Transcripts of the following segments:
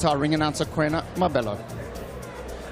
Our ring announcer, Kwena Mabena.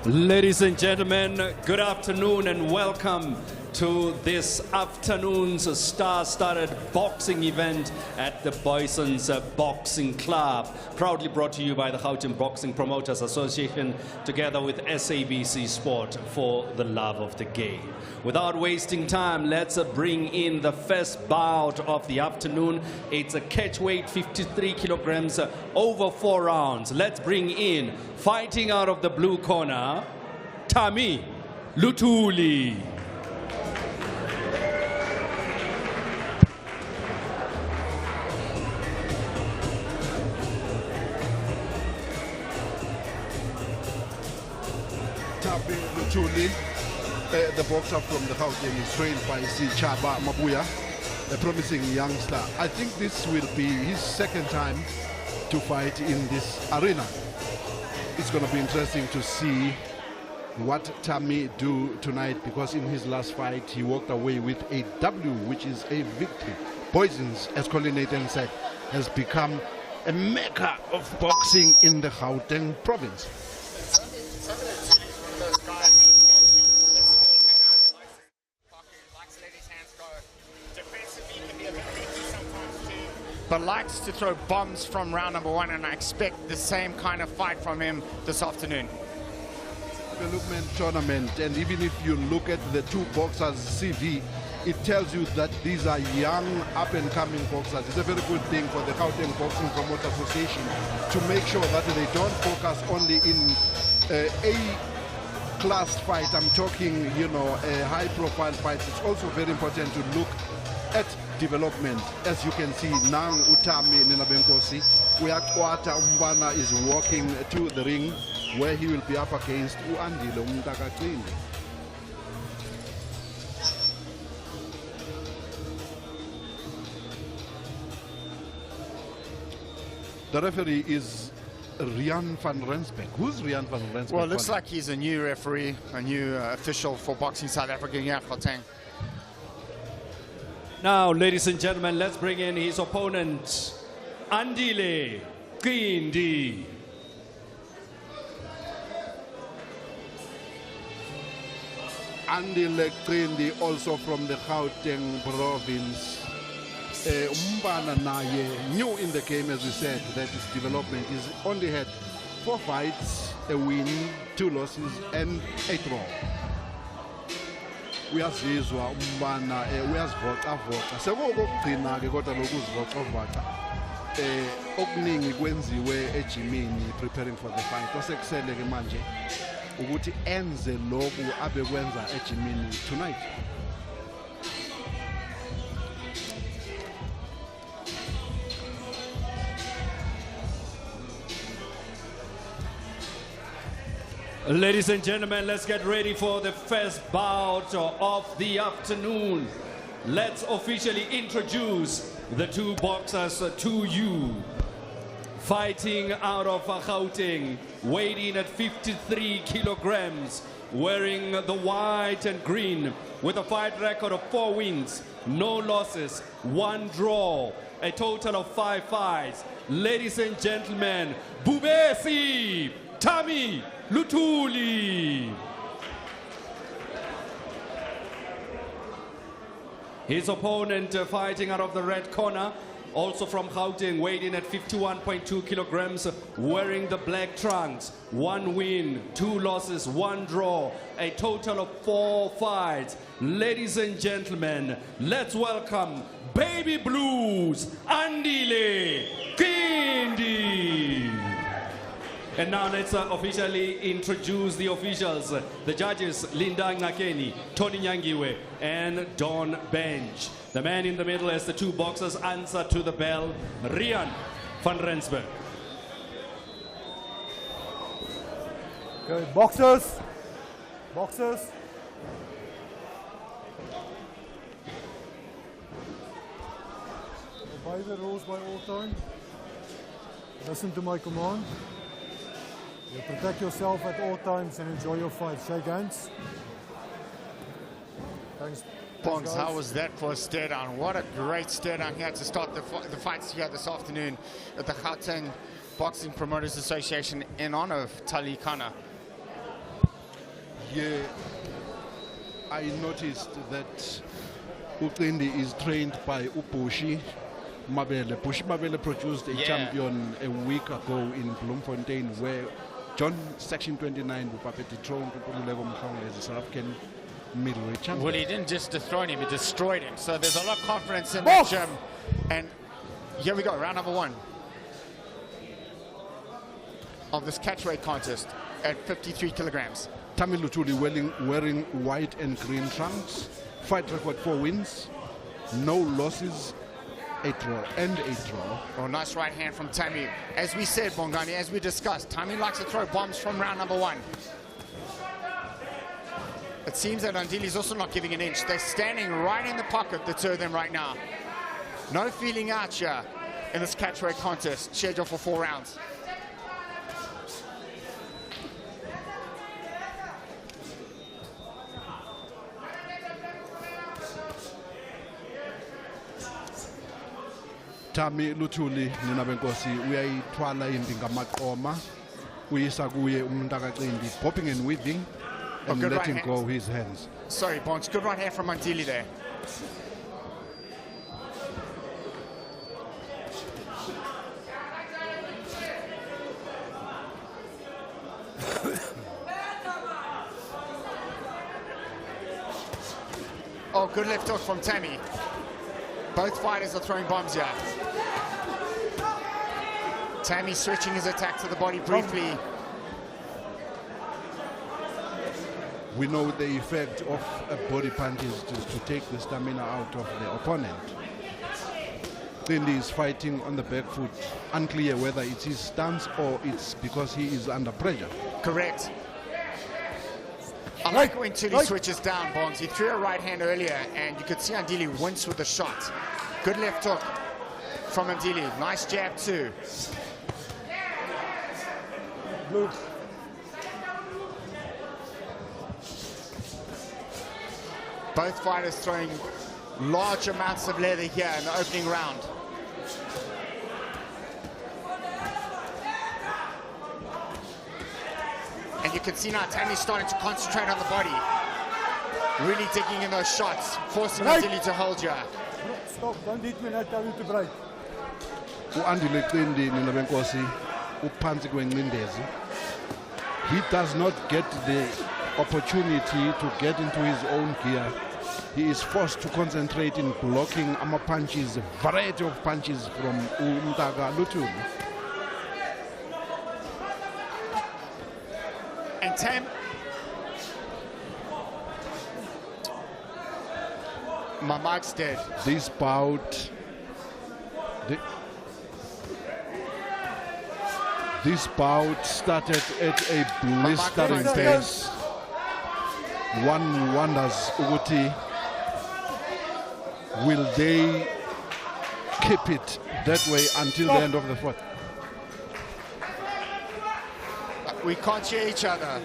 Ladies and gentlemen, good afternoon and welcome to this afternoon's star-studded boxing event at the Boyson's Boxing Club. Proudly brought to you by the Gauteng Boxing Promoters Association together with SABC Sport for the love of the game. Without wasting time, let's bring in the first bout of the afternoon. It's a catch weight 53 kilograms over 4 rounds. Let's bring in, fighting out of the blue corner, Lutuli. Lutuli, the boxer from the Gauteng, is trained by Siabonga, a promising youngster. I think this will be his second time to fight in this arena. It's going to be interesting to see what Tammy do tonight, because in his last fight he walked away with a W, which is a victory. Boyson's, as Colin Nathan said, has become a mecca of boxing in the Gauteng province. But likes to throw bombs from round number 1, and I expect the same kind of fight from him this afternoon. Development tournament, and even if you look at the two boxers' CV, it tells you that these are young, up-and-coming boxers. It's a very good thing for the Gauteng Boxing Promoters Association to make sure that they don't focus only in A-class fight. I'm talking, you know, high-profile fights. It's also very important to look at development. As you can see, Nang Utami Ninabenkosi, Uyakwata Umbana is walking to the ring where he will be up against Andile. The referee is Rian van Rensbeck. Who's Rian van Rensbeck? Well, it looks like he's a new referee, a new official for Boxing South Africa here at Gauteng. Now, ladies and gentlemen, let's bring in his opponent, Andile. Andile Grindi, also from the Gauteng province. Umbana Naye, new in the game, as we said, that is development. He's only had 4 fights, a win, 2 losses, and a draw. Uyazizwa umbana uyazivocavoca sekokugcina ke kodwa lokuzivocavoca okuningi kwenziwe ejimini preparing for the fight. Osekusele ke manje ukuthi enze lokhu abekwenza ejimini tonight. Ladies and gentlemen, let's get ready for the first bout of the afternoon. Let's officially introduce the two boxers to you. Fighting out of Gauteng, weighed in at 53 kilograms, wearing the white and green, with a fight record of 4 wins, no losses, 1 draw, a total of 5 fights. Ladies and gentlemen, Bubesi Lutuli. His opponent fighting out of the red corner, also from Gauteng, weighed in at 51.2 kilograms, wearing the black trunks. 1 win, 2 losses, 1 draw, a total of 4 fights. Ladies and gentlemen, let's welcome Baby Blues, Andile. And now let's officially introduce the officials, the judges, Linda Ngakeni, Tony Nyangiwe, and Don Bench. The man in the middle as the two boxers answer to the bell, Rian van Rensbeck. Okay, boxers. Obey the rules by all time. Listen to my command. You protect yourself at all times and enjoy your fight. Shake hands. Thanks. Bongs, how was that for a stare down? What a great stare down here to start the fights here this afternoon at the Gauteng Boxing Promoters Association in honor of Talikana. Yeah, I noticed that Uqindi is trained by Upushi Mabele. Pushi Mabele produced a champion a week ago in Bloemfontein, where John Section 29 dethroned Level as a South African middleweight champion. Well, he didn't just dethrone him, he destroyed him. So there's a lot of confidence in that gym. And here we go, round number 1 of this catchweight contest at 53 kilograms. Tammy Lutuli wearing white and green trunks. Fight record 4 wins, no losses, 8 draw and 8 draw. Oh, nice right hand from Tammy. As we said, Bongani, as we discussed, Tammy likes to throw bombs from round number 1. It seems that Andile is also not giving an inch. They're standing right in the pocket, the two of them right now. No feeling out here in this catchweight contest, scheduled for 4 rounds. Tammy Lutuli nina benkosi uyayithwala imbi ngamaqoma uyisa kuye umntaka Qindi, popping and weaving and letting right go his hands. Sorry, Bonds, good right hand from Andile there. Oh, good left hook from Tammy. Both fighters are throwing bombs here. Tammy switching his attack to the body briefly. We know the effect of a body punch is to take the stamina out of the opponent. Qindi is fighting on the back foot. Unclear whether it's his stance or it's because he is under pressure. Correct. I like when Tuli switches down, Bonds. He threw a right hand earlier, and you could see Andile wince with the shot. Good left hook from Andile. Nice jab too. Blue. Both fighters throwing large amounts of leather here in the opening round. And you can see now Tammy's starting to concentrate on the body. Really digging in those shots, forcing Andile to hold you. Stop, don't hit me, I tell you to break. Andile Qindi nina benkosi uphansi kwencindezi. He does not get the opportunity to get into his own gear. He is forced to concentrate in blocking punches, a variety of punches from Umtaka Lutuli. And Tam, my mic's dead. This bout, this bout started at a blistering pace. One wonders, Uguti, will they keep it that way until the end of the fourth? We can't hear each other.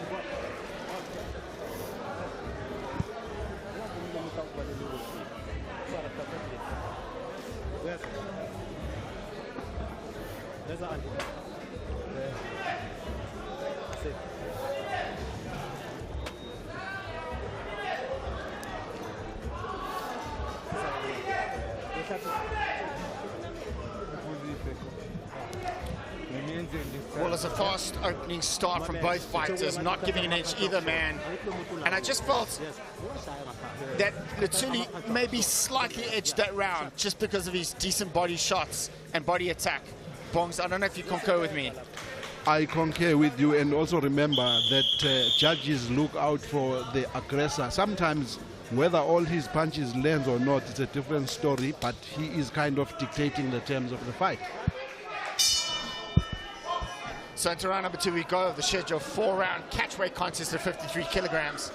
Well, it's a fast opening start from both fighters, not giving an inch either man. And I just felt that Lutuli maybe slightly edged that round just because of his decent body shots and body attack. Bongs, I don't know if you concur with me. I concur with you, and also remember that judges look out for the aggressor. Sometimes, whether all his punches land or not, it's a different story, but he is kind of dictating the terms of the fight. So into round number 2 we go, the schedule 4-round catchweight contest at 53 kilograms.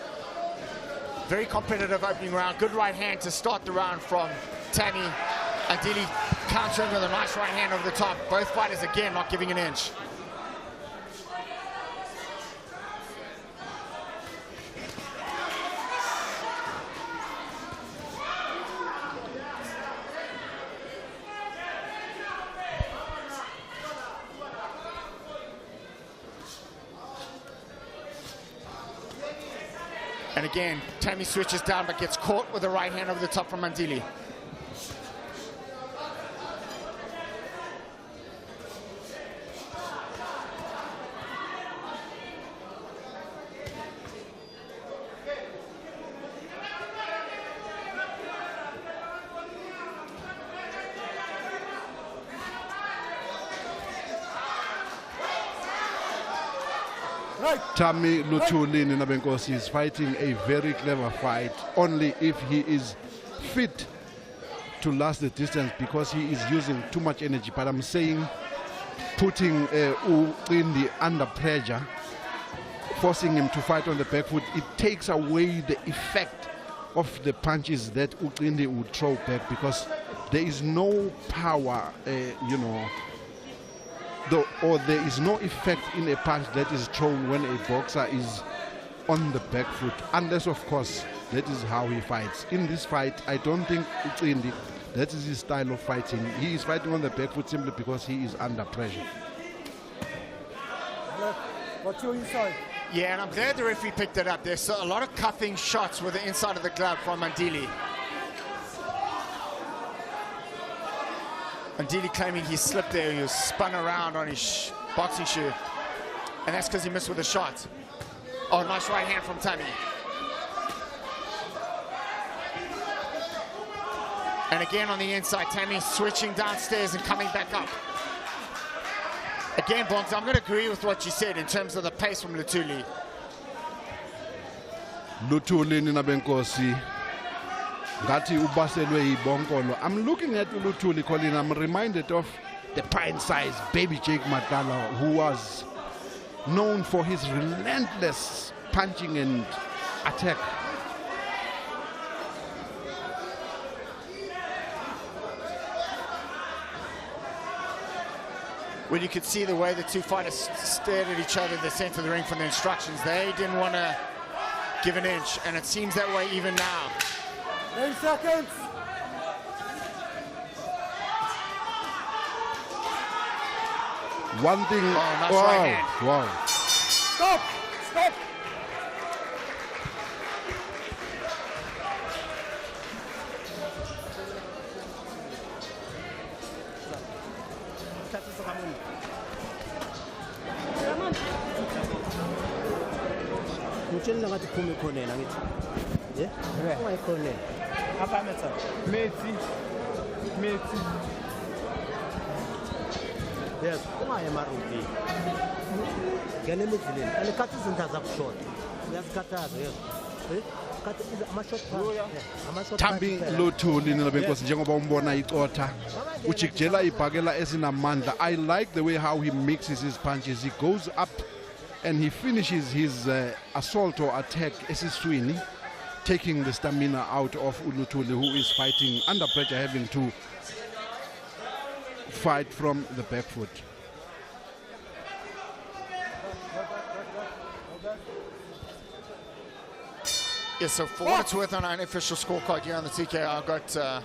Very competitive opening round. Good right hand to start the round from Tammy. Andile countering with a nice right hand over the top. Both fighters again not giving an inch. And again, Tammy switches down but gets caught with the right hand over the top from Andile. Tammy Lutuli Ninabenkosi is fighting a very clever fight, only if he is fit to last the distance, because he is using too much energy. But I'm saying putting Uqindi under pressure, forcing him to fight on the back foot, it takes away the effect of the punches that Uqindi would throw back, because there is no power, or there is no effect in a punch that is thrown when a boxer is on the back foot, unless of course that is how he fights. In this fight, I don't think Uqindi, that is his style of fighting. He is fighting on the back foot simply because he is under pressure. What's your inside? Yeah, and I'm glad the referee picked it up. There's a lot of cuffing shots with the inside of the glove from Andile. Andile claiming he slipped there, he was spun around on his boxing shoe. And that's because he missed with a shot. Oh, nice right hand from Tammy. And again on the inside, Tammy switching downstairs and coming back up. Again, Bonds, I'm going to agree with what you said in terms of the pace from Lutuli. Lutuli Ninabenkosi. Ngati ubaselwe ibonkolo. I'm looking at Lutuli, Colin. I'm reminded of the pint-sized baby Jake Matala, who was known for his relentless punching and attack. Well, you could see the way the two fighters stared at each other in the center of the ring from the instructions. They didn't want to give an inch, and it seems that way even now. 10 seconds. One thing. Oh, nice right hand. Wow. Stop. Stop. Ngitshela ngathi phuma ikhonela ngithi. Yeah? Uma ikhonela. Apha metsa. Metsi. Yes, uma emarubi. Ngene emidleni. Alikhathi izinto zakushota. Uyazikhathaza, yes. Kathi ama-shot pass. Tammy Lutuli Ninabenkosi, njengoba umbona icotha ujikjela ibhakela esinamandla. I like the way how he mixes his punches. He goes up and he finishes his assault or attack esiswini, taking the stamina out of Lutuli, who is fighting under pressure, having to fight from the back foot. Yes, so for what it's worth on our unofficial scorecard here on the TK, I've got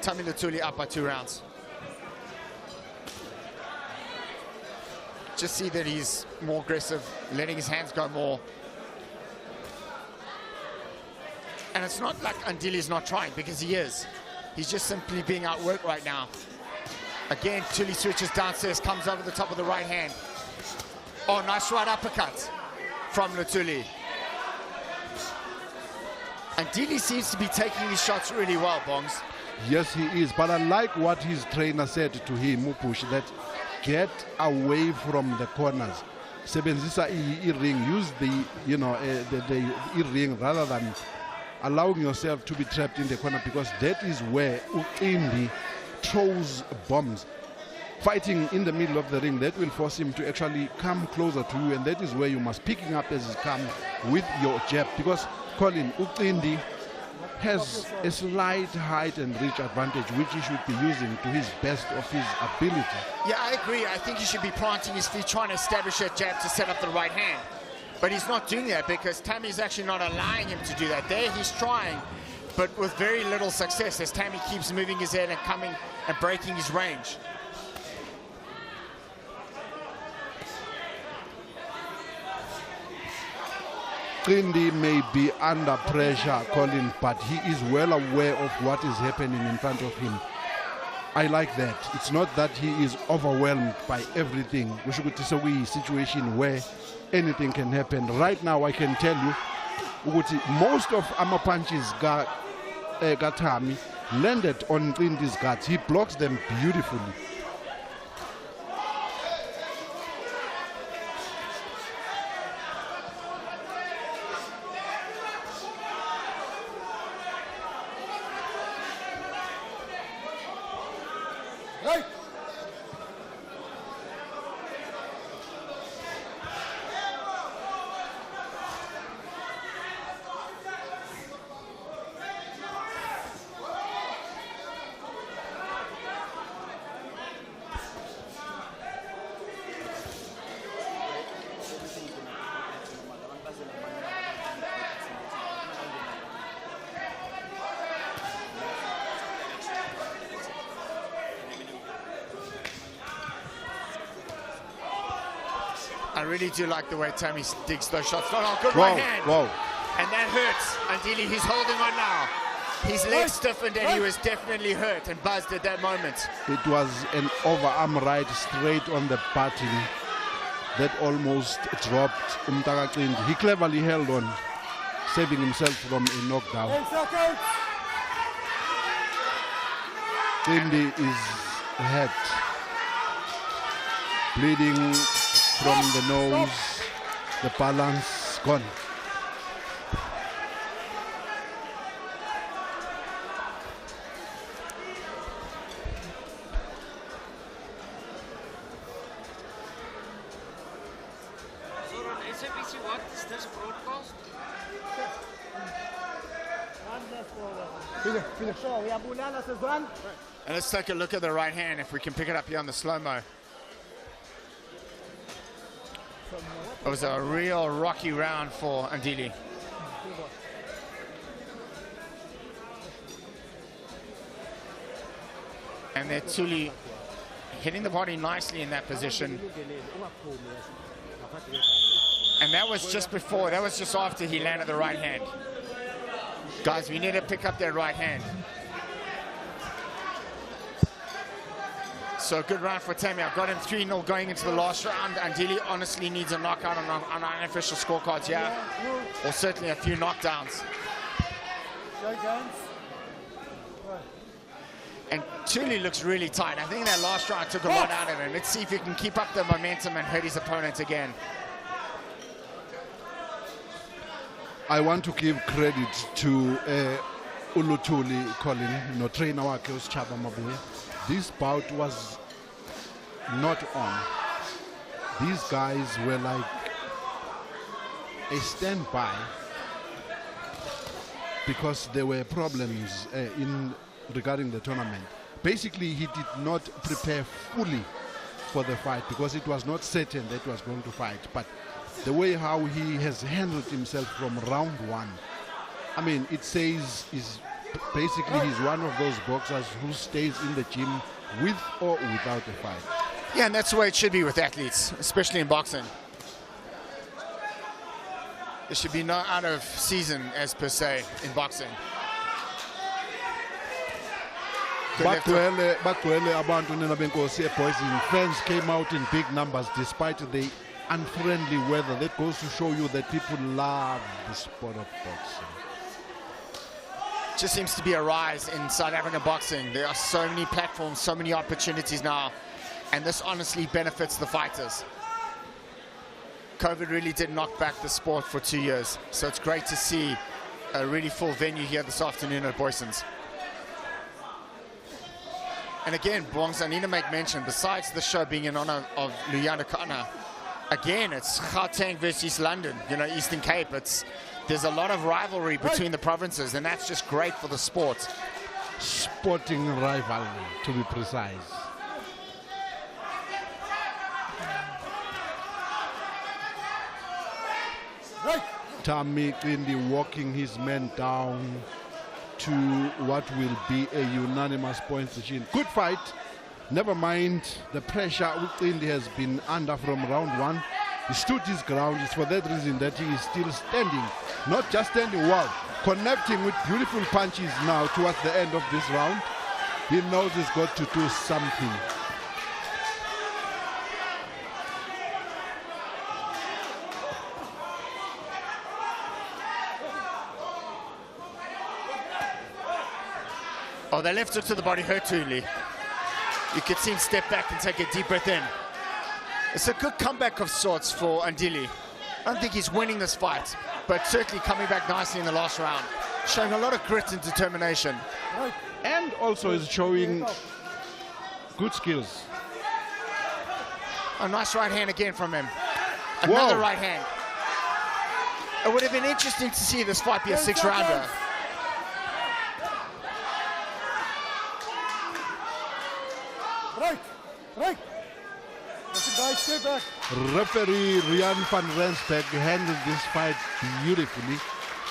Tammy Lutuli up by 2 rounds. Just see that he's more aggressive, letting his hands go more. And it's not like Andile's not trying, because he is. He's just simply being outworked right now. Again, Tuli switches downstairs, comes over the top of the right hand. Oh, nice right uppercut from Lutuli. Andile seems to be taking these shots really well, Bongs. Yes, he is. But I like what his trainer said to him, Mupush, that get away from the corners. Sebenzisa i-ring, use the ring rather than allowing yourself to be trapped in the corner, because that is where Uqindi throws bombs. Fighting in the middle of the ring, that will force him to actually come closer to you, and that is where you must picking up as he comes with your jab, because Colin, Uqindi has a slight height and reach advantage, which he should be using to his best of his ability. Yeah, I agree. I think he should be planting his feet, trying to establish that jab to set up the right hand. But he's not doing that, because Tammy's actually not allowing him to do that. There he's trying, but with very little success, as Tammy keeps moving his head and coming and breaking his range. Qindi may be under pressure, Colin, but he is well aware of what is happening in front of him. I like that. It's not that he is overwhelmed by everything. We should say a situation where anything can happen. Right now, I can tell you, most of our punches Gatami landed on Qindi's guards. He blocks them beautifully. I really do like the way Tammy digs those shots. Oh, good right hand. Whoa. And that hurts. Andile, he's holding on now. His leg stiffened and he was definitely hurt and buzzed at that moment. It was an overarm right straight on the button that almost dropped Umtaka Qindi. He cleverly held on, saving himself from a knockdown. 10 seconds. Qindi is hurt, bleeding from the nose, the balance gone. What is this broadcast? And let's take a look at the right hand if we can pick it up here on the slow-mo. It was a real rocky round for Andile. And they're Lutuli hitting the body nicely in that position. And that was just before, that was just after he landed the right hand. Guys, we need to pick up that right hand. So good round for Tammy. I've got him 3-0 going into the last round. Andile honestly needs a knockout on unofficial scorecards, yeah. Or certainly a few knockdowns. And Lutuli looks really tight. I think that last round took a lot out of him. Let's see if he can keep up the momentum and hurt his opponent again. I want to give credit to Lutuli, Colin, trainer wakhe uSichaba Mabuya. This bout was not on. These guys were like a standby because there were problems regarding the tournament. Basically, he did not prepare fully for the fight because it was not certain that he was going to fight. But the way how he has handled himself from round one, I mean, it says he's one of those boxers who stays in the gym with or without a fight. Yeah, and that's the way it should be with athletes, especially in boxing. There should be no out of season as per se in boxing. Bagwele abantu nina benkosi eBoysing fans came out in big numbers despite the unfriendly weather. That goes to show you that people love the sport of boxing. Just seems to be a rise in South African boxing. There are so many platforms, so many opportunities now, and this honestly benefits the fighters. COVID really did knock back the sport for 2 years, so it's great to see a really full venue here this afternoon at Boyson's. And again, Bongs, I need to make mention, besides the show being in honor of Luyanda Kana, again, it's Gauteng versus London, Eastern Cape. There's a lot of rivalry between the provinces, and that's just great for the sport. Sporting rivalry, to be precise. Tammy Qindi walking his men down to what will be a unanimous point decision. Good fight. Never mind the pressure Qindi has been under from round one. He stood his ground. It's for that reason that he is still standing. Not just standing well, connecting with beautiful punches now towards the end of this round. He knows he's got to do something. Oh, the left hook to the body hurt Lutuli. You could see him step back and take a deep breath in. It's a good comeback of sorts for Andile. I don't think he's winning this fight, but certainly coming back nicely in the last round. Showing a lot of grit and determination. And also is showing good skills. A nice right hand again from him. Another right hand. It would have been interesting to see this fight be a 6-rounder. Right. That's a guy, stay back. Referee Rian van Rensburg handled this fight beautifully.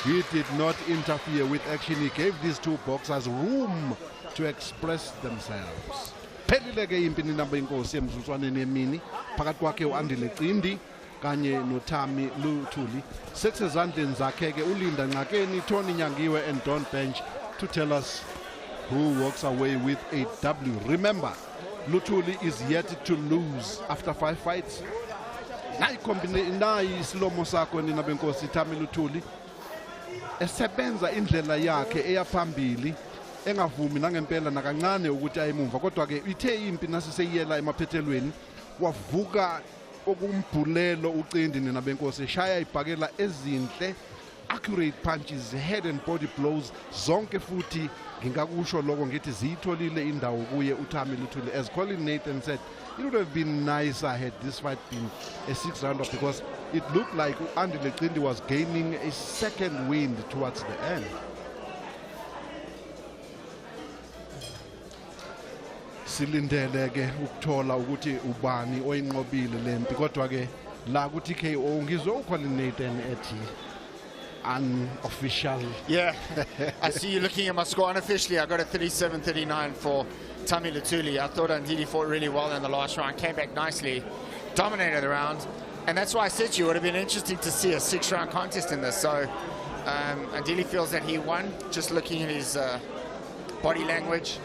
He did not interfere with action. He gave these two boxers room to express themselves. Phelile ke impini namba inkosi emzutswaneni emini phakathi kwakhe uAndile Cindi kanye noThami Lutuli. Sesezandleni zakhe ke uLinda Nqakeni, Tony Nyangiwe and Don Bench to tell us who walks away with a W. Remember, Lutuli is yet to lose after 5 fights. Nayi isilomo sakho nina benkosi Thami Lutuli. Esebenza indlela yakhe eyaphambili engavumi nangempela nakancane ukuthi ayimumva, kodwa ke ithe impi nasiseyela emaphethelweni wavuka okumbhulelo uCindi nina benkosi eshaya ibhakela ezinhle, accurate punches, head and body blows zonke, futhi ngingakusho lokho ngithi ziyitholile indawo kuye uThami Lutuli. As Colin Nathan said, it would have been nicer had this fight been a 6-rounder, because it looked like Andile Cindi was gaining a second wind towards the end. Silindele ke ukuthola ukuthi ubani oyinqobile lempi, kodwa ke la ku TKO ngizwe uColin Nathan ethi unofficial. Yeah, I see you looking at my score. Unofficially, I got a 37-39 for Thami Lutuli. I thought Andile fought really well in the last round, came back nicely, dominated the round, and that's why I said to you, it would have been interesting to see a 6-round contest in this. So Andile feels that he won, just looking at his body language.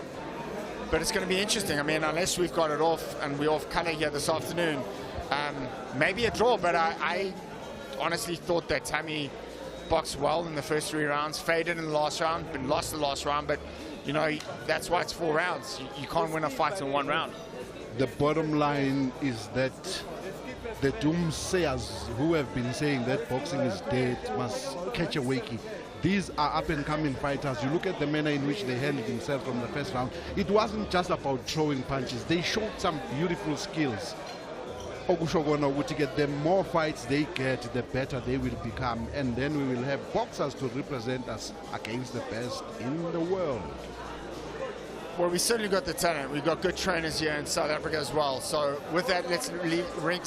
But it's going to be interesting. I mean, unless we've got it off and we're off color here this afternoon, maybe a draw. But I honestly thought that Thami boxed well in the first 3 rounds, faded in the last round, but lost the last round. But, you know, that's why it's 4 rounds. You can't win a fight in 1 round. The bottom line is that the doomsayers who have been saying that boxing is dead must catch a wakey. These are up-and-coming fighters. You look at the manner in which they handled themselves from the first round. It wasn't just about throwing punches. They showed some beautiful skills. The more fights they get, the better they will become. And then we will have boxers to represent us against the best in the world. Well, we certainly got the talent. We've got good trainers here in South Africa as well. So with that, let's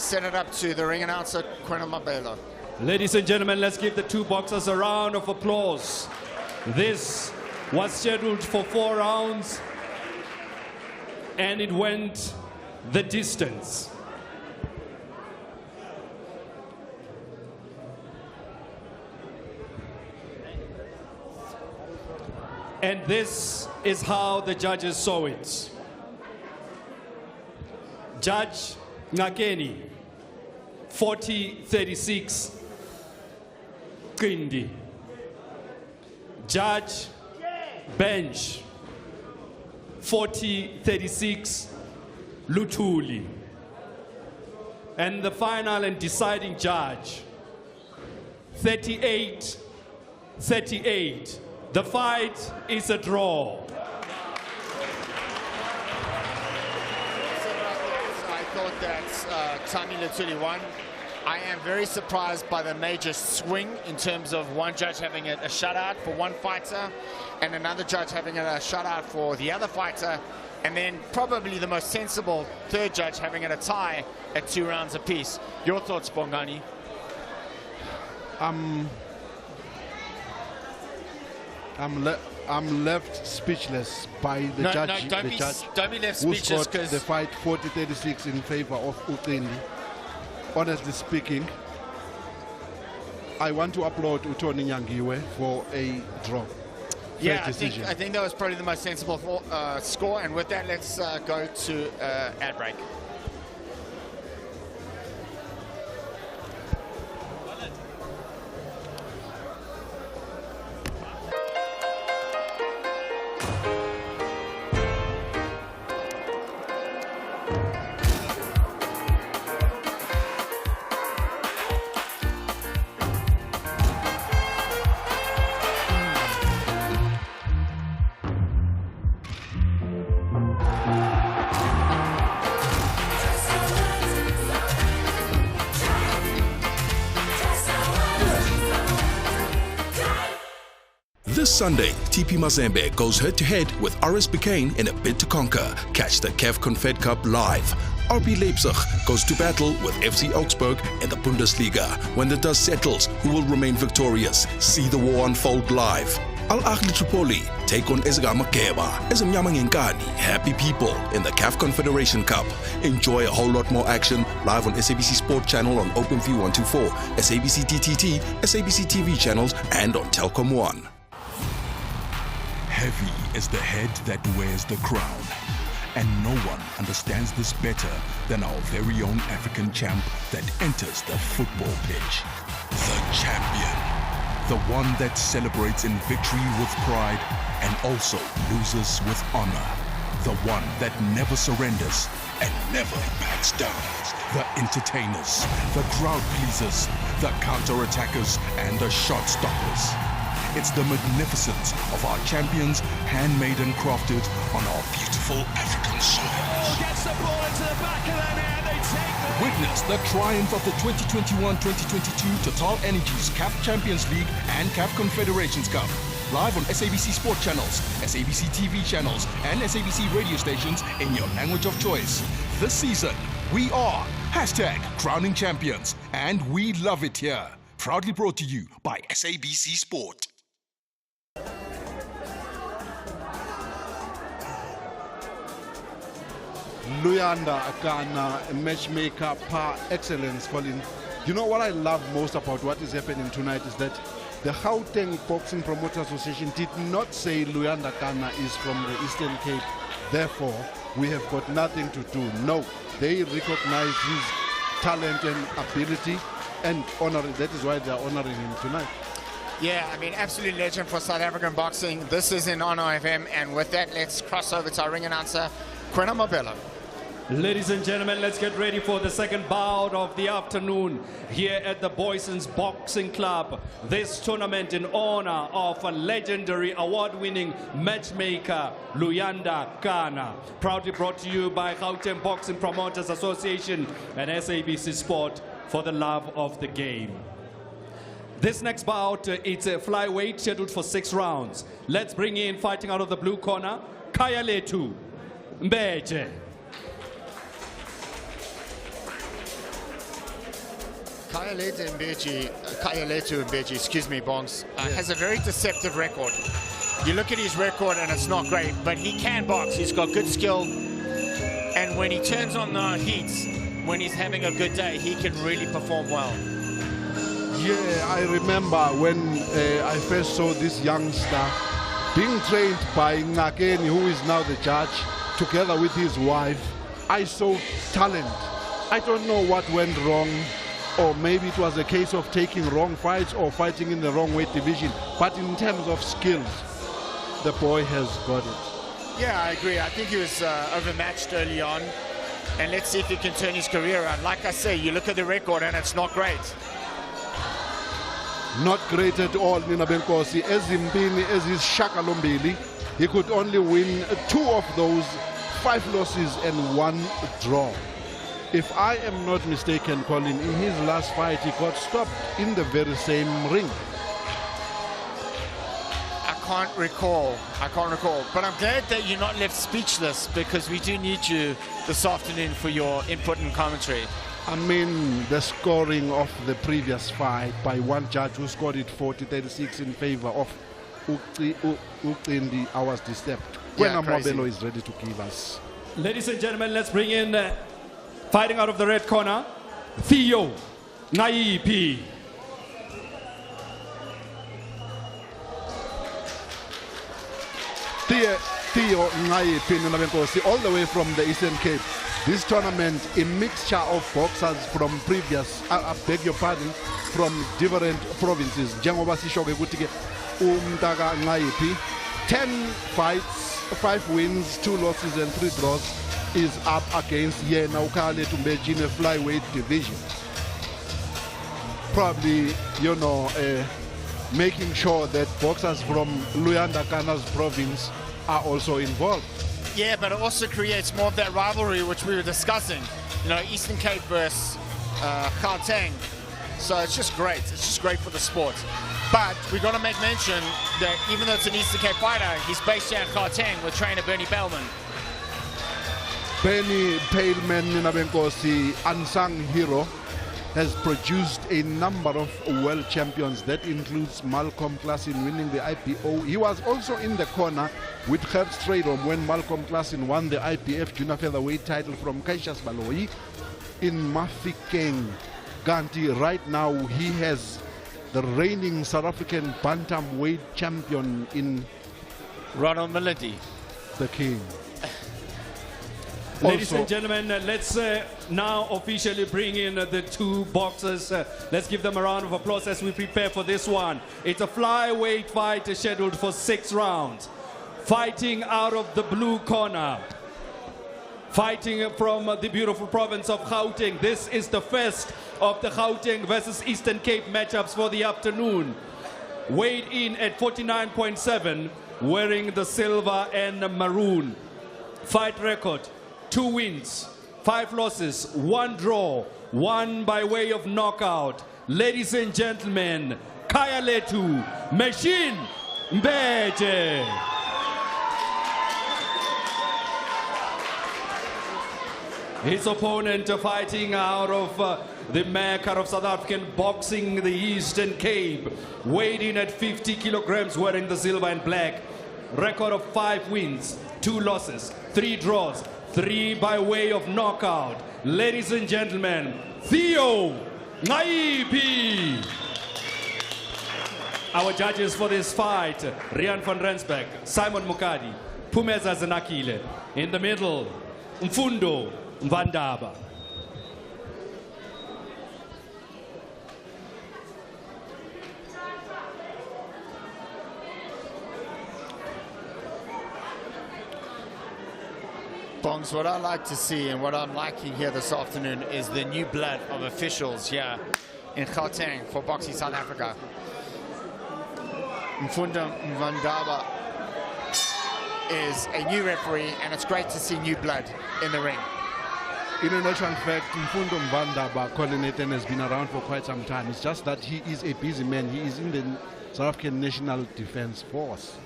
set it up to the ring announcer, Quentin Mabena. Ladies and gentlemen, let's give the 2 boxers a round of applause. This was scheduled for 4 rounds, and it went the distance. And this is how the judges saw it. Judge Nqakeni, 40-36, Cindi. Judge Bench, 40-36, Lutuli. And the final and deciding judge, 38-38. The fight is a draw. I thought that Thami Lutuli won. I am very surprised by the major swing in terms of one judge having a shutout for one fighter and another judge having a shutout for the other fighter, and then probably the most sensible 3rd judge having it a tie at 2 rounds apiece. Your thoughts, Bongani? I'm left speechless by the judge. Don't be left speechless, because the fight 40-36 in favor of Koteli. honestly speaking, I want to applaud Utoni Nyangiwe for a draw. Yeah, I think that was probably the most sensible score. And with that, let's go to ad break. This Sunday, TP Mazembe goes head-to-head with RS Bekane in a bid to conquer. Catch the CAF Confed Cup live. RB Leipzig goes to battle with FC Augsburg in the Bundesliga. When the dust settles, who will remain victorious? See the war unfold live. Al Ahly Tripoli take on Ezga Makeba. Ezmnyama Ngenkani, happy people in the CAF Confederation Cup. Enjoy a whole lot more action live on SABC Sport Channel on OpenView 124, SABC DTT, SABC TV channels, and on Telkom 1. Heavy is the head that wears the crown. And no one understands this better than our very own African champ that enters the football pitch. The champion. The one that celebrates in victory with pride and also loses with honor. The one that never surrenders and never backs down. The entertainers, the crowd pleasers, the counter-attackers, and the shot stoppers. It's the magnificence of our champions, handmade and crafted on our beautiful African soil. Gets the ball into the back of their net, they take the... Witness the triumph of the 2021-2022 Total Energies CAF Champions League and CAF Confederations Cup. Live on SABC Sport channels, SABC TV channels, and SABC radio stations in your language of choice. This season, we are #crowning champions, and we love it here. Proudly brought to you by SABC Sport. Luyanda Akana, a matchmaker par excellence, Colin. You know what I love most about what is happening tonight is that the Gauteng Boxing Promoters Association did not say Luyanda Akana is from the Eastern Cape. Therefore, we have got nothing to do. No, they recognize his talent and ability and honor. That is why they are honoring him tonight. Yeah, I mean, absolute legend for South African boxing. This is in honor of him. And with that, let's cross over to our ring announcer, Quena Mabena. Ladies and gentlemen, let's get ready for the second bout of the afternoon here at the Boyson's Boxing Club. This tournament in honor of a legendary award-winning matchmaker, Luyanda Akana. Proudly brought to you by Gauteng Boxing Promoters Association and SABC Sport for the love of the game. This next bout, it's a flyweight scheduled for 6 rounds. Let's bring in, fighting out of the blue corner, Kayaletu Mbeje. Kayaletu Mbeji, excuse me, Bongs, has a very deceptive record. You look at his record and it's not great, but he can box. He's got good skill. And when he turns on the heats, when he's having a good day, he can really perform well. Yeah, I remember when I first saw this youngster being trained by Ngakeni, who is now the judge, together with his wife. I saw talent. I don't know what went wrong, or maybe it was a case of taking wrong fights or fighting in the wrong weight division. But in terms of skills, the boy has got it. Yeah, I agree. I think he was overmatched early on. And let's see if he can turn his career around. Like I say, you look at the record and it's not great. Not great at all, Nina Benkosi. Ezimbini, Ezishakalombili. He could only win 2 of those, 5 losses and 1 draw. If I am not mistaken, Colin, in his last fight, he got stopped in the very same ring. I can't recall. But I'm glad that you're not left speechless, because we do need you this afternoon for your input and commentary. I mean, the scoring of the previous fight by one judge who scored it 40-36 in favor of Uqindi, I was disturbed. Quena Mabena is ready to give us. Ladies and gentlemen, let's bring in, fighting out of the red corner, Theo Ngaipi. Theo Ngaipi, all the way from the Eastern Cape. This tournament, a mixture of boxers from previous, I beg your pardon, from different provinces. Jengoba sishoke kutike umtaka Ngaipi, 10 fights, 5 wins, 2 losses and 3 draws, is up against Yena Ukale Tumbeji in a flyweight division. Probably, you know, making sure that boxers from Luyanda Kana's province are also involved. Yeah, but it also creates more of that rivalry which we were discussing. You know, Eastern Cape versus Gauteng. So it's just great. It's just great for the sport. But we got to make mention that even though it's an Eastern Cape fighter, he's based here in Gauteng with trainer Bernie Bellman. Bernie Bellman, Ninabenkosi, unsung hero, has produced a number of world champions. That includes Malcolm Klassen winning the IPO. He was also in the corner with Gert Strydom when Malcolm Klassen won the IPF junior featherweight title from Kaishas Baloyi in Mafikeng. Ganti, right now he has the reigning South African bantamweight champion in Ronald Malindi, the king. Ladies and gentlemen, let's now officially bring in the 2 boxers. Let's give them a round of applause as we prepare for this one. It's a flyweight fight scheduled for 6 rounds. Fighting out of the blue corner, fighting from the beautiful province of Gauteng. This is the first of the Gauteng versus Eastern Cape matchups for the afternoon. Weighed in at 49.7, wearing the silver and maroon. Fight record: 2 wins, 5 losses, 1 draw, 1 by way of knockout. Ladies and gentlemen, Kaya Letu, Machine Mbeje. His opponent fighting out of the Mecca of South African boxing, the Eastern Cape, weighed in at 50 kilograms, wearing the silver and black. Record of 5 wins, 2 losses, 3 draws, 3 by way of knockout. Ladies and gentlemen, Theo Ngaipi. Our judges for this fight, Rian van Rensbeck, Simon Mukadi, Pumeza Zanakile. In the middle, Mfundo Mvandaba. Bongs, what I like to see and what I'm liking here this afternoon is the new blood of officials here in Gauteng for Boxing South Africa. Mfunda Mvandaba is a new referee, and it's great to see new blood in the ring. In an actual fact, Mfundo Mvandaba coordinator has been around for quite some time. It's just that he is a busy man. He is in the South African National Defence Force.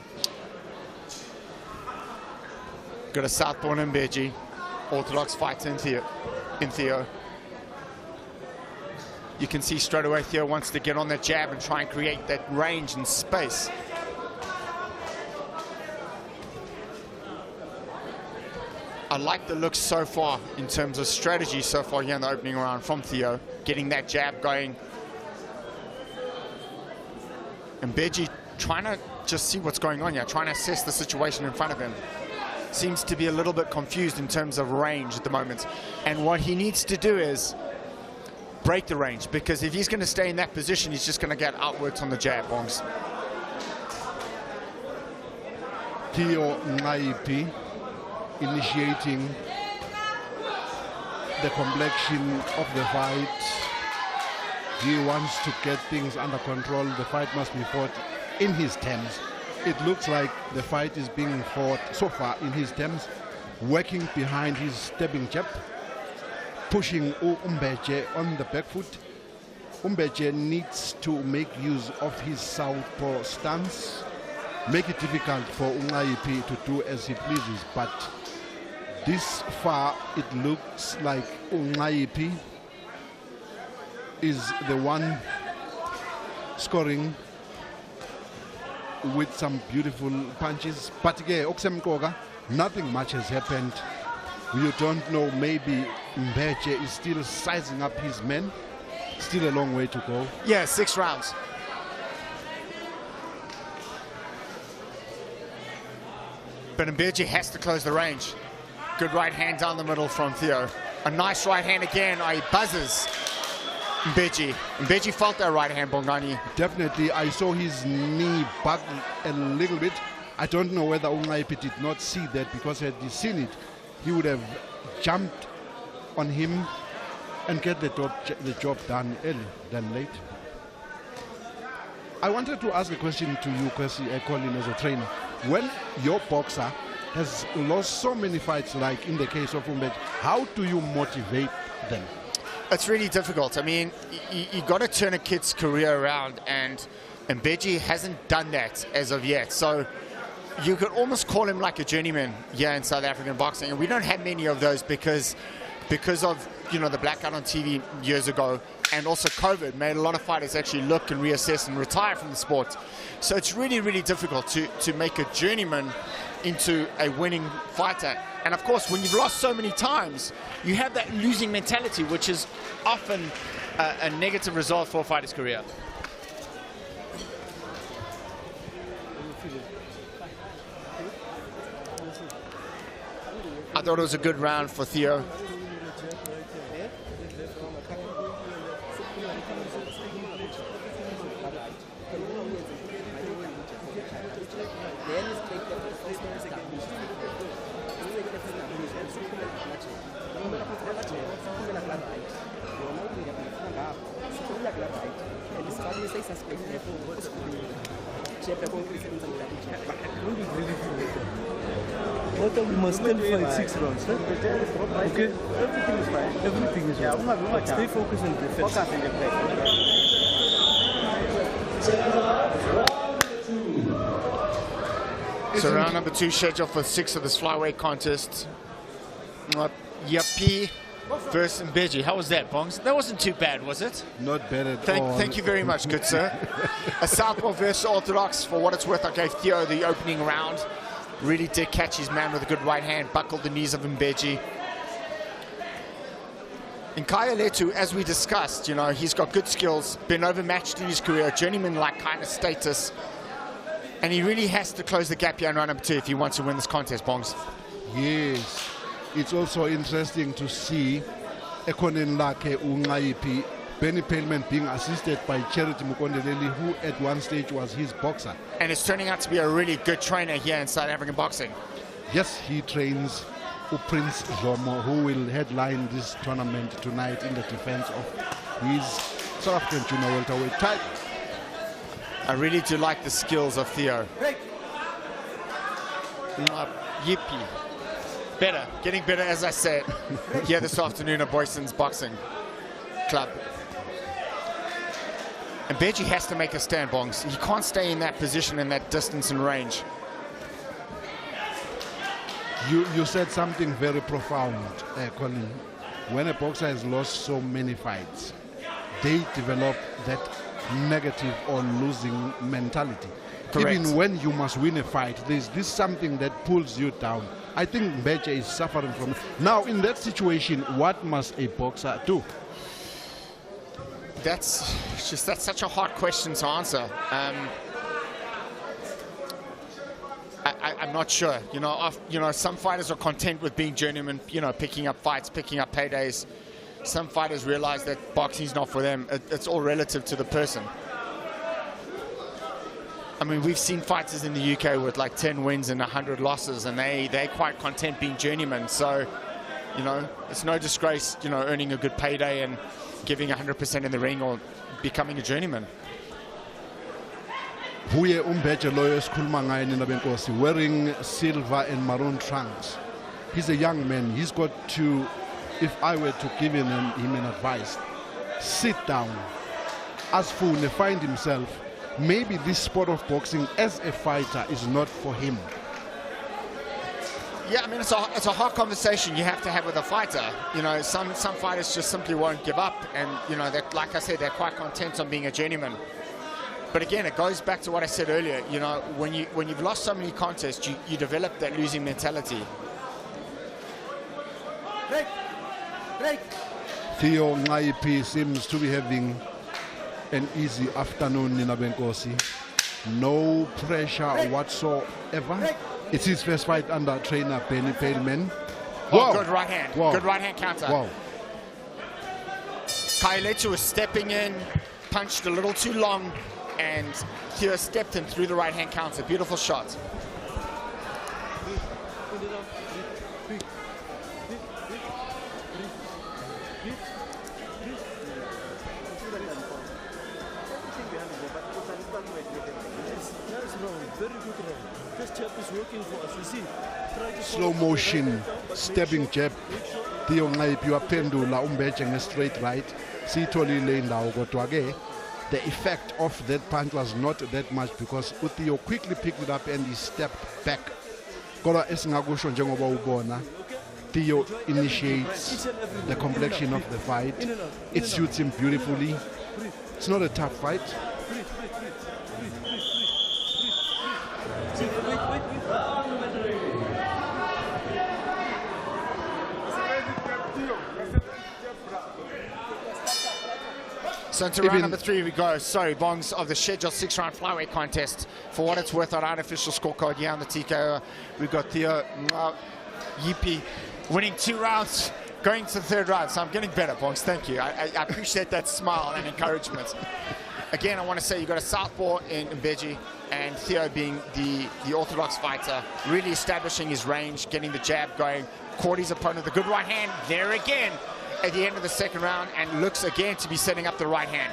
Got a Southbourne Mbeji, orthodox fighter in Theo. You can see straight away Theo wants to get on that jab and try and create that range and space. I like the looks so far in terms of strategy so far here in the opening round from Theo, getting that jab going. And Mbeji trying to just see what's going on here, trying to assess the situation in front of him. Seems to be a little bit confused in terms of range at the moment. And what he needs to do is break the range, because if he's going to stay in that position, he's just going to get outworked on the jab, Bongs. Theo Ngaipi initiating the complexion of the fight. He wants to get things under control. The fight must be fought in his terms. It looks like the fight is being fought so far in his terms, working behind his stepping jab, pushing Mbeji on the back foot. Mbeji needs to make use of his southpaw stance, make it difficult for Ngaipi to do as he pleases, but this far it looks like Ngaipi is the one scoring with some beautiful punches. But again, nothing much has happened. You don't know, maybe Mbeje is still sizing up his men. Still a long way to go. Yeah, 6 rounds. But Mbeje has to close the range. Good right hand down the middle from Theo. A nice right hand again. Oh, he buzzes Mbeje. Mbeje felt that right hand, Bongani. Definitely, I saw his knee buckle a little bit. I don't know whether Ungaipi did not see that, because had he seen it, he would have jumped on him and get the job done early than late. I wanted to ask a question to you, Colin, as a trainer. When your boxer has lost so many fights, like in the case of Mbeje, how do you motivate them? It's really difficult. I mean, you got to turn a kid's career around, and Mbeje hasn't done that as of yet. So you could almost call him like a journeyman here in South African boxing, and we don't have many of those because of, you know, the blackout on TV years ago, and also COVID made a lot of fighters actually look and reassess and retire from the sport. So it's really, really difficult to make a journeyman into a winning fighter. And of course, when you've lost so many times, you have that losing mentality, which is often a negative result for a fighter's career. I thought it was a good round for Theo. We must still fight 6 rounds, huh? Okay? Everything is fine. Everything is fine. Stay focused on defense. So round number 2 scheduled for 6 of this flyweight contest. Yapi versus Mbeje. How was that, Bongs? That wasn't too bad, was it? Not bad at all. Thank you very much, good sir. A southpaw versus orthodox. For what it's worth, I gave Theo the opening round. Really did catch his man with a good right hand, buckled the knees of Mbeje. In Kaya Letu, as we discussed, you know, he's got good skills, been overmatched in his career, journeyman-like kind of status, and he really has to close the gap here in round number 2 if he wants to win this contest, Bongs. Yes. It's also interesting to see Ekonen Lake Ungaipi, Benny Payment being assisted by Charity Mukondeleli, who at one stage was his boxer. And it's turning out to be a really good trainer here in South African boxing. Yes, he trains Prince Jomo, who will headline this tournament tonight in the defense of his South African junior welterweight title. I really do like the skills of Theo. Yippee. Better, getting better, as I said, here this afternoon at Boyson's Boxing Club. And Mbeje has to make a stand, Bongs. He can't stay in that position, in that distance and range. You said something very profound, Colin. When a boxer has lost so many fights, they develop that negative or losing mentality. Correct. Even when you must win a fight, there's this something that pulls you down. I think Mbeje is suffering from it. Now, in that situation, what must a boxer do? That's such a hard question to answer. I'm not sure. You know, some fighters are content with being journeymen. You know, picking up fights, picking up paydays. Some fighters realize that boxing is not for them. It's all relative to the person. I mean, we've seen fighters in the UK with like 10 wins and 100 losses, and they're quite content being journeymen. So, you know, it's no disgrace, you know, earning a good payday and giving 100% in the ring or becoming a journeyman. Huye Mbeje loyo esikhuluma ngaye nina benkosi, wearing silver and maroon trunks. He's a young man. He's got to, if I were to give him an advice, sit down, asfune, find himself. Maybe this sport of boxing as a fighter is not for him. Yeah, I mean, it's a hard conversation you have to have with a fighter. You know, some fighters just simply won't give up, and you know, that, like I said, they're quite content on being a journeyman. But again, it goes back to what I said earlier. You know, when you've lost so many contests, you develop that losing mentality. Theo Ngaipi seems to be having an easy afternoon in Abenkosi. No pressure whatsoever. It's his first fight under trainer Benny Payman. Oh, good right hand. Wow. Good right hand counter. Wow. Kailetu was stepping in, punched a little too long, and Theo stepped him through the right hand counter. Beautiful shot. Very good round. This jab is working for us. You see, Slow motion, stepping jab. Theo Ngaipi waphendula uMbeje nge-straight right. Siyitholile indawo kodwa ke the effect of that punch was not that much because Theo quickly picked it up and he stepped back. Kodwa esingakusho njengoba ubona, Theo initiates the complexion of the fight. It suits him beautifully. It's not a tough fight. So into round number 3 we go. Sorry, Bongs, of the scheduled 6-round flyweight contest. For what it's worth, our unofficial scorecard here on the TKO, we've got Theo Yipi winning 2 rounds, going to the 3rd round. So I'm getting better, Bongs. Thank you. I appreciate that smile and encouragement. Again, I want to say you've got a southpaw in Mbeji, and Theo being the orthodox fighter, really establishing his range, getting the jab going, caught his opponent with a good right hand there again at the end of the 2nd round, and looks again to be setting up the right hand.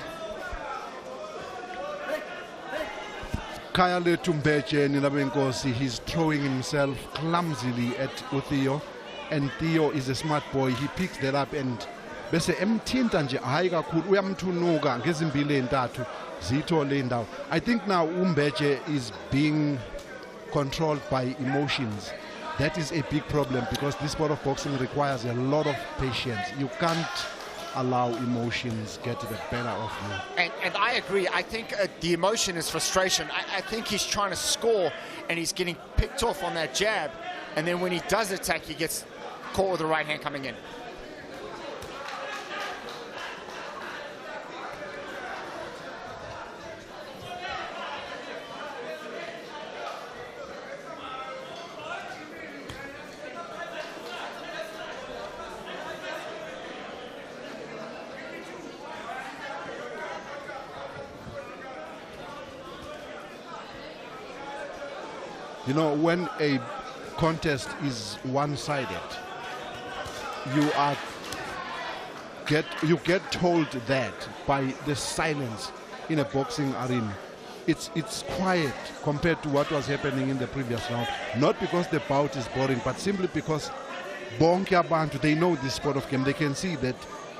Kaya Mbeje Nilabenkosi, he's throwing himself clumsily at Theo, and Theo is a smart boy. He picks that up and bese emthinta nje hayi kakhulu, uyamthunuka ngezimbili entathu zithole indawo. I think now Mbeje is being controlled by emotions. That is a big problem because this sport of boxing requires a lot of patience. You can't allow emotions get the better of you. And I agree. I think the emotion is frustration. I think he's trying to score and he's getting picked off on that jab. And then when he does attack, he gets caught with the right hand coming in. You know, when a contest is one-sided, you get told that by the silence in a boxing arena. It's quiet compared to what was happening in the previous round. Not because the bout is boring, but simply because bonke abantu, they know this sport of game. They can see that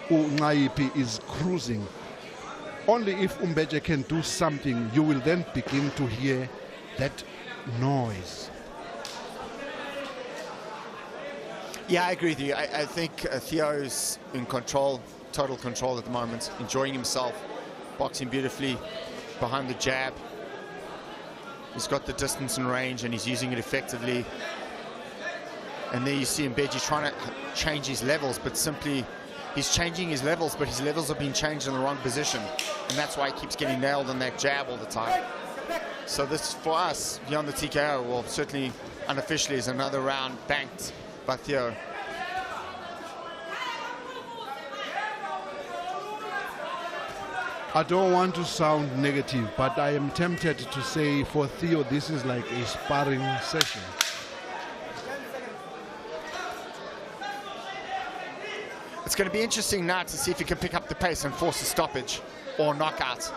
Ngaipi is cruising. Only if Mbeje can do something, you will then begin to hear that noise. Yeah, I agree with you. I think Theo's in control, total control at the moment, enjoying himself, boxing beautifully behind the jab. He's got the distance and range and he's using it effectively. And there you see Mbeji trying to change his levels, but simply he's changing his levels, but his levels are being changed in the wrong position. And that's why he keeps getting nailed on that jab all the time. So this, for us, here on the TKO, well, certainly unofficially is another round banked by Theo. I don't want to sound negative, but I am tempted to say for Theo, this is like a sparring session. It's going to be interesting now to see if he can pick up the pace and force a stoppage or knockout.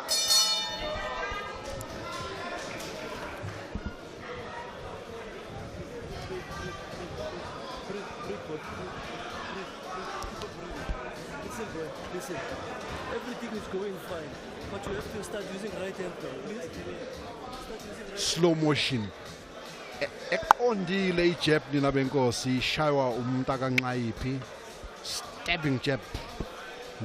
Listen, everything is going fine, but you have to start using right hand now. Slow motion. Andile jab Ninabenkosi shaywa umntaka Ngaipi. Stabbing jab.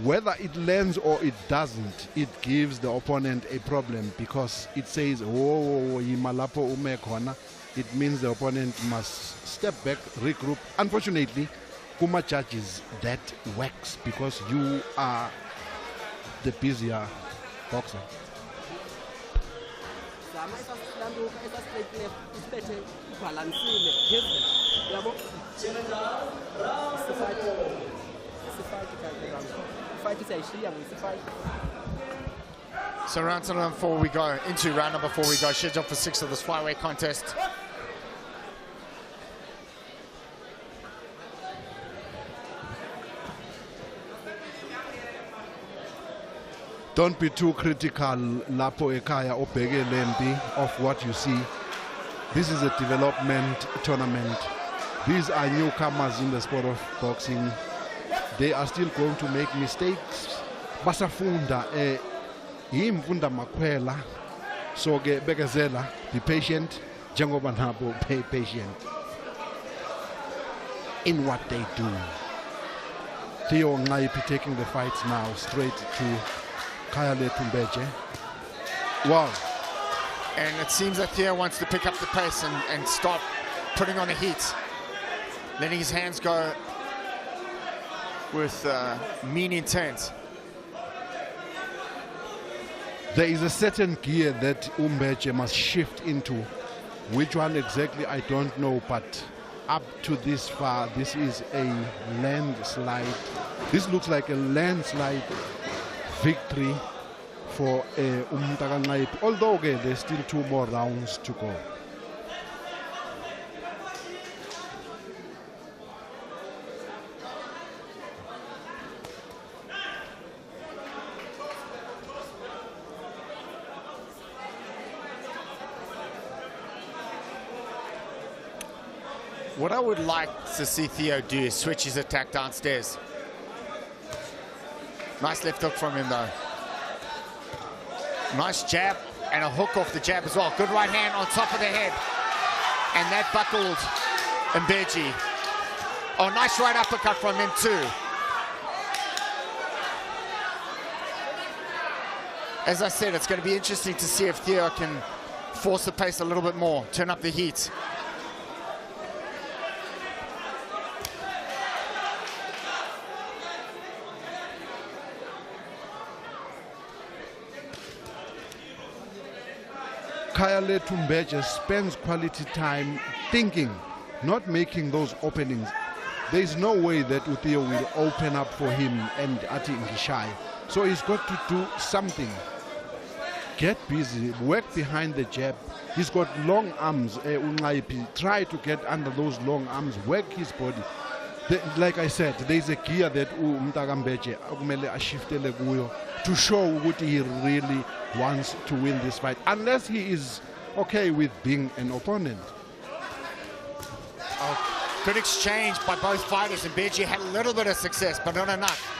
Whether it lands or it doesn't, it gives the opponent a problem because it says, oh, yimalapo ume khona. It means the opponent must step back, regroup. Unfortunately, Kuma judges, that works because you are the busier boxer. So round number 4 we go, into round number 4 we go, scheduled for 6 of this flyweight contest. Don't be too critical, Lapo Ekaya Opege Lempi, of what you see. This is a development tournament. These are newcomers in the sport of boxing. They are still going to make mistakes. Basafunda, Yimfunda Makwela. So bekezela, be patient. Jangoba nabo, be patient in what they do. Theo Ngaipi taking the fights now straight to Kayale Tumbeje. Wow. And it seems that Theo wants to pick up the pace and start putting on the heat. Letting his hands go with mean intent. There is a certain gear that Umbeje must shift into. Which one exactly, I don't know, but up to this far, this is a landslide. This looks like a landslide victory for Umtaka Ngaipi, although there's still 2 more rounds to go. What I would like to see Theo do is switch his attack downstairs. Nice left hook from him though. Nice jab and a hook off the jab as well. Good right hand on top of the head. And that buckled Mbeji. Oh, nice right uppercut from him too. As I said, it's going to be interesting to see if Theo can force the pace a little bit more, turn up the heat. Kayale Tumbeje spends quality time thinking, not making those openings. There is no way that Theo will open up for him and Ati Ngishai. So he's got to do something. Get busy, work behind the jab. He's got long arms, Ungaipi. Try to get under those long arms, work his body. Like I said, there's a gear that Umtakambeje shiftele kuyo to show what he really wants to win this fight, unless he is okay with being an opponent. Oh, good exchange by both fighters, and Mbeji had a little bit of success, but not enough.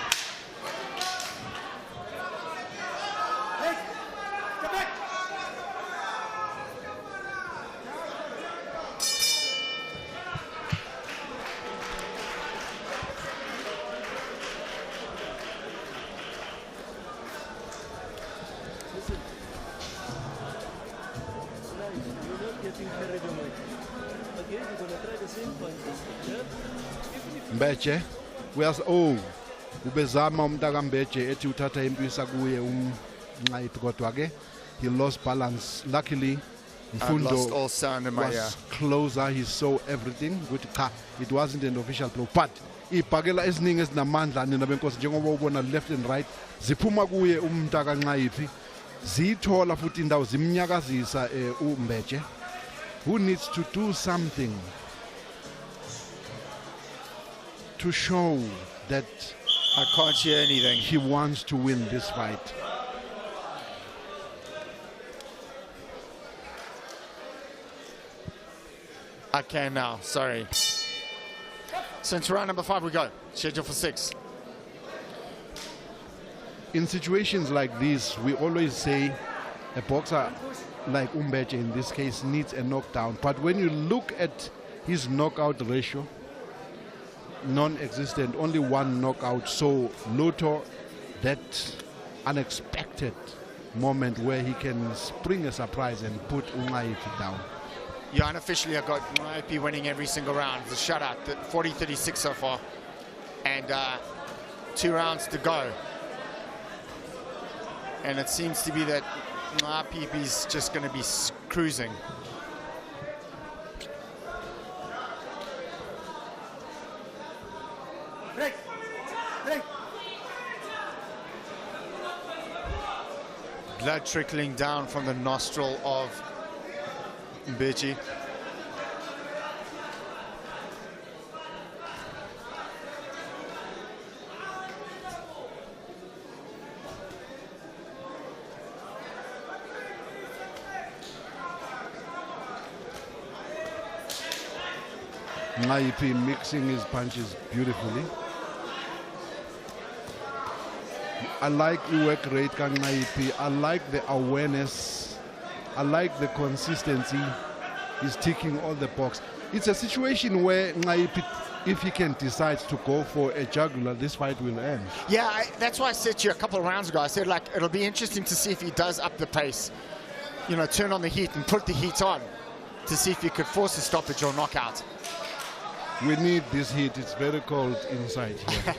Mbeje, ubezama umntaka Mbeje ethi uthatha impisa kuye Ngaipi kodwa ke he lost balance. Luckily Mfundo all sound in my was closer, he saw everything. Good cha, it wasn't an official blow, but ibhakela eziningi ezinamandla nina benkosi njengoba ubona left and right ziphuma kuye umntaka Ngaipi, zithola futhi indawo zimnyakazisa uMbeje, who needs to do something to show that I can't hear anything. He wants to win this fight. I can now, sorry. So into round number 5 we go, scheduled for 6. In situations like this, we always say a boxer like Mbeje in this case needs a knockdown. But when you look at his knockout ratio, non-existent, only 1 knockout. So Luto, that unexpected moment where he can spring a surprise and put Ngaipi down. Yeah, unofficially I got Ngaipi winning every single round. The shutout, 40-36 so far. and 2 rounds to go. And it seems to be that PP's just going to be cruising. Break. Break. Blood trickling down from the nostril of Mbeji. Ngaipi mixing his punches beautifully. I like work rate kan Ngaipi. I like the awareness. I like the consistency. He's ticking all the boxes. It's a situation where Ngaipi, if he can decide to go for a jugular, this fight will end. Yeah, that's why I said to you a couple of rounds ago, I said, like, it'll be interesting to see if he does up the pace, you know, turn on the heat and put the heat on to see if he could force a stoppage or knockout. We need this heat. It's very cold inside here.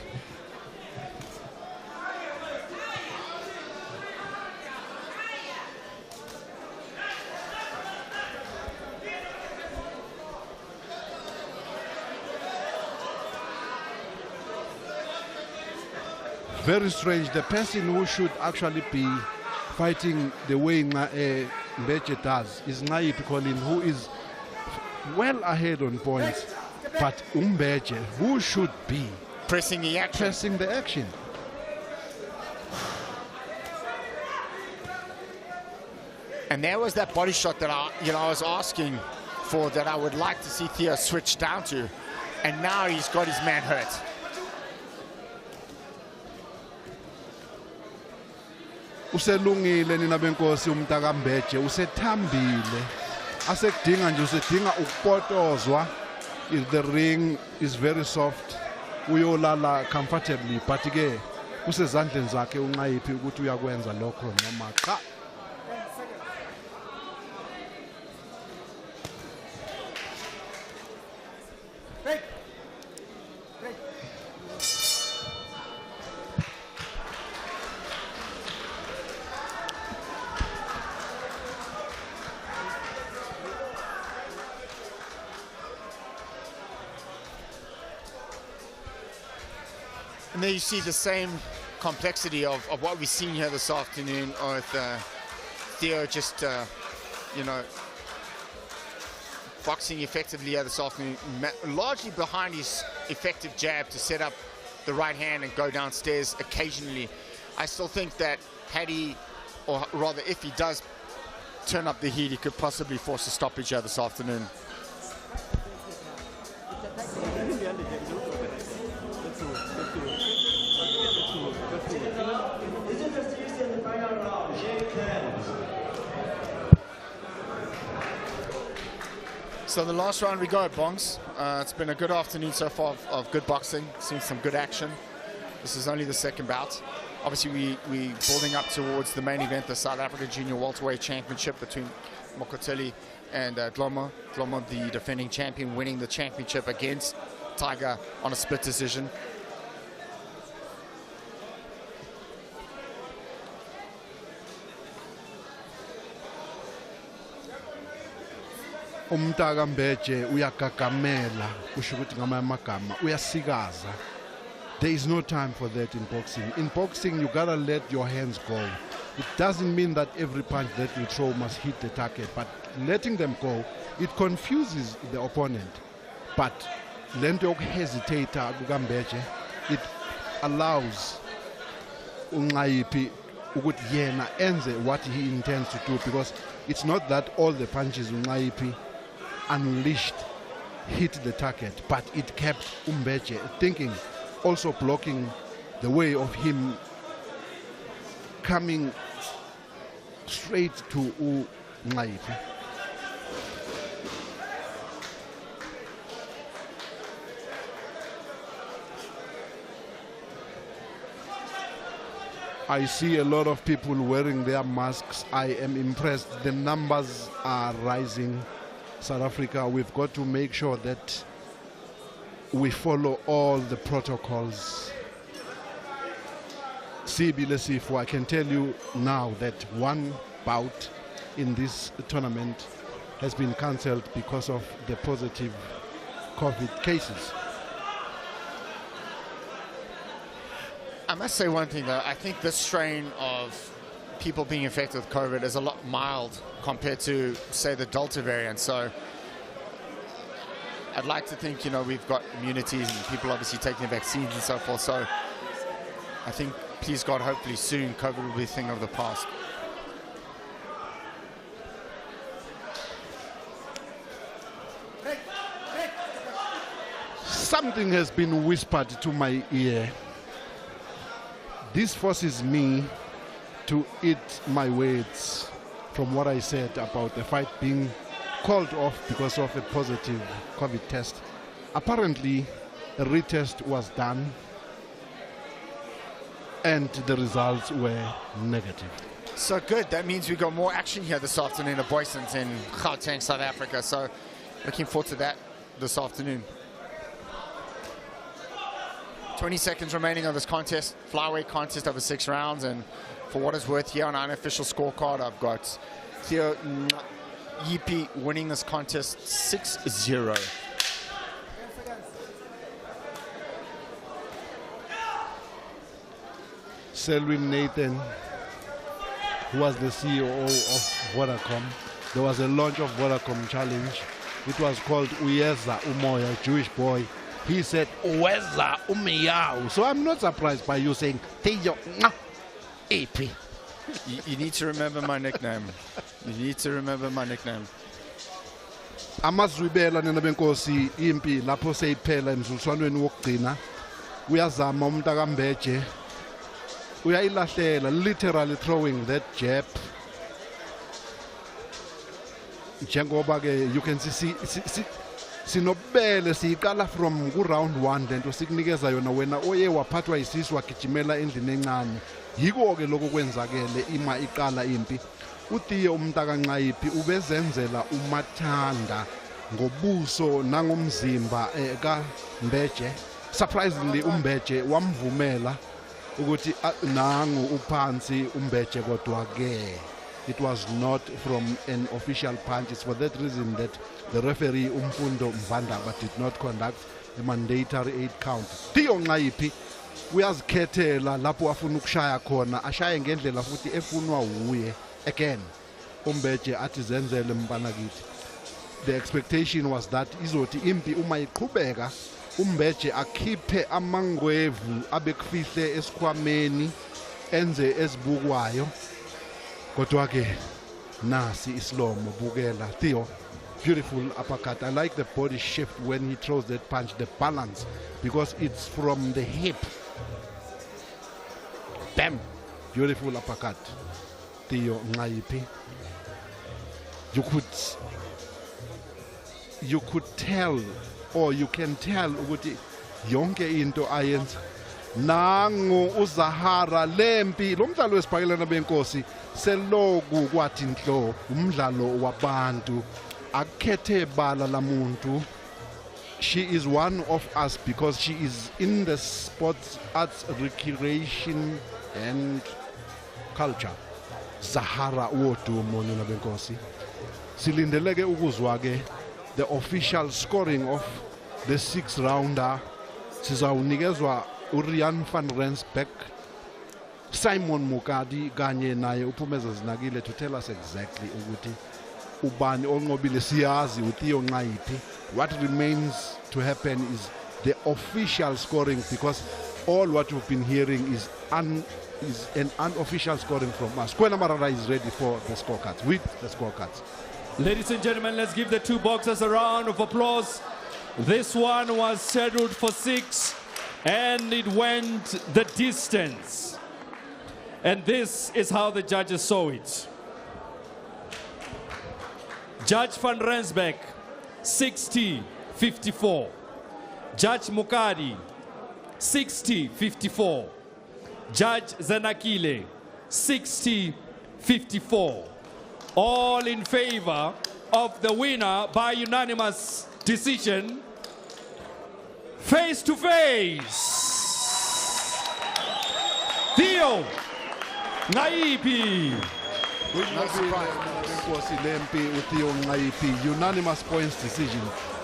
Very strange. The person who should actually be fighting the way Mbeji does is Ngaipi Colin, who is well ahead on points. But Mbeji, who should be pressing the action. And there was that body shot that I was asking for, that I would like to see Theo switch down to, and now he's got his man hurt. Uselungile nina benkosi umntaka Mbeji, usethambile. Asekudinga nje, usedinga ukupotozwa. If the ring is very soft, uyolala comfortably, but ke kusezandleni zakhe uNqayiphi ukuthi uyakwenza lokho noma cha. And there you see the same complexity of what we've seen here this afternoon with Theo just, boxing effectively here this afternoon, largely behind his effective jab to set up the right hand and go downstairs occasionally. I still think that had he, or rather if he does turn up the heat, he could possibly force a stoppage here this afternoon. So the last round we go, Bongs. It's been a good afternoon so far of good boxing. Seen some good action. This is only the second bout. Obviously, we building up towards the main event, the South African Junior Welterweight Championship between Koteli and Dlomo. Dlomo, the defending champion, winning the championship against Tiger on a split decision. Umntaka Mbeji uyagagamela, kusho ukuthi ngamanye amagama uyasikaza. There is no time for that in boxing. In boxing, you gotta let your hands go. It doesn't mean that every punch that you throw must hit the target, but letting them go, it confuses the opponent. But lento yokuhesitata kukaMbeji, it allows uNqayiphi ukuthi yena enze what he intends to do, because it's not that all the punches uNqayiphi unleashed hit the target, but it kept Mbeji thinking, also blocking the way of him coming straight to Ngaipi. I see a lot of people wearing their masks. I am impressed. The numbers are rising. South Africa, we've got to make sure that we follow all the protocols. Sibilesifo, I can tell you now that one bout in this tournament has been cancelled because of the positive COVID cases. I must say one thing though, I think this strain of people being infected with COVID is a lot mild compared to, say, the Delta variant. So I'd like to think, you know, we've got immunities and people obviously taking vaccines and so forth. So I think, please God, hopefully soon COVID will be a thing of the past. Something has been whispered to my ear. This forces me to eat my words from what I said about the fight being called off because of a positive COVID test. Apparently, a retest was done and the results were negative. So good. That means we've got more action here this afternoon at Boysons in Gauteng, South Africa. So looking forward to that this afternoon. 20 seconds remaining on this contest, flyweight contest over 6 rounds. And for what it's worth here on our unofficial scorecard, I've got Theo Yipi winning this contest 6-0. Selwyn Nathan, who was the CEO of Vodacom, there was a launch of Vodacom Challenge. It was called Uyeza Umoya, Jewish boy. He said, Uweza Umiyao. So I'm not surprised by you saying, Theo Yipi. You need to remember my nickname. You need to remember my nickname. Amazwibela nina benkosi impi lapho seyiphela emzuliswanweni wokugcina uyazama umntaka Mbeje uyayilahlela, literally throwing that jab. Njengoba ke you can see sinobele siyiqala from ku round 1 lento sikunikeza yona wena oye waphathwa isisu wagijimela endlini encane. Yiko ke lokho kwenzakele ima iqala impi. uTheo umntaka Nxayipi ubezenzela umathanda ngobuso nangomzimba ka Mbeje. Surprisingly uMbeje wamvumela ukuthi nangu uphansi uMbeje kodwa ke it was not from an official punch. It's for that reason that the referee Umfundo Mvandaba did not conduct a mandatory 8 count. Theo Nxayipi uyazikhethela lapho afuna ukushaya khona, ashaye ngendlela futhi efunwa uye. Again, uMbeje athi zenzele mbanakithi. The expectation was that izothi impi uma iqhubeka uMbeje akhiphe amangwevu abekufihle esikhwameni enze esibukwayo. Kodwa ke nasi islomo bukela. Theo, beautiful uppercut. I like the body shift when he throws that punch, the balance, because it's from the hip. Bam! Beautiful uppercut. Theo Nxayipi. You could tell, or you can tell ukuthi yonke into ayenza nangu uZahara lempi lo mdlalo wesibhakelana benkosi seloku kwathi inhlo umdlalo wabantu akukhethe bala lamuntu. She is one of us because she is in the sports, arts, recreation and culture. Zahara wodumo nina benkosi. Silindeleke ukuzwa ke the official scoring of the 6th rounder. Sizawunikezwa Urian van Rensbeck, Simon Mukadi kanye naye uphumeza zinakile to tell us exactly ukuthi ubani onqobile. Siyazi uTheo Nxayipi. What remains to happen is the official scoring, because all what we've been hearing is an unofficial scoring from us. Kwena Marara is ready for the scorecards, with the scorecards. Ladies and gentlemen, let's give the two boxers a round of applause. This one was scheduled for 6 and it went the distance. And this is how the judges saw it. Judge van Rensbeck, 60-54. Judge Mukadi, 60-54. Judge Zanakile, 60-54. All in favor of the winner by unanimous decision, face to face. Theo, Naipi. With Theo Naipi, unanimous points decision.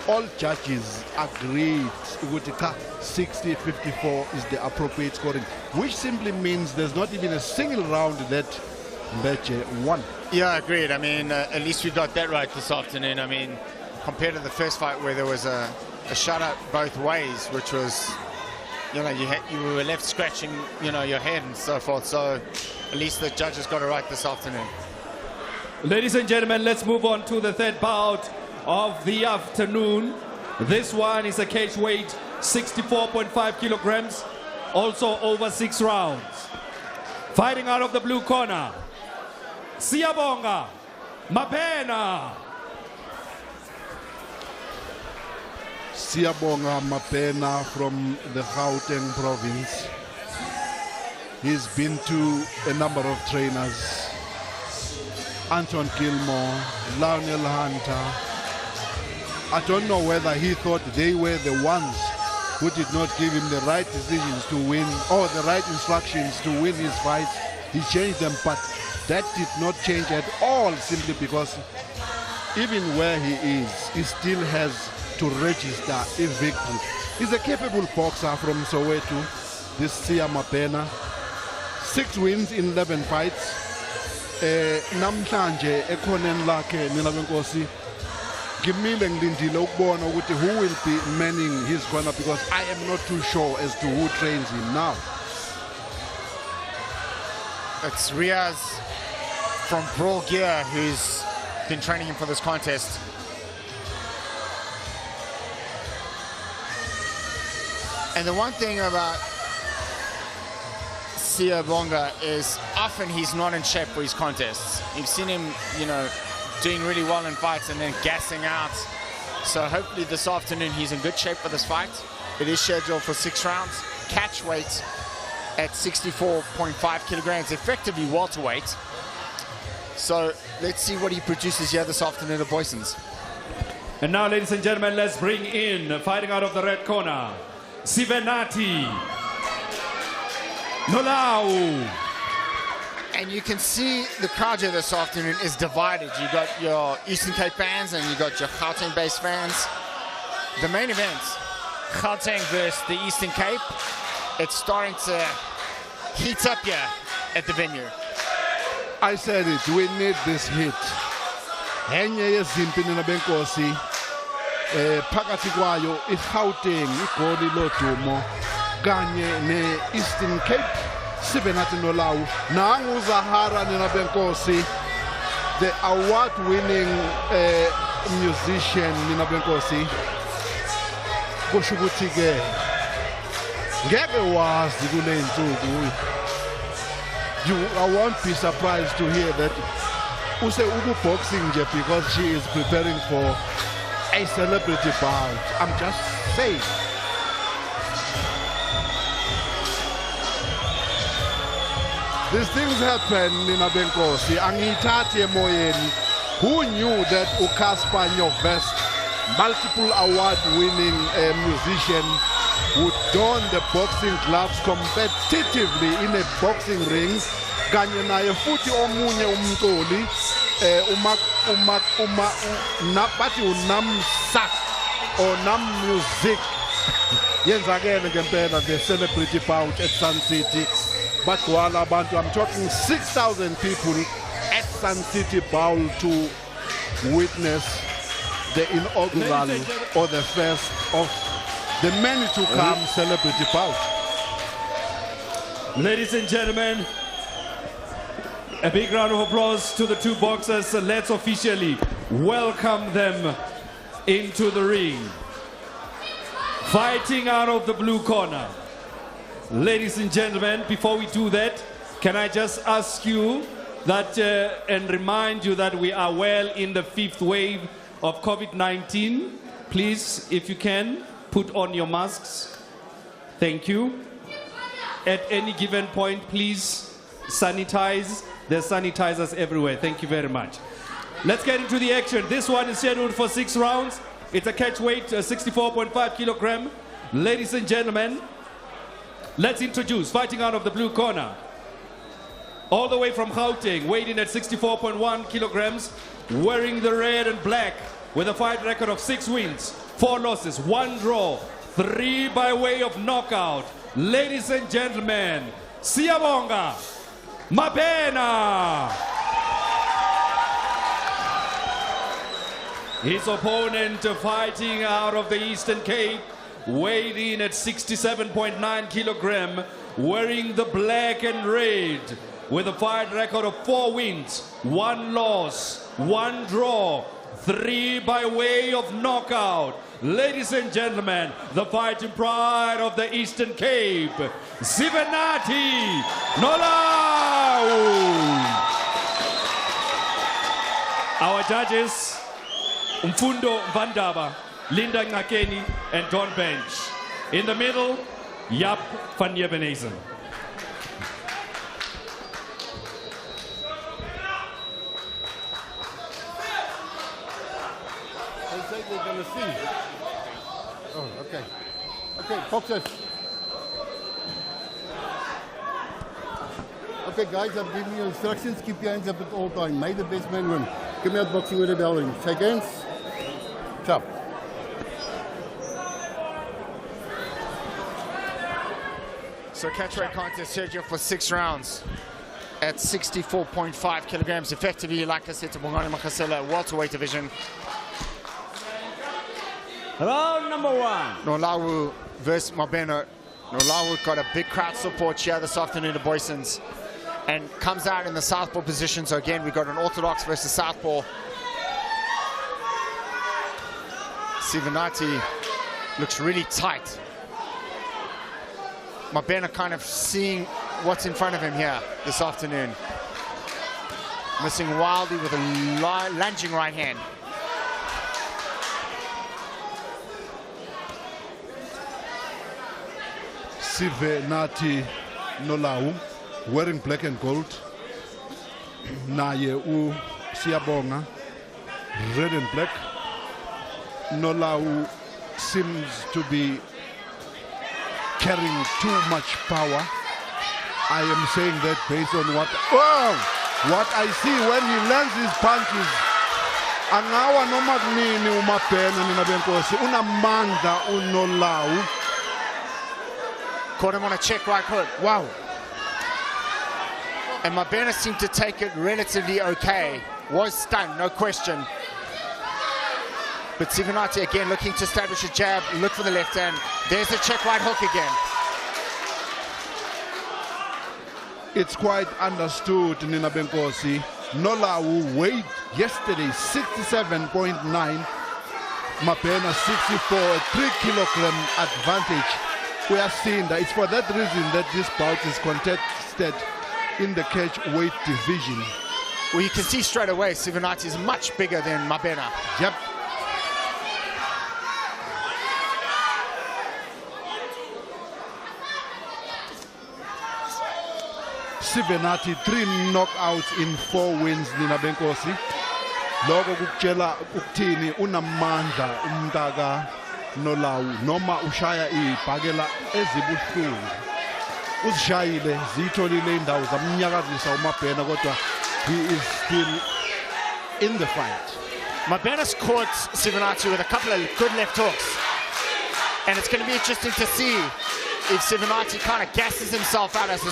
All judges agreed with 60-54 is the appropriate scoring, which simply means there's not even a single round that Mbeche won. Yeah, agreed. I mean, at least we got that right this afternoon. I mean, compared to the first fight where there was a shutout both ways, which was, you know, you were left scratching, you know, your head and so forth. So at least the judges got it right this afternoon. Ladies and gentlemen, let's move on to the third bout of the afternoon. This one is a cage weight 64.5 kilograms, also over 6 rounds. Fighting out of the blue corner, Siabonga, Mabena. Siabonga Mabena from the Gauteng province. He's been to a number of trainers. Anton Gilmore, Lionel Hunter. I don't know whether he thought they were the ones who did not give him the right decisions to win or the right instructions to win his fights. He changed them, but that did not change at all, simply because even where he is, he still has to register a victory. He's a capable boxer from Soweto, this Sia Mabena. 6 wins in 11 fights. Namhlanje ekhoneni lakhe nina benkosi ngimile ngilindile ukubona ukuthi who will be manning his corner, because I am not too sure as to who trains him now. It's Riaz from Brawl Gear who's been training him for this contest. And the one thing about Siabonga is often he's not in shape for his contests. You've seen him, you know, doing really well in fights and then gassing out. So hopefully this afternoon he's in good shape for this fight. It is scheduled for 6 rounds. Catch weight at 64.5 kilograms, effectively welterweight. So let's see what he produces here this afternoon at Boysons. And now, ladies and gentlemen, let's bring in, fighting out of the red corner, Sivanathi, Nolau. And you can see the crowd here this afternoon is divided. You got your Eastern Cape fans and you got your Gauteng-based fans. The main event, Gauteng versus the Eastern Cape. It's starting to heat up here at the venue. I said it, we need this hit. Enye yezimpi nina benkosi phakathi kwayo iGauteng, iGoli lodumo kanye ne-Eastern Cape. Sivanathi Nolau, nangu Zahara nina benkosi, the award-winning musician nina benkosi. Kusho ukuthi ke ngeke wazi kule nsuku. I won't be surprised to hear that use boxing nje because she is preparing for a celebrity bout. I'm just saying. These things happen in Abenkosi. Angitati emoyeni. Who knew that Ukaspa Nyovest, multiple award-winning musician, would don the boxing gloves competitively in a boxing ring? Kanye naye futhi omunye umculi bathi unamsa or nam music yenzakele ngempela the celebrity bout at Sun City. But wala abantu, I'm talking 6,000 people at Sun City Bowl to witness the inaugural or the first of the many to come celebrity bout. Ladies and gentlemen, a big round of applause to the two boxers. Let's officially welcome them into the ring. Fighting out of the blue corner. Ladies and gentlemen, before we do that, can I just ask you that and remind you that we are well in the 5th wave of COVID-19. Please, if you can, put on your masks. Thank you. At any given point, please sanitize. There's sanitizers everywhere. Thank you very much. Let's get into the action. This one is scheduled for 6 rounds. It's a catch weight, 64.5 kilogram. Ladies and gentlemen, let's introduce, fighting out of the blue corner, all the way from Gauteng, weighing in at 64.1 kilograms, wearing the red and black, with a fight record of 6 wins, 4 losses, 1 draw, 3 by way of knockout. Ladies and gentlemen, Siabonga, Mabena. His opponent fighting out of the Eastern Cape, weighed in at 67.9 kilogram, wearing the black and red, with a fight record of 4 wins, 1 loss, 1 draw, 3 by way of knockout. Ladies and gentlemen, the fighting pride of the Eastern Cape, Sivanathi Nolau. Our judges, Mfundo Vandaba, Linda Ngakeni, and Don Bench. In the middle, Yap van Jebenezen. They're going to see. Oh, okay. Okay, boxers. Okay, guys, I'm giving you instructions. Keep your hands up at all times. May the best man win. Give me out boxing with a bell ring. Shake hands. Chop. So catchweight contest scheduled for 6 rounds at 64.5 kilograms. Effectively, like I said, to Bongani Makasela, welterweight division. Round number 1. Nolau versus Mabena. Nolau got a big crowd support here this afternoon at Boysons and comes out in the southpaw position. So again, we got an orthodox versus southpaw. Sivanathi looks really tight. Mabena kind of seeing what's in front of him here this afternoon. Missing wildly with a lunging right hand. Sivanathi Nolau, wearing black and gold. Naye u Siabonga, red and black. Nolau seems to be carrying too much power. I am saying that based on what I see when he lands his punches. Angawa noma kunini uMabena nina benkosi unamandla uNolau. Caught him on a check right hook. Wow. And Mabena seemed to take it relatively okay. Was stunned, no question. But Sivanathi again looking to establish a jab, look for the left hand. There's the check right hook again. It's quite understood, Nina Benkosi. Nolau weighed yesterday 67.9. Mabena 64, a 3 kilogram advantage. We are seeing that it's for that reason that this bout is contested in the catch weight division. Well, you can see straight away Sivanathi is much bigger than Mabena. Yep. Sivanathi 3 knockouts in 4 wins, Nina Benkosi. Logo kukutshela ukuthini unamandla umntaka Nolau noma ushaya ibhakela ezibuhlungu. Uzishayile zitholile indawo zamnyakazisa uMabena kodwa he is still in the fight. Mabena's caught Sivanathi with a couple of good left hooks. And it's going to be interesting to see if Sivanathi kind of gasses himself out as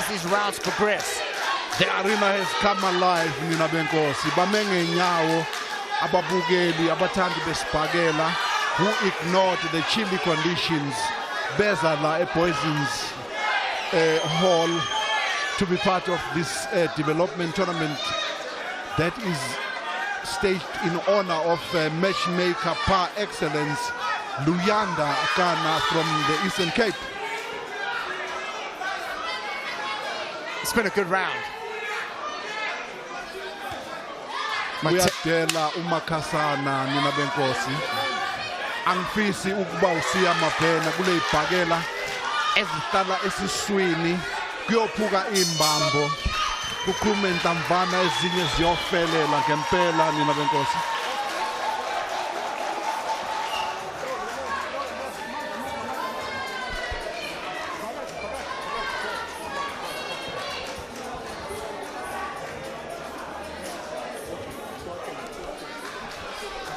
these rounds progress. The arena has come alive, Nina Benkosi. Bamenge nyawo ababukeli abathandi besibhakela who ignored the chilly conditions. Bezala at Boysons Hall to be part of this development tournament that is staged in honor of matchmaker par excellence Luyanda Akana from the Eastern Cape. It's been a good round. Uyadela uMakhasana Nina Benkosi. Angifisi ukuba usiya Mabena kule ibhakela ezihlala esiswini kuyophuka imbambo kukhulume inhlamvana ezinye ziyofelela ngempela Nina Benkosi.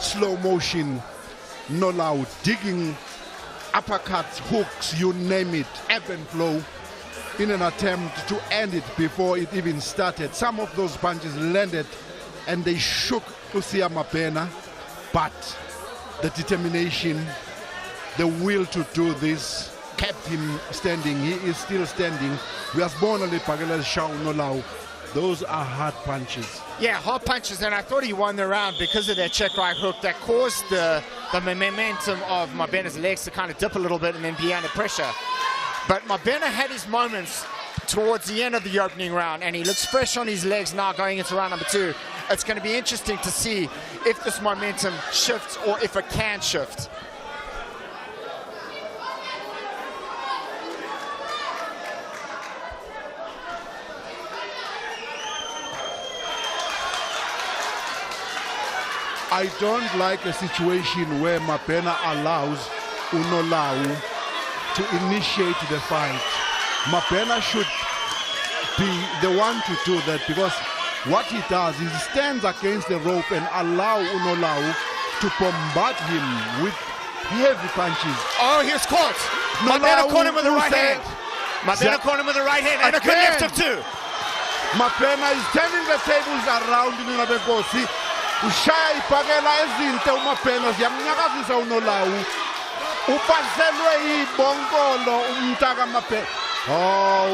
slow motion, Nolau digging uppercuts, hooks, you name it, ebb and flow, in an attempt to end it before it even started. Some of those punches landed and they shook Mabena, but the determination, the will to do this kept him standing. He is still standing. We have born only Pagala Shao Nolau. Those are hard punches. Yeah, hard punches, and I thought he won the round because of that check right hook that caused the momentum of Mabena's legs to kind of dip a little bit and then be under pressure. But Mabena had his moments towards the end of the opening round, and he looks fresh on his legs now going into round number 2. It's going to be interesting to see if this momentum shifts or if it can shift. I don't like a situation where Mabena allows Unolau to initiate the fight. Mabena should be the one to do that, because what he does is he stands against the rope and allow Unolau to bombard him with heavy punches. Oh, he's caught. Mabena caught him with the right hand. Mabena caught him with the right hand and a good left hook too. Mabena is turning the tables around in Nabenkosi. Ushaya ipakela ezinto uMabena ziyamnyakazisa uNolau. Upaselwe ibonkolo umntaka Mabena. Oh,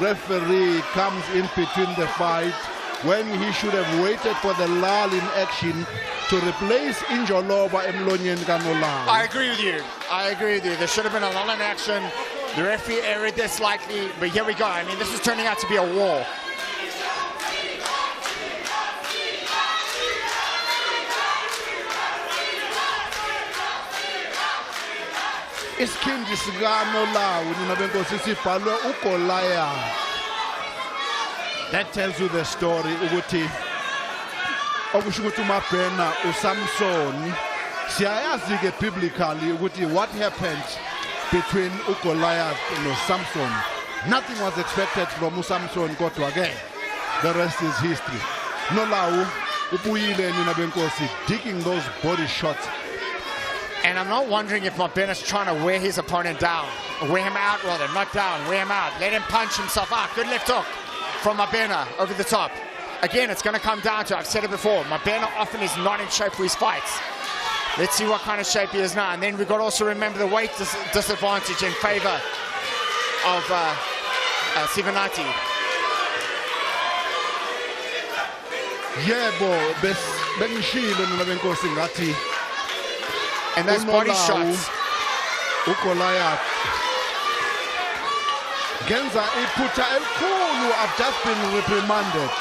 referee comes in between the fight when he should have waited for the lull in action to replace Injoloba emlonyeni kaNolau. I agree with you. I agree with you. There should have been a lull in action. The referee erred there slightly, but here we go. I mean, this is turning out to be a war. Isikhindi sikaNolau ninabenkosi sibhalwe uGoliath. That tells you the story ukuthi okusho ukuthi uMabena uSamson siyayazi ke biblically ukuthi what happened between uGoliath and Samson. Nothing was expected from uSamson kodwa ke the rest is history. Nolau ubuyile ninabenkosi digging those body shots. And I'm not wondering if Mabena's trying to wear his opponent down. Wear him out, rather. Not down. Wear him out. Let him punch himself out. Good left hook from Mabena over the top. Again, it's going to come down to, I've said it before, Mabena often is not in shape for his fights. Let's see what kind of shape he is now. And then we've got to also remember the weight disadvantage in favor of Sivanathi. Yebo, bengishilo ninabenkosi ngathi. And those body shots. uGoliath Genza iphutha elikhulu have just been reprimanded.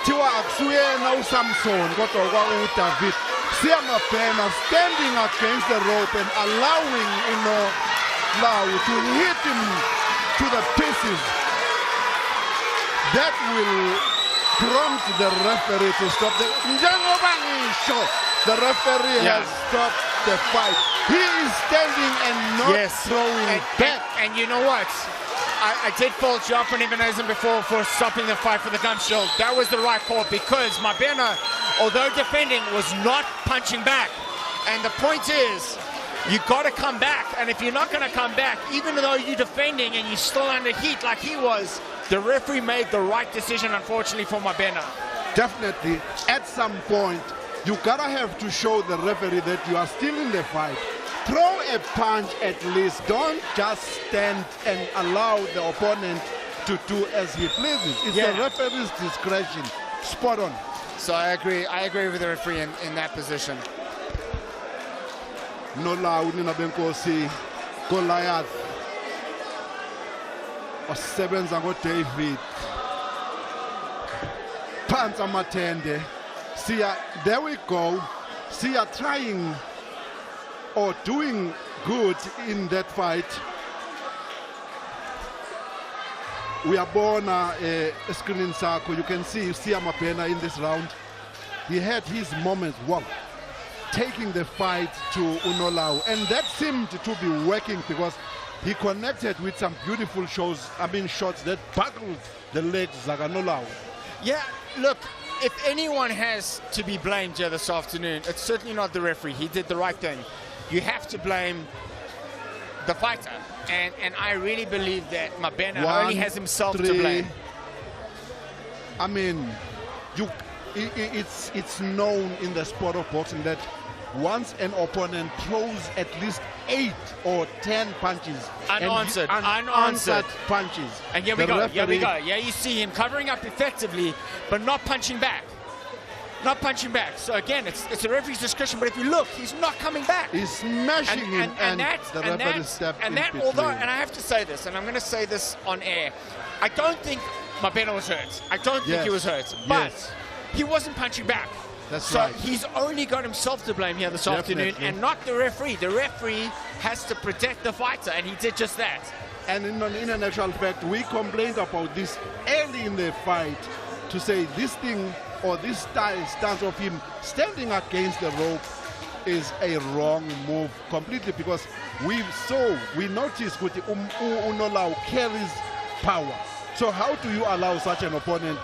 Thiwa akusuyena uSamson kodwa kwakuDavid. Mabena standing against the rope and allowing Unolau to hit him to the pieces. That will prompt the referee to stop the referee has stopped the fight. He is standing and not throwing back. And you know what? I did fault you up on Ebenezer before for stopping the fight for the gun shield. That was the right call because Mabena, although defending, was not punching back. And the point is, you got to come back. And if you're not going to come back, even though you're defending and you're still under heat like he was, the referee made the right decision, unfortunately, for Mabena. Definitely, at some point, you gotta have to show the referee that you are still in the fight. Throw a punch at least. Don't just stand and allow the opponent to do as he pleases. It's the referee's discretion. Spot on. So I agree with the referee in that position. Nolau ninabenkosi Goliath wasebenza ngoDavid Panza Matende. There we go. Sia trying or doing good in that fight. We are born screening circle. You can see Mabena in this round. He had his moments, taking the fight to Unolau, and that seemed to be working because he connected with some beautiful shots that buckled the legs of Unolau. Yeah, look, if anyone has to be blamed here this afternoon, it's certainly not the referee. He did the right thing. You have to blame the fighter. And I really believe that Mabena only has himself to blame. I mean, it's known in the sport of boxing that once an opponent throws at least 8 or 10 punches, unanswered punches, and here we go. Yeah, you see him covering up effectively, but not punching back. So again, it's a referee's discretion. But if you look, he's not coming back. He's smashing him, and the referee stepped in between. Although, and I have to say this, and I'm going to say this on air, I don't think Mabena was hurt. I don't think he was hurt, but he wasn't punching back. That's right. So he's only got himself to blame here this afternoon, and not the referee. The referee has to protect the fighter, and he did just that. And in an actual fact, we complained about this early in the fight to say this thing or this stance of him standing against the rope is a wrong move completely, because we noticed that Unolau carries power. So how do you allow such an opponent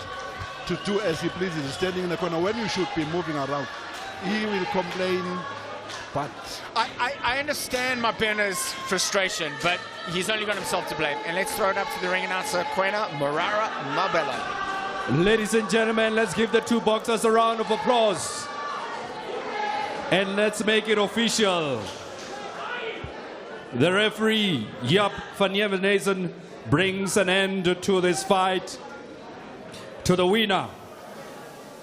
to do as he pleases, standing in the corner when you should be moving around? He will complain, but I understand Mabena's frustration, but he's only got himself to blame. And let's throw it up to the ring announcer, Kwena Morara Mabela. Ladies and gentlemen, let's give the two boxers a round of applause. And let's make it official. The referee, Jaap van Nieuwenhuizen, brings an end to this fight, to the winner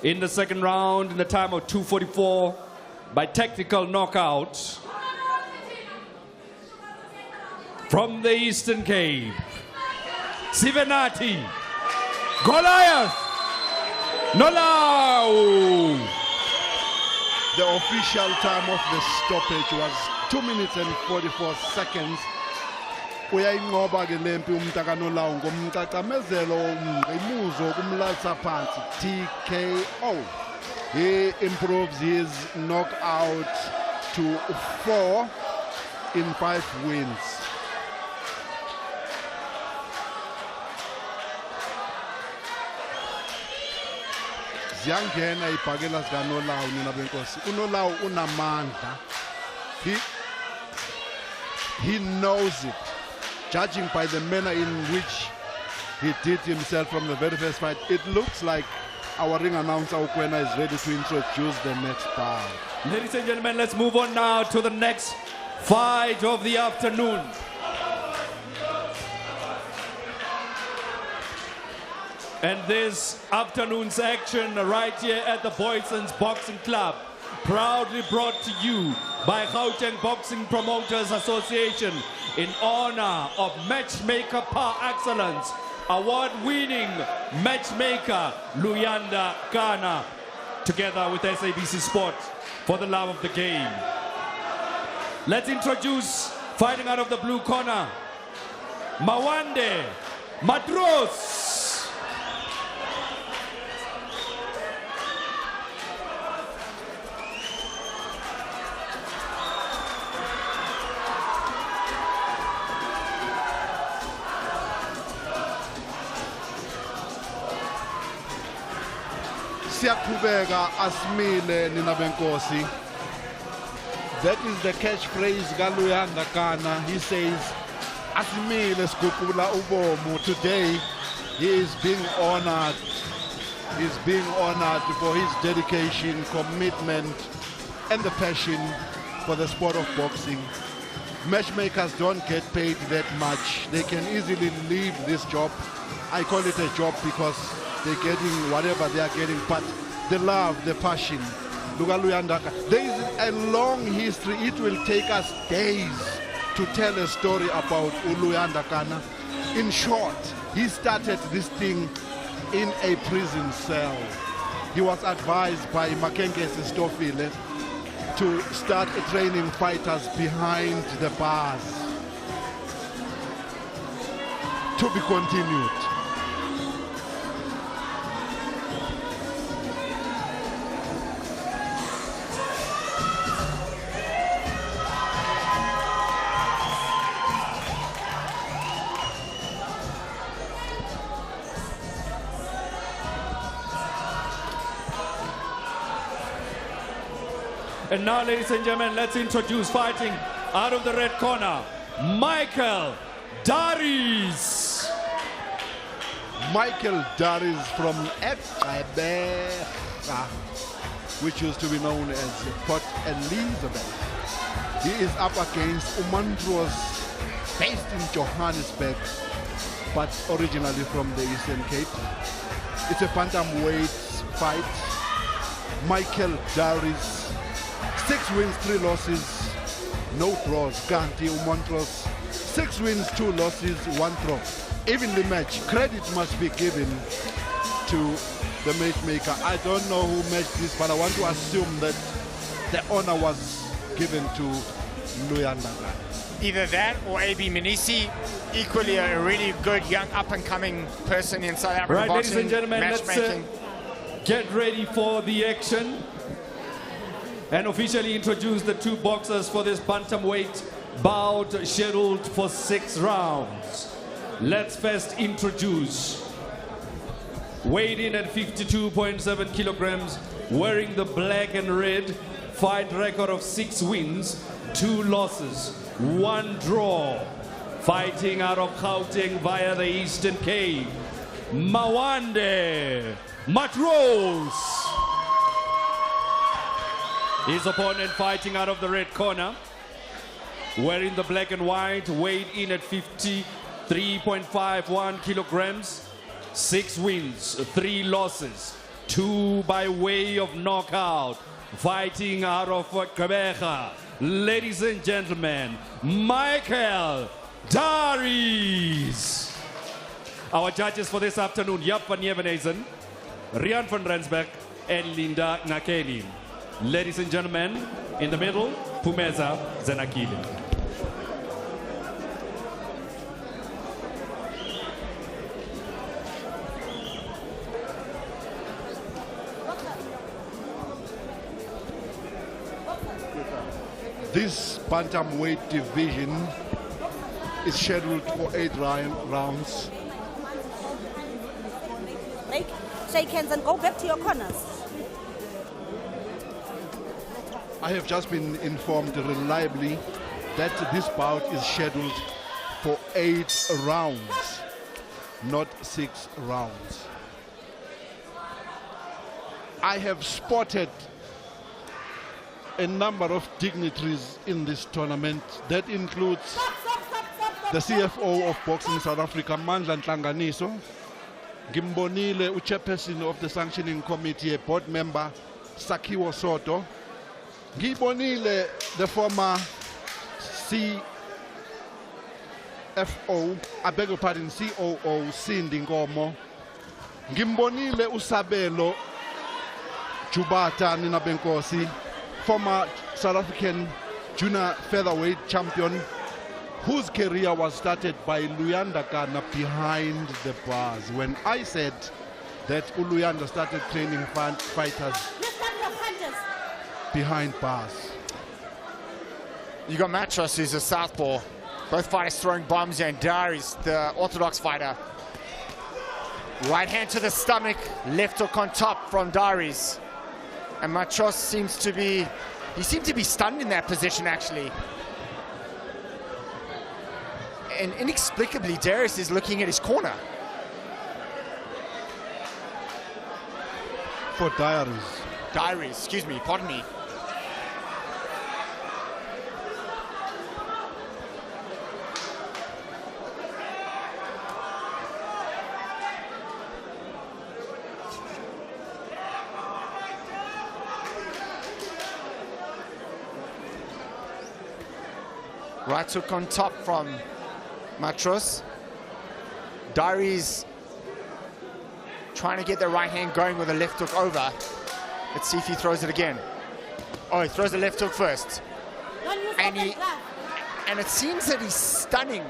in the second round in the time of 2:44 by technical knockout from the Eastern Cape, Sivanathi Goliath Nolau. The official time of the stoppage was 2 minutes and 44 seconds. Uyayinqoba ke lempi umntakanolawu ngomcacamezelo ngemuzo kumlalisa phansi, TKO. He improves his knockout to 4 in 5 wins. Ziyangena ibhakela zikaNolawu nina benkosi. uNolawu unamandla. He knows it. Judging by the manner in which he did himself from the very first fight, it looks like our ring announcer Ukwena is ready to introduce the next bout. Ladies and gentlemen, let's move on now to the next fight of the afternoon. And this afternoon's action right here at the Boyson's Boxing Club, proudly brought to you by Gauteng Boxing Promoters Association in honor of Matchmaker Par Excellence, award-winning matchmaker Luyanda Kana, together with SABC Sport for the love of the game. Let's introduce, fighting out of the blue corner, Mawande Matros. Siyaqhubeka asimile nina benkosi. That is the catchphrase kaLuyanda Kana. He says asimile sigugula ubomu. Today he is being honored. He's being honored for his dedication, commitment, and the passion for the sport of boxing. Matchmakers don't get paid that much. They can easily leave this job. I call it a job because they're getting whatever they are getting, but the love, the passion. There is a long history. It will take us days to tell a story about Luyanda Kana. In short, he started this thing in a prison cell. He was advised by Makengesi Stofile to start training fighters behind the bars. To be continued. And now, ladies and gentlemen, let's introduce fighting out of the red corner, Michael Darius. Michael Darius from Mabena, which used to be known as Port Elizabeth. He is up against Umantros, based in Johannesburg, but originally from the Eastern Cape. It's a bantamweight fight. Michael Darius, 6 wins, 3 losses, no draws. Kanti Umantros, 6 wins, 2 losses, 1 draw. Evenly match. Credit must be given to the matchmaker. I don't know who matched this, but I want to assume that the honor was given to Luyanda. Either that or AB Manisi, equally a really good young up-and-coming person in South African Right, boxing. ladies and gentlemen, let's get ready for the action and officially introduce the 2 boxers for this bantamweight bout scheduled for 6 rounds. Let's first introduce, weighed in at 52.7 kilograms, wearing the black and red, fight record of 6 wins, 2 losses, 1 draw, fighting out of Gauteng via the Eastern Cape, Mawande Matros. His opponent fighting out of the red corner, wearing the black and white, weighed in at 53.51 kilograms, 6 wins, 3 losses, 2 by way of knockout, fighting out of Quebec. Ladies and gentlemen, Michael Darius. Our judges for this afternoon, Jaap van Nieuwenhuizen, Rian van Rensburg, and Linda Nakeni. Ladies and gentlemen, in the middle, Pumeza Zenakili. This bantamweight division is scheduled for 8 rounds. Shake hands and go back to your corners. I have just been informed reliably that this bout is scheduled for 8 rounds, not 6 rounds. I have spotted a number of dignitaries in this tournament. That includes the CFO of Boxing South Africa, Mandla Nhlanganiso. Ngimbonile uchairperson of the sanctioning committee, a board member, Sakiwo Soto. Ngibonile the former CFO, I beg your pardon, COO, Cindy Ngomo. Ngimbonile Usabelo Jubata Nina Benkosi, former South African junior featherweight champion, whose career was started by Luyanda Kana behind the bars. When I said that Luyanda started training fighters behind bars. You got Matros, who's a southpaw. Both fighters throwing bombs, and Darius, the orthodox fighter. Right hand to the stomach, left hook on top from Darius. And Matros seemed to be stunned in that position, actually. And inexplicably, Darius is looking at his corner. For Darius. Darius, excuse me, pardon me. Right hook on top from Matros. Darius trying to get the right hand going with a left hook over. Let's see if he throws it again. Oh, he throws the left hook first. And it seems that he's stunning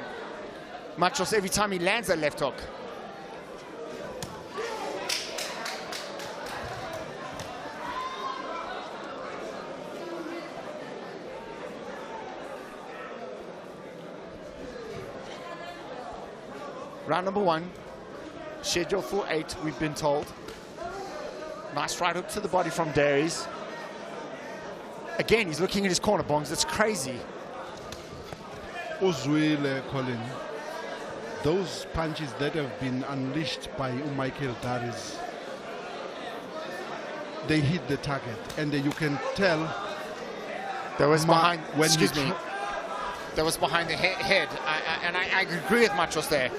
Matros every time he lands that left hook. Round number 1, scheduled for 8, we've been told. Nice right hook to the body from Darius. again, he's looking at his corner, Bongs. It's crazy. Uzwile, Colin. Those punches that have been unleashed by Michael Darius, they hit the target, and you can tell. That was behind. When excuse me. That was behind the head, and I agree with Matros there.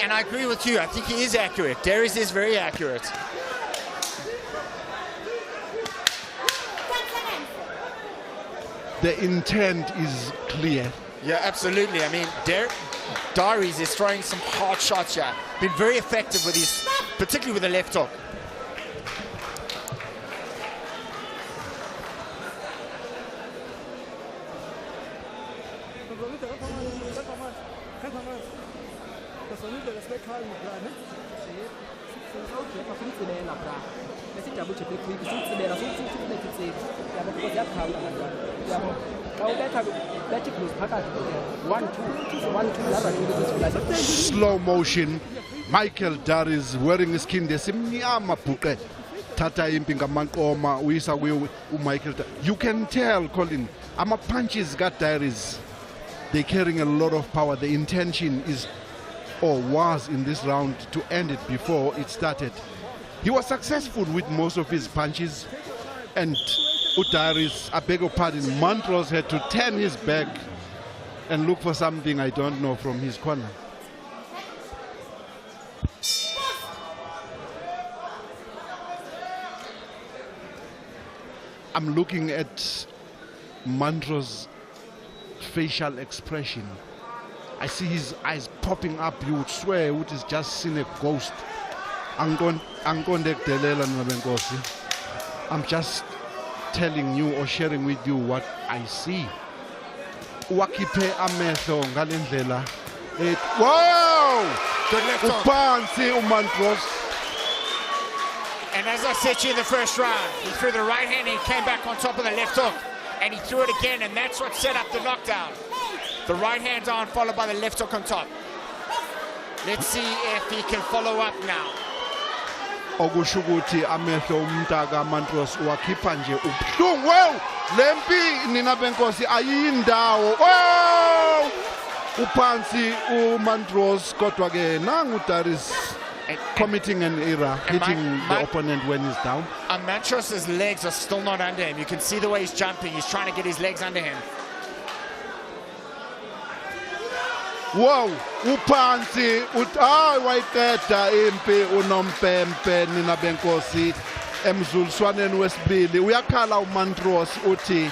And I agree with you. I think he is accurate. Darius is very accurate. The intent is clear. Yeah, absolutely. I mean, Darius is throwing some hard shots here. Been very effective with his, particularly with the left hook. Slow motion. Michael Darius wearing his skin. Tata impinga mankoma uisa Michael. You can tell, Colin. Ama punches got Darius. They're carrying a lot of power. The intention is, or was in this round, to end it before it started. He was successful with most of his punches, and Darius, I beg your pardon, Montrose had to turn his back and look for something I don't know from his corner. I'm looking at Montrose's facial expression. I see his eyes popping up. You would swear it is just seen a ghost. I'm just telling you or sharing with you what I see. Wakipe ametho ngalendlela. Wow! Good left hook. And as I said to you in the first round, he threw the right hand and he came back on top of the left hook. And he threw it again, and that's what set up the knockdown. The right hand down, followed by the left hook on top. Let's see if he can follow up now. Ogushuguti amehlo umntaka Montrose wakhipha nje ubuhlungu. Wow! Lempi nina benkosi ayindawo. Wow! Uphansi uMontrose kodwa ke nangu Darius committing an error, hitting the opponent when he's down. And Montrose's legs are still not under him. You can see the way he's jumping. He's trying to get his legs under him. Wow, uphansi wayikeda impi unompempe nina benkosi emzuliswaneni wesibili. Uyakhala uMontrose uthi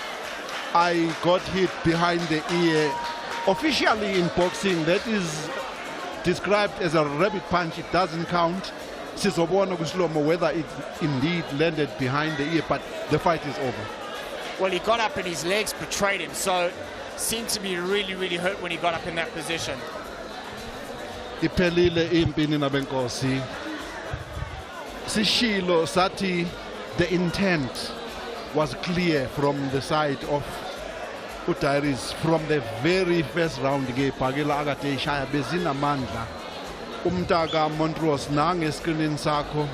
I got hit behind the ear. Officially in boxing, that is described as a rabbit punch. It doesn't count. Sizobona kuslomo whether it indeed landed behind the ear, but the fight is over. Well, he got up and his legs betrayed him, so seemed to be really, really hurt when he got up in that position. Iphelile impi nina benkosi. Sishilo Sati, the intent was clear from the side of Darius from the very first round. Phakela akade shaya bezinamandla. Umntaka Montrose nangescreenini sakho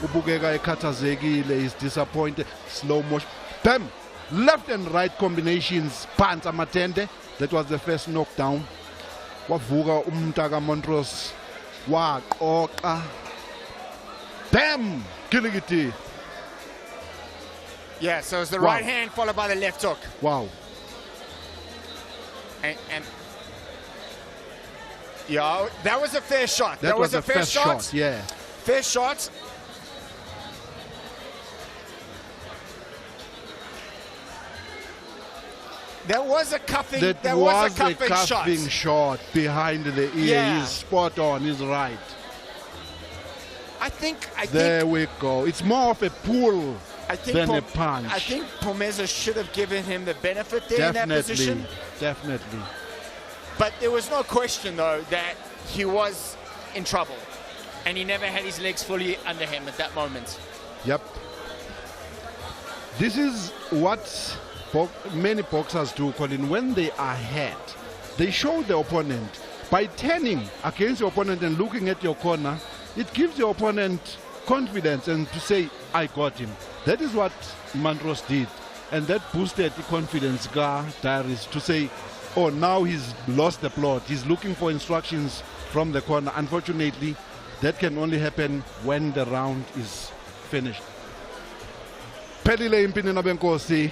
ubukeka ekhathazekile, is disappointed. Slow motion. Bam! Left and right combinations. Pants amatende. That was the first knockdown. Wavuka umntaka Montrose. Waqoqa. Bam! Kilikiti. Yeah, so it's the right hand followed by the left hook. Wow. And yeah, that was a fair shot. That was a fair shot. Yeah. Fair shot. There was a cuffing. There was a cuffing shot behind the ear. Yeah. He's spot on. He's right. I think. There we go. It's more of a pull than a punch. I think Pomeza should have given him the benefit there in that position. Definitely. But there was no question, though, that he was in trouble. And he never had his legs fully under him at that moment. Yep. This is what many boxers do, Colin. When they are ahead, they show the opponent. By turning against your opponent and looking at your corner, it gives your opponent confidence and to say, I got him. That is what Montrose did. And that boosted the confidence of Darius to say, oh, now he's lost the plot. He's looking for instructions from the corner. Unfortunately, that can only happen when the round is finished. Pelile impini nabenkosi,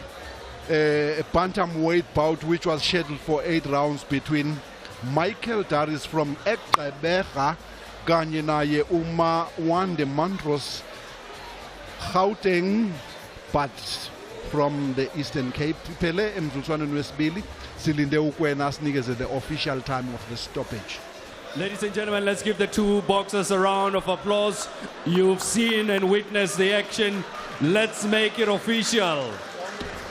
a bantamweight bout which was scheduled for 8 rounds between Michael Darius from Ekbecha kanye naye Mawande Mantros Gauteng, but from the Eastern Cape. Pele emzutswaneni wesibili silinde ukwena sinikeze the official time of the stoppage. Ladies and gentlemen, let's give the two boxers a round of applause. You've seen and witnessed the action. Let's make it official.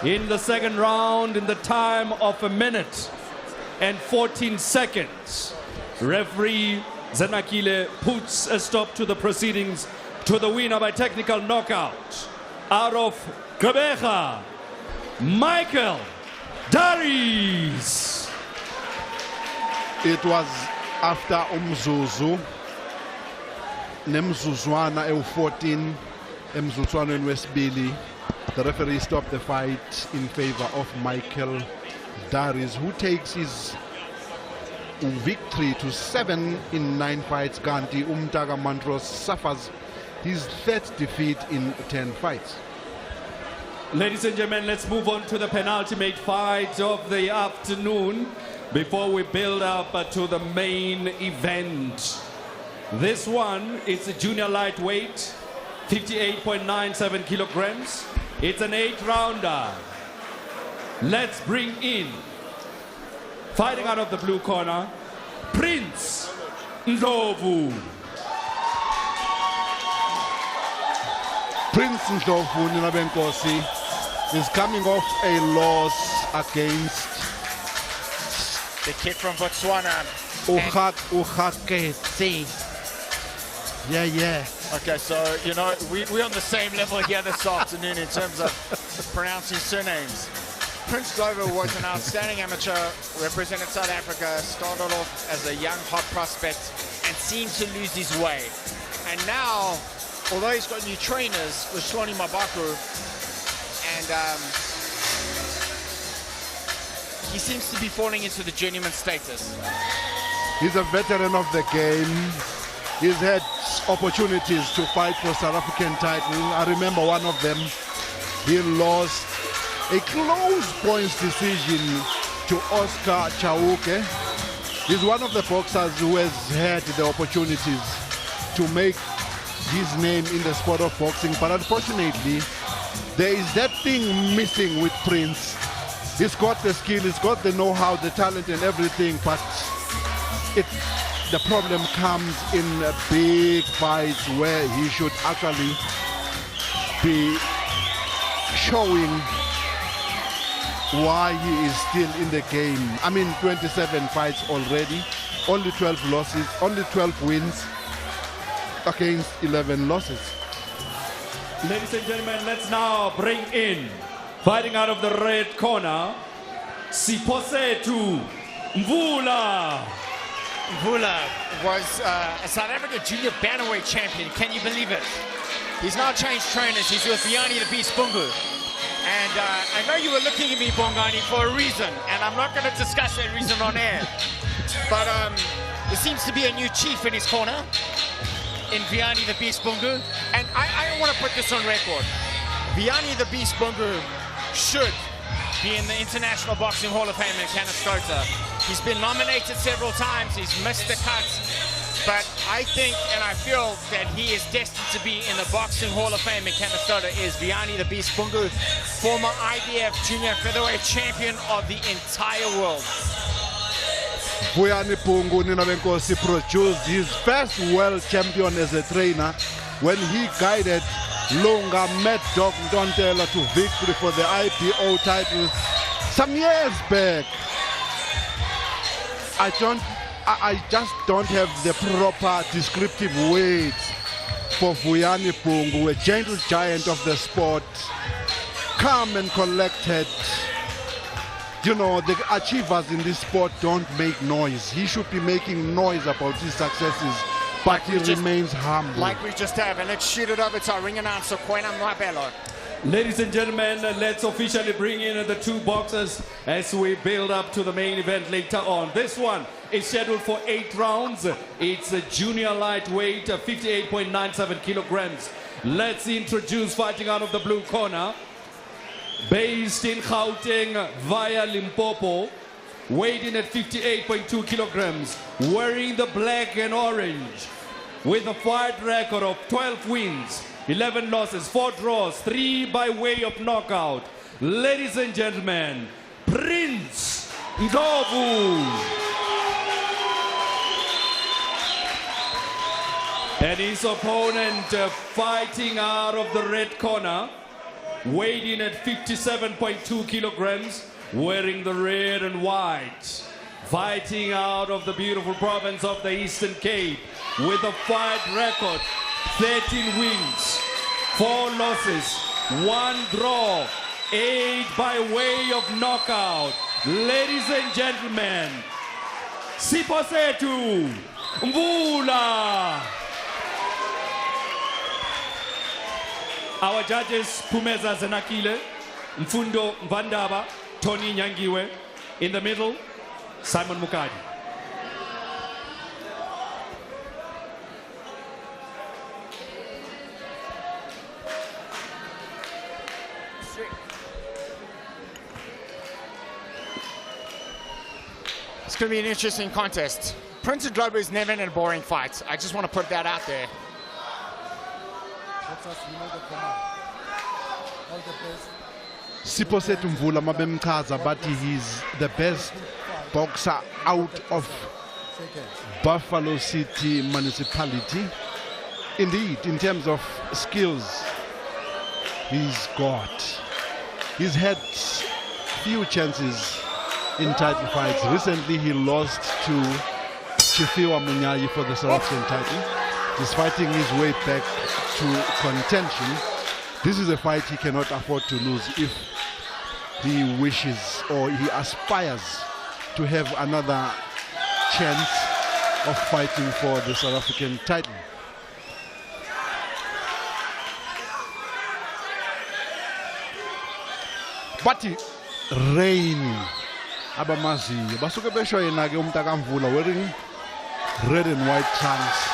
In the second round, in the time of 1 minute and 14 seconds, referee Zanakile puts a stop to the proceedings to the winner by technical knockout out of Gqeberha, Michael Darius. It was after umzuzu nemzuzwana ewu-14 emzutswaneni wesibili. The referee stopped the fight in favor of Michael Darius, who takes his victory to 7 in 9 fights. Kanti Umtaka Mantros suffers his 3rd defeat in 10 fights. Ladies and gentlemen, let's move on to the penultimate fight of the afternoon before we build up to the main event. This one is a junior lightweight, 58.97 kilograms. It's an 8-rounder. Let's bring in, fighting out of the blue corner, Prince Ndlovu. Prince Ndlovu Ninabenkosi is coming off a loss against the kid from Botswana. Yeah. Okay, so, you know, we're on the same level here this afternoon in terms of pronouncing surnames. Prince Ndlovu was an outstanding amateur, represented South Africa, started off as a young, hot prospect, and seemed to lose his way. And now, although he's got new trainers with Shwani Mabaku, and he seems to be falling into the journeyman status. He's a veteran of the game. He's had opportunities to fight for South African title. I remember one of them. He lost a close points decision to Oscar Chauke. He's one of the boxers who has had the opportunities to make his name in the sport of boxing, but unfortunately, there is that thing missing with Prince. He's got the skill, he's got the know-how, the talent and everything, but the problem comes in big fights where he should actually be showing why he is still in the game. I mean, 27 fights already, only 12 losses, only 12 wins against 11 losses. Ladies and gentlemen, let's now bring in, fighting out of the red corner, Siposetu Mvula. Mvula was a South Africa junior bantamweight champion. Can you believe it? He's now changed trainers. He's with Vianney the Beast Bungu. And I know you were looking at me, Bongani, for a reason, and I'm not going to discuss that reason on air. But there seems to be a new chief in his corner, in Vianney the Beast Bungu. And I want to put this on record. Vianney the Beast Bungu should be in the International Boxing Hall of Fame in Canastota. He's been nominated several times. He's missed the cut. But I think and I feel that he is destined to be in the Boxing Hall of Fame in Canastota is Vianney the Beast Bungu, former IBF junior featherweight champion of the entire world. Vianney Bungu Ninabenkosi produced his first world champion as a trainer when he guided Lunga Mad Dog Ntontela to victory for the IPO title some years back. I just don't have the proper descriptive words for Vianney Bungu, a gentle giant of the sport, calm and collected. You know, the achievers in this sport don't make noise. He should be making noise about his successes, but he remains humble. Like we just have, and let's shoot it over to our ring announcer, Kwena Mabena. Ladies and gentlemen, let's officially bring in the two boxers as we build up to the main event later on. This one is scheduled for 8 rounds. It's a junior lightweight, 58.97 kilograms. Let's introduce, fighting out of the blue corner, based in Gauteng via Limpopo, weighed in at 58.2 kilograms, wearing the black and orange, with a fight record of 12 wins, 11 losses, 4 draws, 3 by way of knockout. Ladies and gentlemen, Prince Ndlovu. And his opponent fighting out of the red corner, weighed in at 57.2 kilograms, wearing the red and white, fighting out of the beautiful province of the Eastern Cape, with a fight record, 13 wins, 4 losses, 1 draw, 8 by way of knockout. Ladies and gentlemen, Siposetu Mvula. Our judges, Pumeza Zenakile, Mfundo Mvandaba, Tony Nyangiwe. In the middle, Simon Mukadi. It's going to be an interesting contest. Prince Ndlovu is never in a boring fight. I just want to put that out there. Siposetu Mvula mabemchaza, but he's the best boxer out of Buffalo City municipality. Indeed, in terms of skills, he's had few chances in title fights. Recently, he lost to Chithiwa Munyayi for the South African title. He's fighting his way back to contention. This is a fight he cannot afford to lose if he wishes or he aspires to have another chance of fighting for the South African title. But rain abamazi basuke besho yena ke umntaka Mvula wearing red and white trunks.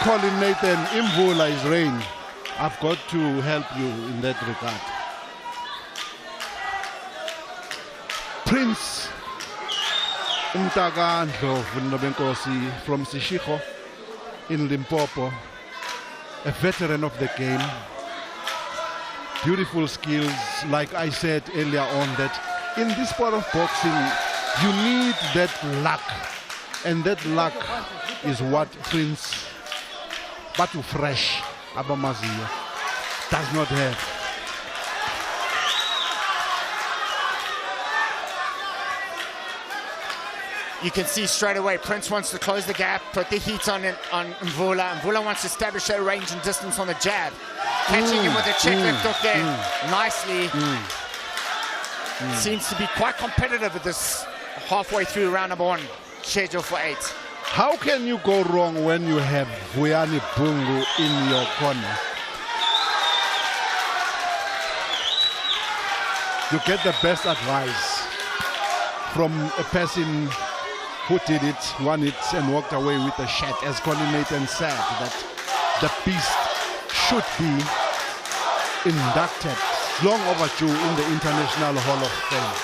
Colin Nathan, Mvula is rain. I've got to help you in that regard. Prince Umtaka Ndlovu from Sishiko in Limpopo, a veteran of the game. Beautiful skills, like I said earlier on, that in this sport of boxing, you need that luck. And that luck is what Prince Batu Fresh Abamazia does not have. You can see straight away Prince wants to close the gap, put the heat on Mvula. Mvula wants to establish that range and distance on the jab. Catching him with a check left hook there nicely. Seems to be quite competitive at this halfway through round number 1, scheduled for 8. How can you go wrong when you have Vuyani Bungu in your corner? You get the best advice from a person who did it, won it, and walked away with a shirt, as Colin Nathan said, that the beast should be inducted long overdue in the International Hall of Fame.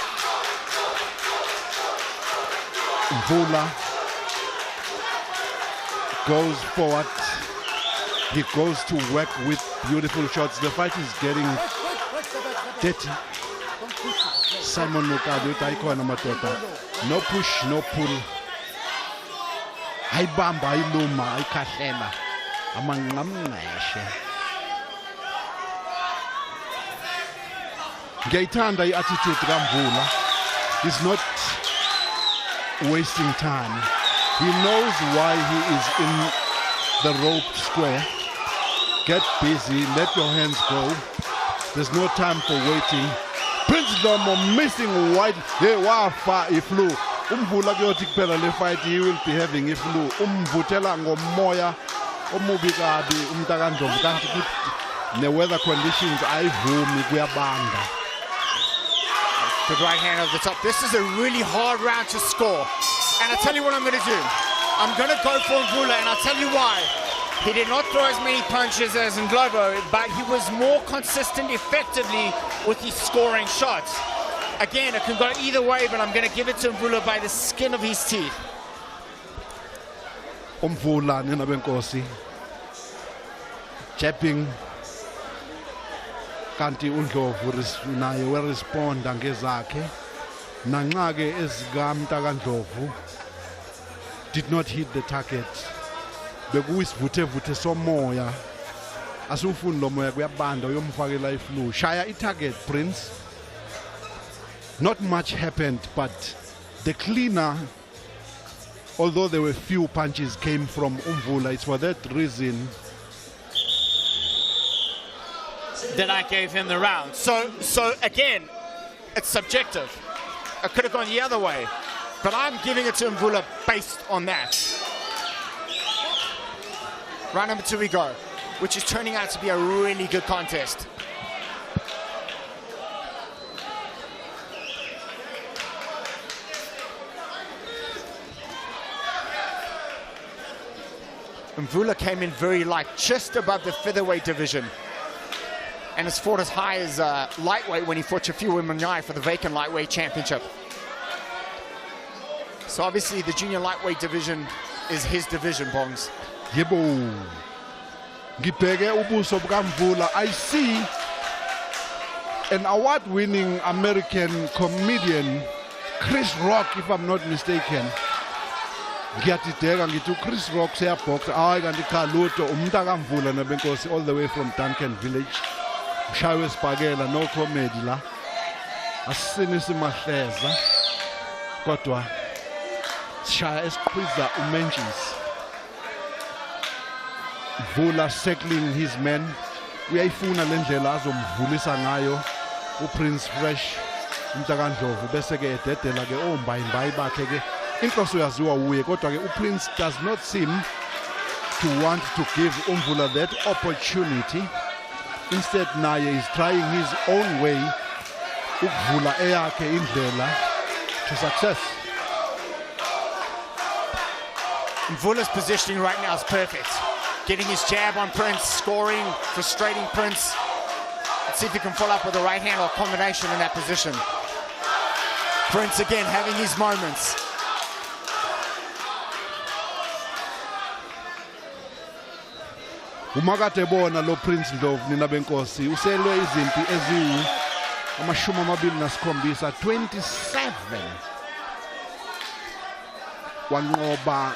Mvula goes forward. He goes to work with beautiful shots. The fight is getting dirty. Simon Mukadi utaikona matota. No push, no pull. Haibamba, hailuma, haikahlela. Amangamngeshe. Ngiyayithanda i-attitude kaMvula. He's not wasting time. He knows why he is in the rope square. Get busy, let your hands go. There's no time for waiting. Prince Ndlovu missing wide. Hey, wafa iflu. Umvula kuyothi kuphela le fight he will be having iflu. Umvutela ngomoya omubi kabi umntakandlovu kanti ne-weather conditions ayivumi kuyabanda. Good right hand over the top. This is a really hard round to score. And I'll tell you what I'm going to do. I'm going to go for Mvula, and I'll tell you why. He did not throw as many punches as Nglobo, but he was more consistent effectively with his scoring shots. Again, it can go either way, but I'm going to give it to Mvula by the skin of his teeth. Mvula nina benkosi. Japping. Kanti uNdlovu naye weresponda ngezakhe. Nanxa ke ezikamntakandlovu did not hit the target. Bekuyisivuthe somoya. Asufuni lo moya kuyabanda uyomfakela iflu. Shaya i-target, Prince. Not much happened, but the cleaner, although there were few punches, came from Mvula. It's for that reason that I gave him the round. So again, it's subjective. It could have gone the other way, but I'm giving it to Mvula based on that. Round number 2 we go, which is turning out to be a really good contest. Mvula came in very light, just above the featherweight division, and has fought as high as lightweight when he fought Chafiwa Munyai for the vacant lightweight championship. So obviously the junior lightweight division is his division, Bongs. Yebo. Ngibheke ubuso bukaMvula. I see an award-winning American comedian, Chris Rock, if I'm not mistaken. Ngiyatideka ngithi Chris Rock seyaboxa. Hayi kanti cha lutho umntakaMvula nabenkosi all the way from Duncan Village. Mshawe sibhakela no comedy la. Asisinisi mahleza. Kodwa shaya esiqhiza uMenchis. Mvula circling his men. Uyayifuna lendlela azomvulisa ngayo uPrince Fresh umntakandlovu bese ke ededela ke ombayimbayi bakhe ke inhloso yaziwa uye kodwa ke uPrince does not seem to want to give Mvula that opportunity. Instead naye is trying his own way ukuvula eyakhe indlela to success. Mvula's positioning right now is perfect. Getting his jab on Prince, scoring, frustrating Prince. Let's see if he can follow up with a right hand or combination in that position. Prince again having his moments. Umakade bona lo Prince Ndlovu nina benkosi uselwe izimpi eziwu amashumi amabili nasikhombisa 27 wanqoba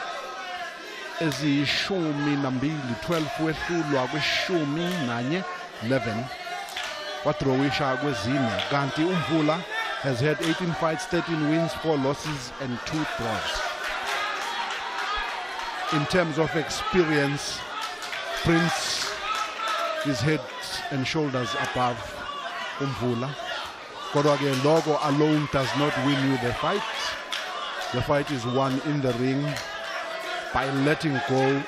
ezishumi nambili 12 wehlulwa kweshumi nanye 11 wadrowisha kwezine kanti uMvula has had 18 fights, 13 wins, 4 losses and 2 draws. In terms of experience, Prince is head and shoulders above Mvula. Kodwa ke logo alone does not win you the fight. The fight is won in the ring by letting go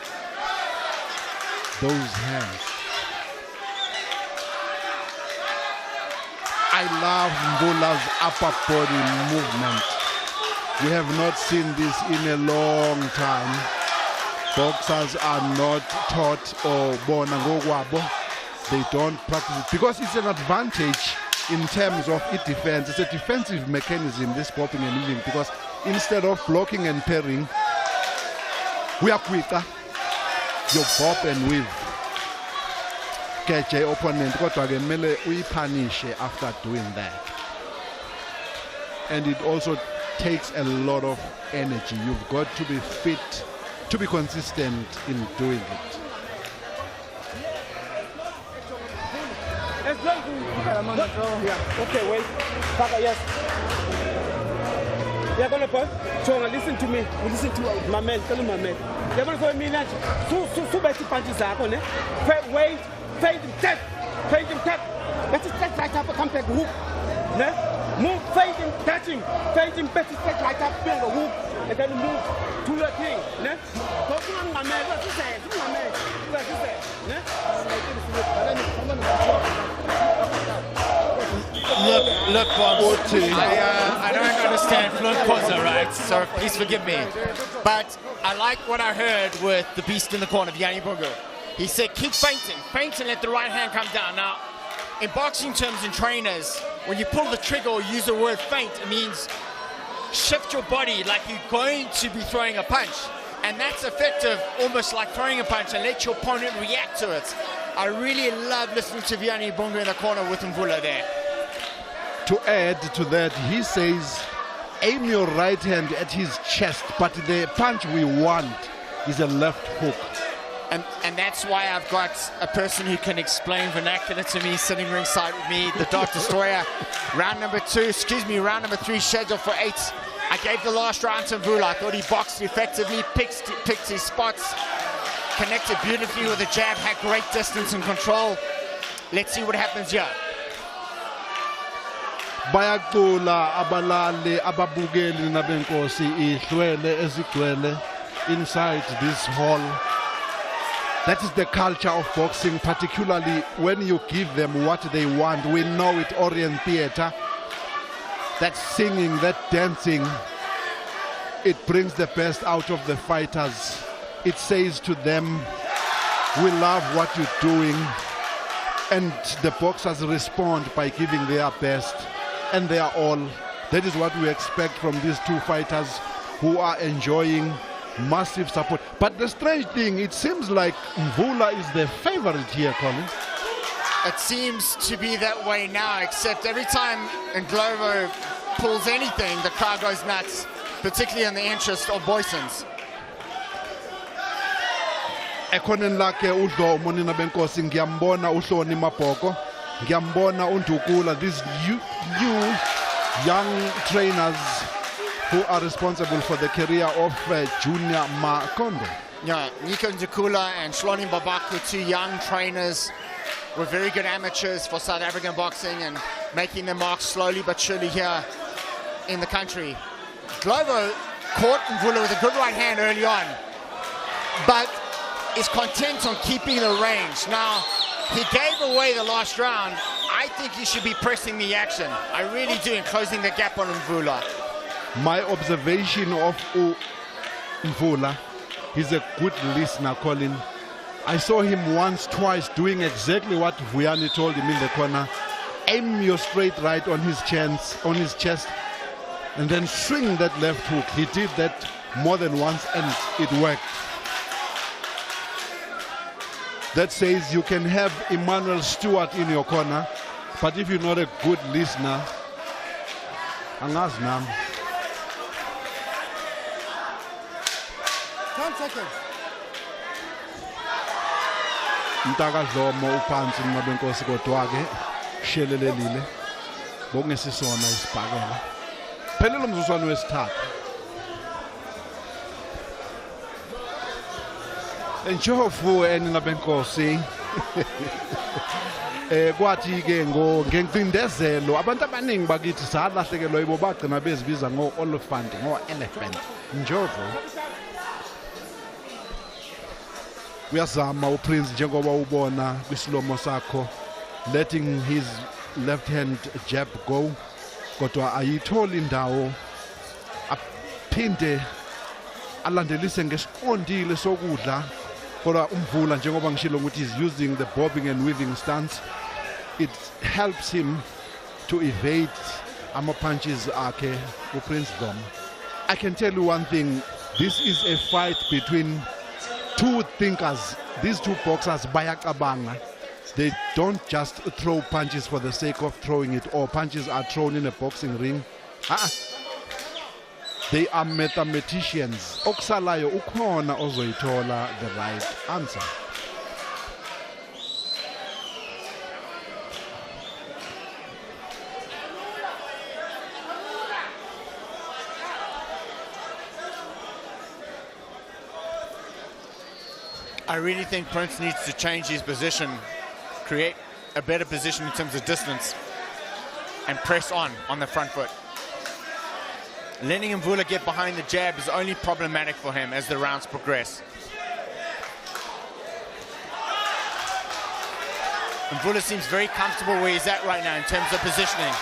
those hands. I love Mvula's upper body movement. We have not seen this in a long time. Boxers are not taught or born ngokwabo. They don't practice it because it's an advantage in terms of its defense. It's a defensive mechanism, this popping and moving, because instead of blocking and parrying, we are quicker. You pop and weave. Catch your opponent, we punish after doing that. And it also takes a lot of energy. You've got to be fit to be consistent in doing it. Okay, wait. Papa, yes. You're going to pause? Chonga, listen to me. Listen to my man. Tell him my man. You're going to go me lunch. So best punches are on it. Wait. Feint him tap. Let's just right up a compact hook. Move, feinting, touching, feinting, better step like that, bend the hook, and then move to the thing. Look, Bob, I don't understand fluent Xhosa, right? So please forgive me. But I like what I heard with the beast in the corner, Yanni Bungu. He said, keep feinting, let the right hand come down. Now, in boxing terms and trainers, when you pull the trigger or use the word feint, it means shift your body like you're going to be throwing a punch. And that's effective, almost like throwing a punch, and let your opponent react to it. I really love listening to Yanni Bungu in the corner with Mvula there. To add to that, he says, aim your right hand at his chest, but the punch we want is a left hook. And that's why I've got a person who can explain vernacular to me sitting ringside with me, the Dark Destroyer. round number 3 scheduled for 8. I gave the last round to Mvula. I thought he boxed effectively, picked his spots, connected beautifully with a jab, had great distance and control. Let's see what happens here. Bayacula abalali ababukeli nabenkosi ihlwele ezigcwele inside this hall. That is the culture of boxing, particularly when you give them what they want. We know it, Orient Theatre. That singing, that dancing, it brings the best out of the fighters. It says to them, we love what you're doing. And the boxers respond by giving their best. And they are all. That is what we expect from these two fighters who are enjoying massive support. But the strange thing, it seems like Mvula is the favorite here, Colin. It seems to be that way now, except every time Nglovo pulls anything, the crowd goes nuts, particularly in the interest of Boysons. Ekhoneni lakhe udlo umonina benkosi ngiyambona uhloni Mabhoko, ngiyambona uNdukula, these new young trainers who are responsible for the career of Junior Makondo. Yeah, Nico Ndukula and Shloni Babaku, 2 young trainers, were very good amateurs for South African boxing and making their mark slowly but surely here in the country. Glovo caught Mvula with a good right hand early on, but is content on keeping the range. Now, he gave away the last round. I think he should be pressing the action. I really do, and closing the gap on Mvula. My observation of Mvula, he's a good listener, Colin. I saw him once, twice doing exactly what Vuyani told him in the corner. Aim your straight right on his chest, and then swing that left hook. He did that more than once, and it worked. That says you can have Emmanuel Stewart in your corner, but if you're not a good listener, angazi nami. 10 seconds. Mtaka Dlomo uphansi Mabenkosi kodwa-ke shelelelile bokungesisona isibhakela. Phelele umzuzwana wesithathu. Enjofu enina benkosi. Kwathi-ke ngencindezelo abantu abaningi bakithi salahlekelwa yibo bagcina bezibiza ngo-elephant, ngo-elephant. Njovu. Uyazama uPrince njengoba ubona kwislomo sakho, letting his left hand jab go, kodwa ayitholi indawo, aphinde alandelise ngesiqondile sokudla. Kodwa Mvula njengoba ngishilo ukuthi he's using the bobbing and weaving stance, it helps him to evade ama-punches akhe uPrince Dom. I can tell you one thing, this is a fight between two thinkers. These two boxers bayacabanga. They don't just throw punches for the sake of throwing it, or punches are thrown in a boxing ring. They are mathematicians. Okusalayo ukhona ozoyithola the right answer. I really think Prince needs to change his position, create a better position in terms of distance. and press on the front foot. Letting Mvula get behind the jab is only problematic for him as the rounds progress. Mvula seems very comfortable where he's at right now in terms of positioning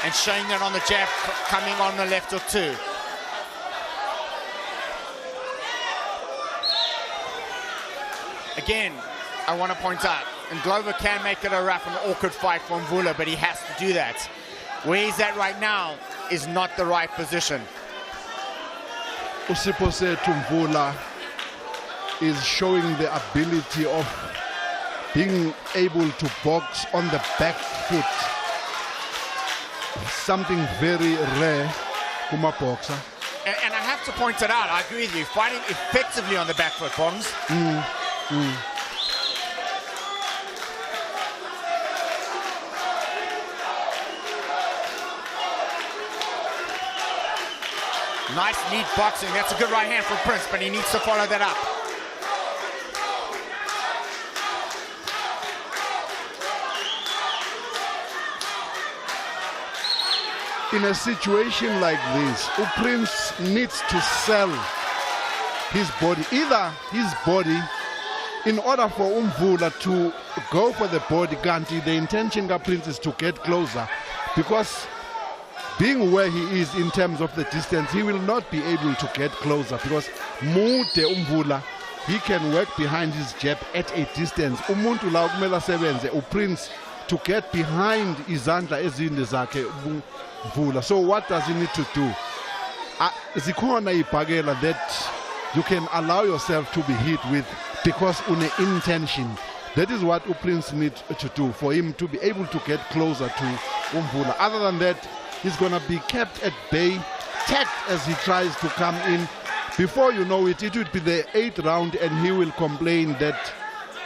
and showing that on the jab coming on the left hook too. Again, I want to point out, and Glover can make it a rough and awkward fight for Mvula, but he has to do that. Where he's at right now is not the right position. Usipho Mvula is showing the ability of being able to box on the back foot. Something very rare from a boxer. And I have to point it out, I agree with you, fighting effectively on the back foot, Bongs. Nice, neat boxing. That's a good right hand from Prince, but he needs to follow that up. In a situation like this, Prince needs to sell his body, either his body, in order for Mvula to go for the body. Ganti, the intention of Prince is to get closer, because being where he is in terms of the distance, he will not be able to get closer, because Mude Mvula, he can work behind his jab at a distance. Umuntu la kumele asebenze uPrince to get behind izandla ezinde zakhe Mvula. So what does he need to do? Zikhona ibhakela that you can allow yourself to be hit with because une intention. That is what uPrince needs to do for him to be able to get closer to Mvula. Other than that, he's going to be kept at bay, tagged as he tries to come in. Before you know it, it would be the 8th round and he will complain that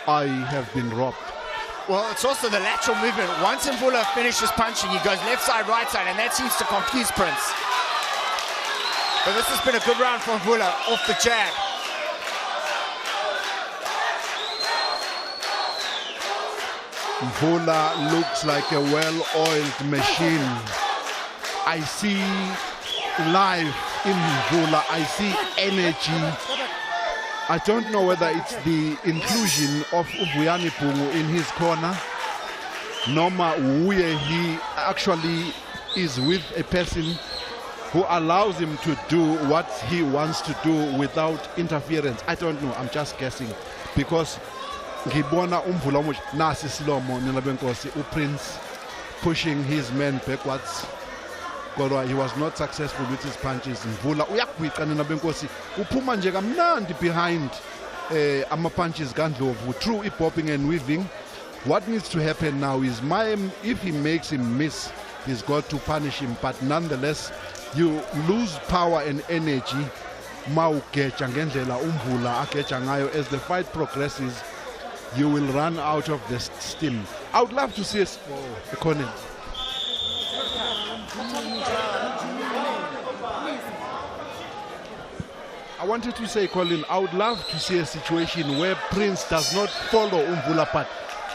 I have been robbed. Well, it's also the lateral movement. Once Mvula finishes punching, he goes left side, right side, and that seems to confuse Prince. But this has been a good round for Mvula off the jab. Mvula looks like a well-oiled machine. I see life in Mvula. I see energy. I don't know whether it's the inclusion of Uvuyani Pungu in his corner, Noma where he actually is with a person who allows him to do what he wants to do without interference. I don't know, I'm just guessing, because ngibona Mvula much nasi slomo nilabenkosi uPrince pushing his men backwards. He was not successful with his punches. Mvula uyagwiqa nilabenkosi uphuma nje kamnandi behind ama punches kaNdlovu through popping and weaving. What needs to happen now is if he makes him miss, he's got to punish him, but nonetheless you lose power and energy mawugeja ngendlela uMvula ageja ngayo. As the fight progresses, you will run out of the steam. I would love to see a corner. I wanted to say, Colin, I would love to see a situation where Prince does not follow Mvula but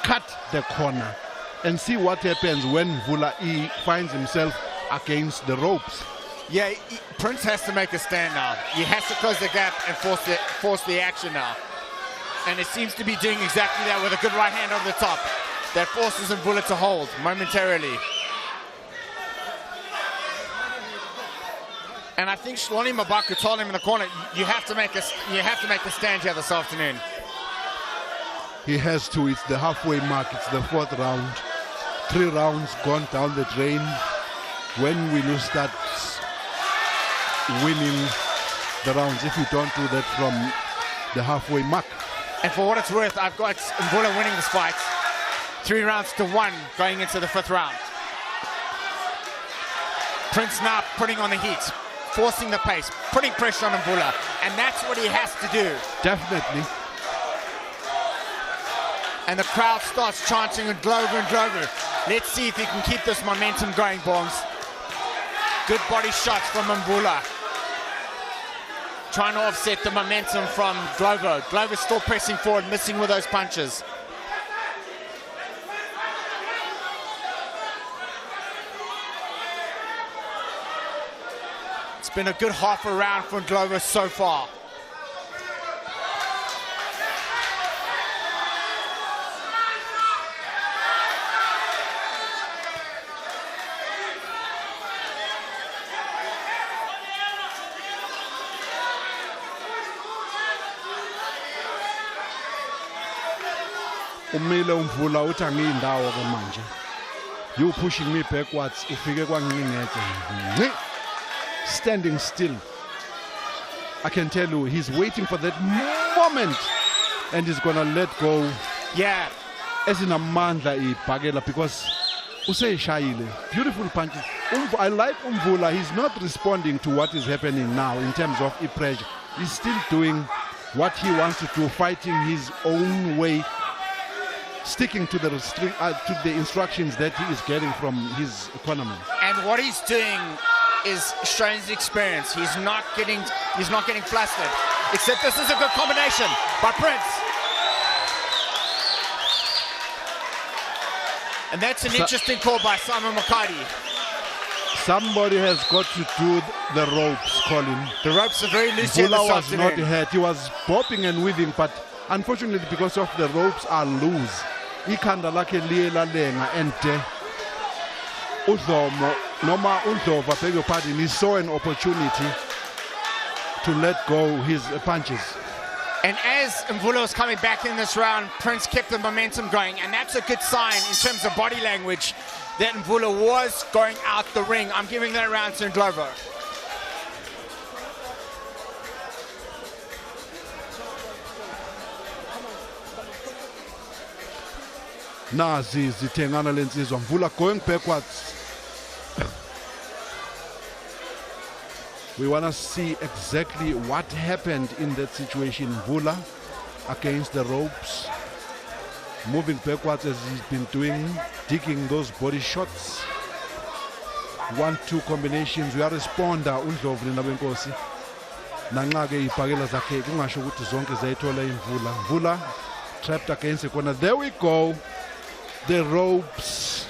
cut the corner and see what happens when Mvula finds himself against the ropes. Yeah, Prince has to make a stand now. He has to close the gap and force the action now. And it seems to be doing exactly that with a good right hand over the top that forces Mvula to hold momentarily. And I think Shloni Mabaku told him in the corner, you have to make a stand here this afternoon. He has to. It's the halfway mark. It's the 4th round. 3 rounds gone down the drain. When will you start winning the rounds if you don't do that from the halfway mark? And for what it's worth, I've got Mvula winning this fight 3 rounds to 1 going into the 5th round. Prince now putting on the heat, forcing the pace, putting pressure on Mvula, and that's what he has to do. Definitely. And the crowd starts chanting and Glover and Glover. Let's see if he can keep this momentum going, Bongs. Good body shots from Mvula. Trying to offset the momentum from Glover. Glover's still pressing forward, missing with those punches. been a good half a round for Glover so far. Umile umvula uthi angiyindawo ke manje. You pushing me backwards, ufike kwangingeke. Standing still. I can tell you, he's waiting for that moment, and he's gonna let go. Yeah. Ezinamandla ibhakela because useyishayile. Beautiful punches. I like Umvula. He's not responding to what is happening now in terms of pressure. He's still doing what he wants to do, fighting his own way, sticking to the instructions that he is getting from his opponent. And what he's doing is showing his experience. He's not getting flustered. Except this is a good combination by Prince. And that's an interesting call by Simon Makadi. Somebody has got to do the ropes, Colin. The ropes are very loose here this was afternoon. not hurt. He was bopping and weaving, but unfortunately because of the ropes are loose. Ikhanda lakhe liye lalenga ente. Udlomo noma uNdlova beg your pardon, he saw an opportunity to let go his punches. And as Mvula was coming back in this round, Prince kept the momentum going, and that's a good sign in terms of body language that Mvula was going out the ring. I'm giving that round to Ndlovu. Nazi zithengana lensizwa Mvula going backwards. We want to see exactly what happened in that situation. Mvula against the ropes, moving backwards as he's been doing, digging those body shots. 1-2 combinations. We are responder uNdlovu nabenkosi. Nanxa ke ibhakela zakhe kungasho ukuthi zonke zayithola imvula. Mvula trapped against the corner. There we go. The ropes,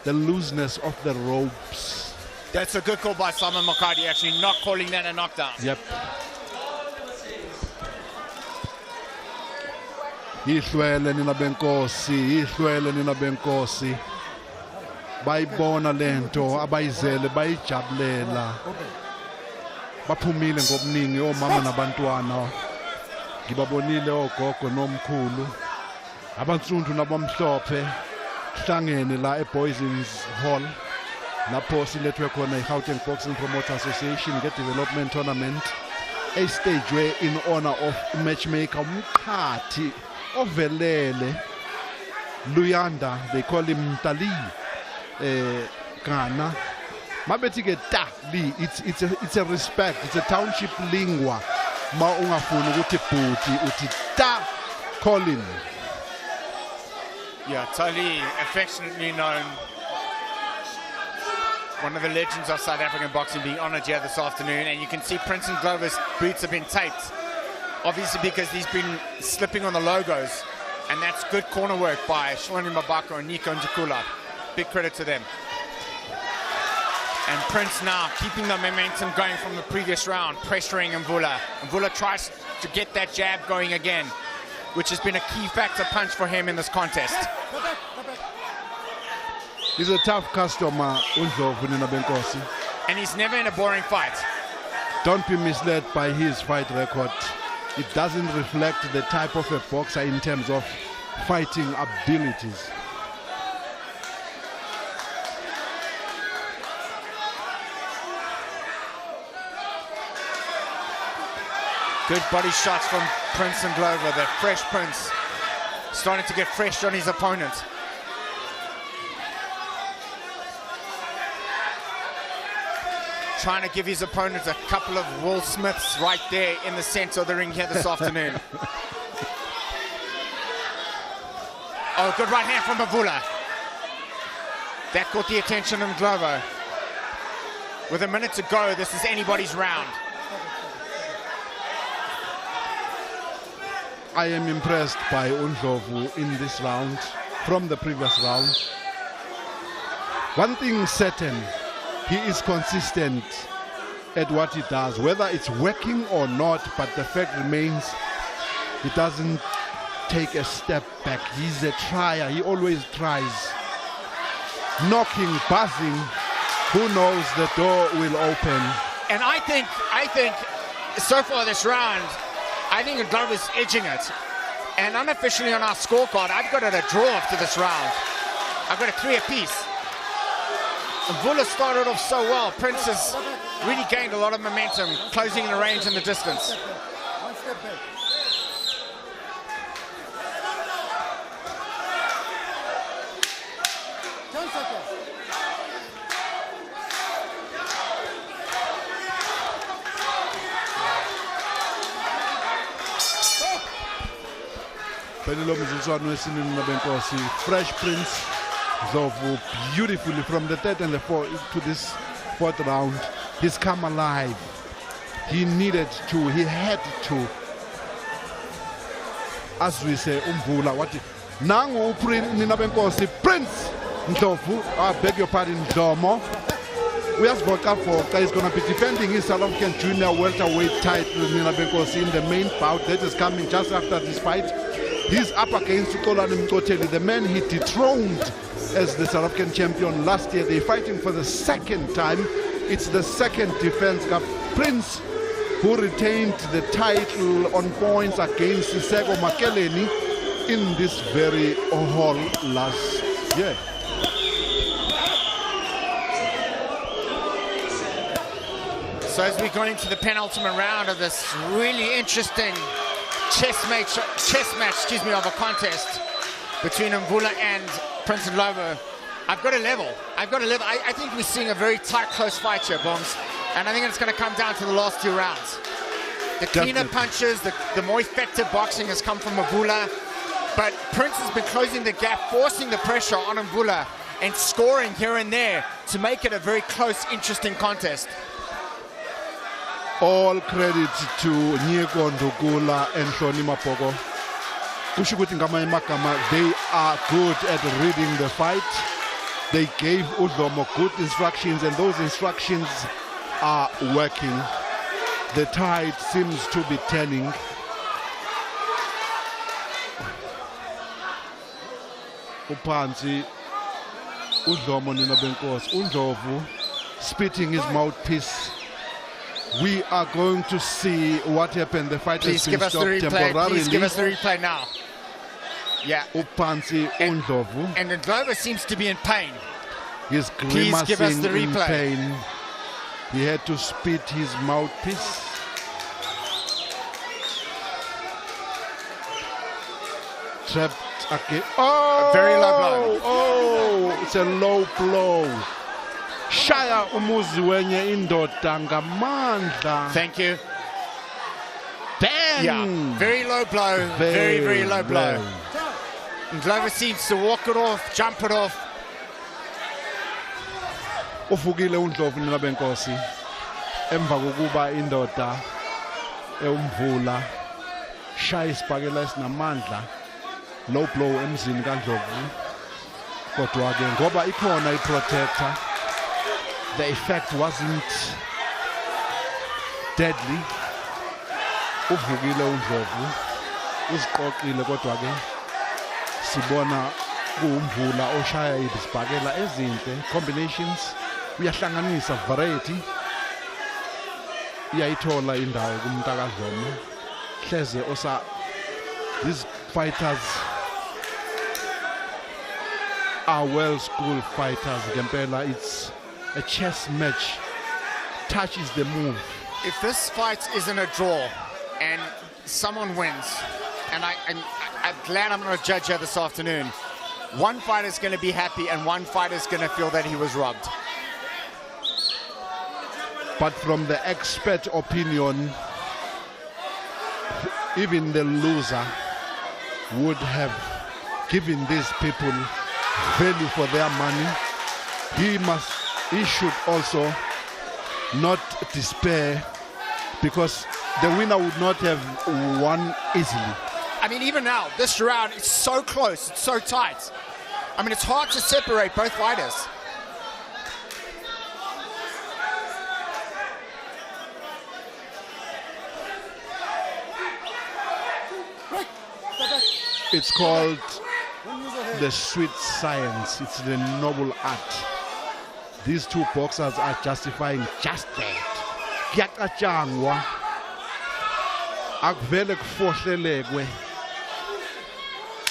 the looseness of the ropes. That's a good call by Simon Makadi, actually not calling that a knockdown. Yep. Ihlwele nina benkosi. Bayibona lento abayizele bayijabulela. Baphumile ngobuningi omama nabantwana. Ngibabonile ogogo nomkhulu. Abansundu nabamhlophe hlangene la eBoysons Hall. Lapho silethwe khona iGauteng Boxing Promoter Association nge-development tournament. A stage where in honor of matchmaker Mqhathi ovelele Luyanda, they call him Tali Ghana. Mabethi ke ta li, it's a respect, it's a township lingua. Ma ungafuni ukuthi bhuti uthi ta Colin. Yeah, Tali, affectionately known, one of the legends of South African boxing, being honoured here this afternoon. And you can see Prince Ndlovu's boots have been taped, obviously because he's been slipping on the logos. And that's good corner work by Shwani Mabako and Nico Njikula. Big credit to them. And Prince now keeping the momentum going from the previous round, pressuring Mvula. Mvula tries to get that jab going again, which has been a key factor punch for him in this contest. He's a tough customer, Ndlovu Benkosi. And he's never in a boring fight. Don't be misled by his fight record. It doesn't reflect the type of a boxer in terms of fighting abilities. Good body shots from Prince Ndlovu, the fresh Prince, starting to get fresh on his opponent. Trying to give his opponent a couple of Will Smiths right there in the center of the ring here this afternoon. Oh, good right hand from Mvula. That caught the attention of Ndlovu. With a minute to go, this is anybody's round. I am impressed by Ndlovu in this round from the previous round. One thing certain, he is consistent at what he does, whether it's working or not, but the fact remains he doesn't take a step back. He's a trier. He always tries. Knocking, buzzing. Who knows, the door will open. And I think so far this round, I think Glover's edging it. And unofficially on our scorecard, I've got it a draw after this round. I've got a 3 apiece. Mvula started off so well. Prince has really gained a lot of momentum, closing the range in the distance. One step back. Fresh Prince Zovu beautifully from the third and the fourth to this fourth round. He's come alive. He needed to, he had to. As we say, Umvula, what Nangu Prince Ndlovu, I beg your pardon, Domo. We have Voka is going to be defending his South African junior welterweight title in the main bout that is coming just after this fight. He's up against Koteli, the man he dethroned as the South African champion last year. They're fighting for the second time. It's the second defense cup. Prince, who retained the title on points against Sego Makeleni in this very hall last year. So as we go into the penultimate round of this really interesting chess match, of a contest between Mvula and Prince Ndlovu, I've got a level. I think we're seeing a very tight, close fight here, Bombs. And I think it's going to come down to the last 2 rounds. The cleaner punches, the more effective boxing has come from Mvula. But Prince has been closing the gap, forcing the pressure on Mvula and scoring here and there to make it a very close, interesting contest. All credit to Nyeko Ndugula and Shoni Mapoko. They are good at reading the fight. They gave Udlomo good instructions, and those instructions are working. The tide seems to be turning. Upanzi, Udlomo Nina Benkos, Undlovu spitting his mouthpiece. We are going to see what happened. The fight has been stopped temporarily. Please give us the replay now. Yeah. Upanzi Undlovu. And Ndlovu seems to be in pain. He's grimacing in pain. He had to spit his mouthpiece. Trapped again. Oh! A very low blow. Oh! It's a low blow. Shaya umuzi wenye indoda ngamandla. Thank you. Bang! Yeah, very low blow. Very low blow. Ndlovu seems to walk it off, jump it off. Ufukile uNdlovu nina benkosi emva kokuba indoda eUmvula shaya isibhakela esinamandla. Low blow emzini kaNdlovu. Kodwa ke ngoba ikhona iprotector, the effect wasn't deadly. Uvukile uNdlovu, uziqoqile, kodwa ke sibona kuUmvula oshaya izibhakela ezinhle, combinations, uyahlanganisa variety, iyayithola indawo kumntaka Dlomo. Hleze osa, these fighters are well-schooled fighters. Gempela, it's a chess match. Touch is the move. If this fight isn't a draw and someone wins, and I'm glad I'm not a judge here this afternoon, one fighter is going to be happy and one fighter is going to feel that he was robbed. But from the expert opinion, even the loser would have given these people value for their money. He should also not despair, because the winner would not have won easily. I mean, even now, this round is so close, it's so tight. I mean, it's hard to separate both fighters. It's called the sweet science. It's the noble art. These two boxers are justifying just that. Kuyacatshangwa. Akuvele kufohlelekwe.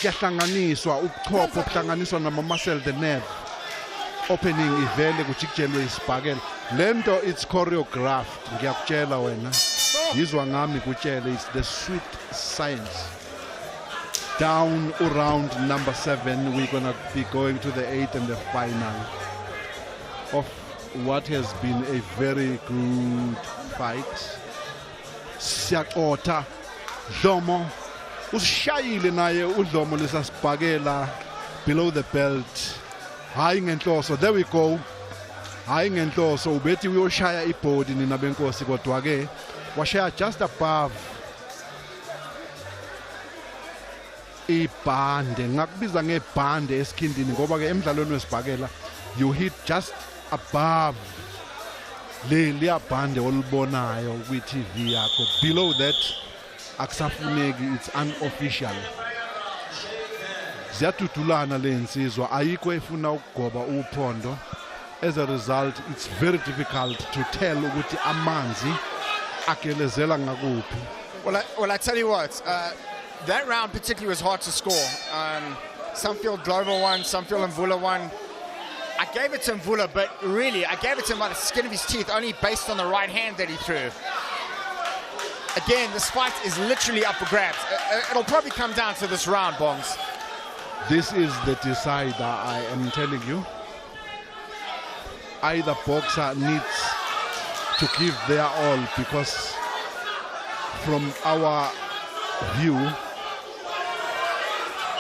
Kuyahlanganiswa ubuchopho kuhlanganiswa nama-muscle the nerve. Opening ivele kujikelwe isibhakela. Lento it's choreographed. Ngiyakutshela wena. Yizwa ngami kutshele, it's the sweet science. Down around number 7, we're gonna be going to the 8th and the final of what has been a very good fight. Siyaxotha Dlomo usishayile naye uDlomo lesasibhakela below the belt. Hayi ngenhloso, there we go. Hayi ngenhloso, ubethi uyoshaya ibhodi nina benkosi kodwa ke washaya just above ibhande. Ngakubiza ngebhande esikhindini ngoba ke emidlalweni wesibhakela you hit just above liya bhande olubonayo kwi-TV yakho. Below that akusafuneki, it's unofficial. Ziyadudulana le nsizwa, ayikho efuna ukugoba uphondo. As a result, it's very difficult to tell ukuthi amanzi agelezela ngakuphi. Well, I tell you what, that round particularly was hard to score. Some feel Glover won, some feel Mvula won. I gave it to Mvula, but really, I gave it to him by the skin of his teeth, only based on the right hand that he threw. Again, this fight is literally up for grabs. It'll probably come down to this round, Bongs. This is the decider, I am telling you. Either boxer needs to give their all, because from our view,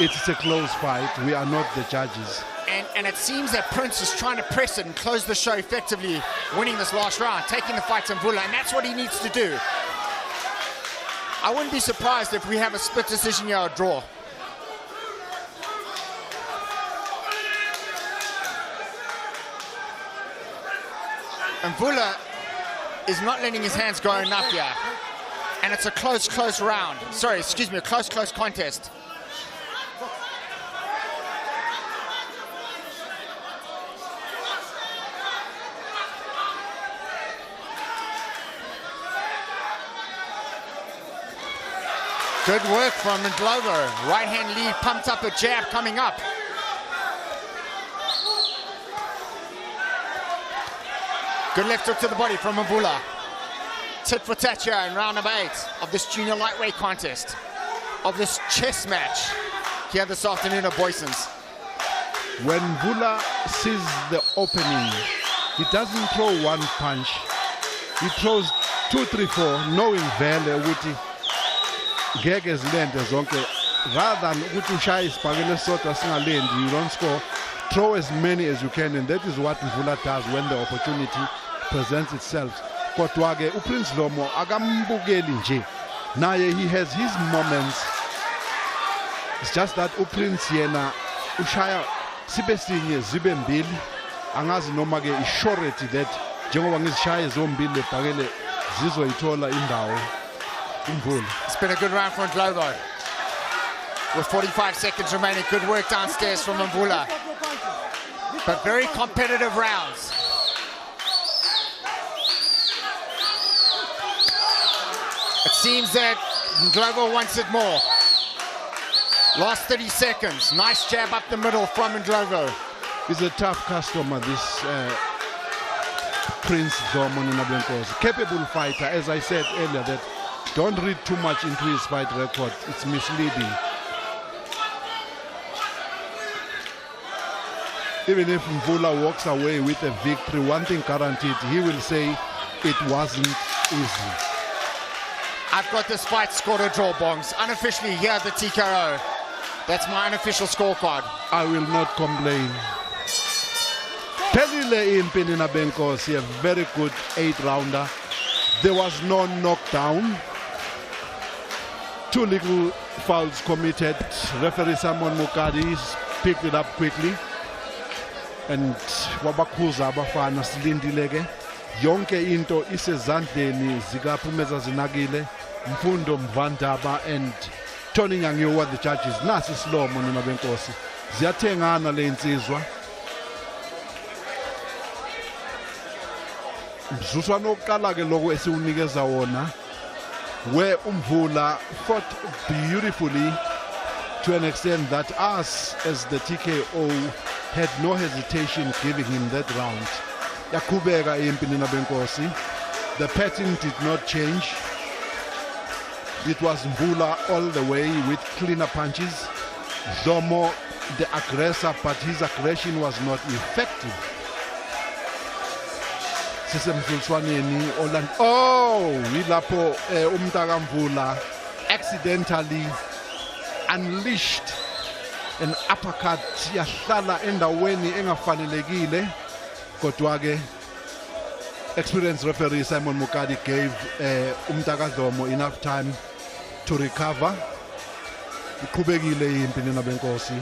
it's a close fight. We are not the judges. And it seems that Prince is trying to press it and close the show effectively, winning this last round, taking the fight to Mvula, and that's what he needs to do. I wouldn't be surprised if we have a split decision here or a draw. Mvula is not letting his hands go enough here. And it's a close round. Sorry, excuse me, a close contest. Good work from Glover. Right hand lead, pumped up a jab coming up. Good left hook to the body from Mvula. Tit for tat here in round number 8 of this junior lightweight contest, of this chess match here this afternoon at Boyson's. When Mvula sees the opening, he doesn't throw one punch. He throws 2, 3, 4, knowing vele ukuthi ngeke zilende zonke. Rather than ukuthi ushaye isibhakela sodwa singalendi, you don't score. Throw as many as you can, and that is what Mvula does when the opportunity presents itself. Kodwa ke uPrince Lomo akambukeli nje. Naye he has his moments. It's just that uPrince yena ushaya sibe sinye zibe mbili. Angazi noma ke i-surety that njengoba ngizishaye zombili lebhakele zizoyithola indawo uMvula. It's been a good round for Glover. With 45 seconds remaining, good work downstairs from Mvula. But very competitive rounds. It seems that Glover wants it more. Last 30 seconds. Nice jab up the middle from Glover. He's a tough customer, this Prince Dlomo Nablenkosi. Capable fighter, as I said earlier, that don't read too much into his fight record. It's misleading. Even if Mvula walks away with a victory, one thing guaranteed, he will say it wasn't easy. I've got this fight scored a draw, Bongs. Unofficially here at the TKO. That's my unofficial scorecard. I will not complain. Pelile in Penina Benkosi, a very good 8-rounder. There was no knockdown. 2 little fouls committed. Referee Simon Mukadi picked it up quickly. And wabakhuza abafana silindileke yonke into isezandleni zikaphumeza zinakile Mfundo Mvandaba and turning angiwa the judges nasi silomo nina benkosi ziyathengana le insizwa mzuzwana oqala ke lokho esiunikeza wona where Umvula fought beautifully to an extent that us as the TKO had no hesitation giving him that round. Yakubeka impini benkosi. The pattern did not change. It was Mvula all the way with cleaner punches. Zomo the aggressor, but his aggression was not effective. Oh, Wilapo Umtaka Mvula accidentally unleashed an uppercut yahlala endaweni engafanelekile kodwa ke experienced referee Simon Mukadi gave Umtaka Dlomo enough time to recover. Iqhubekile impini nabenkosi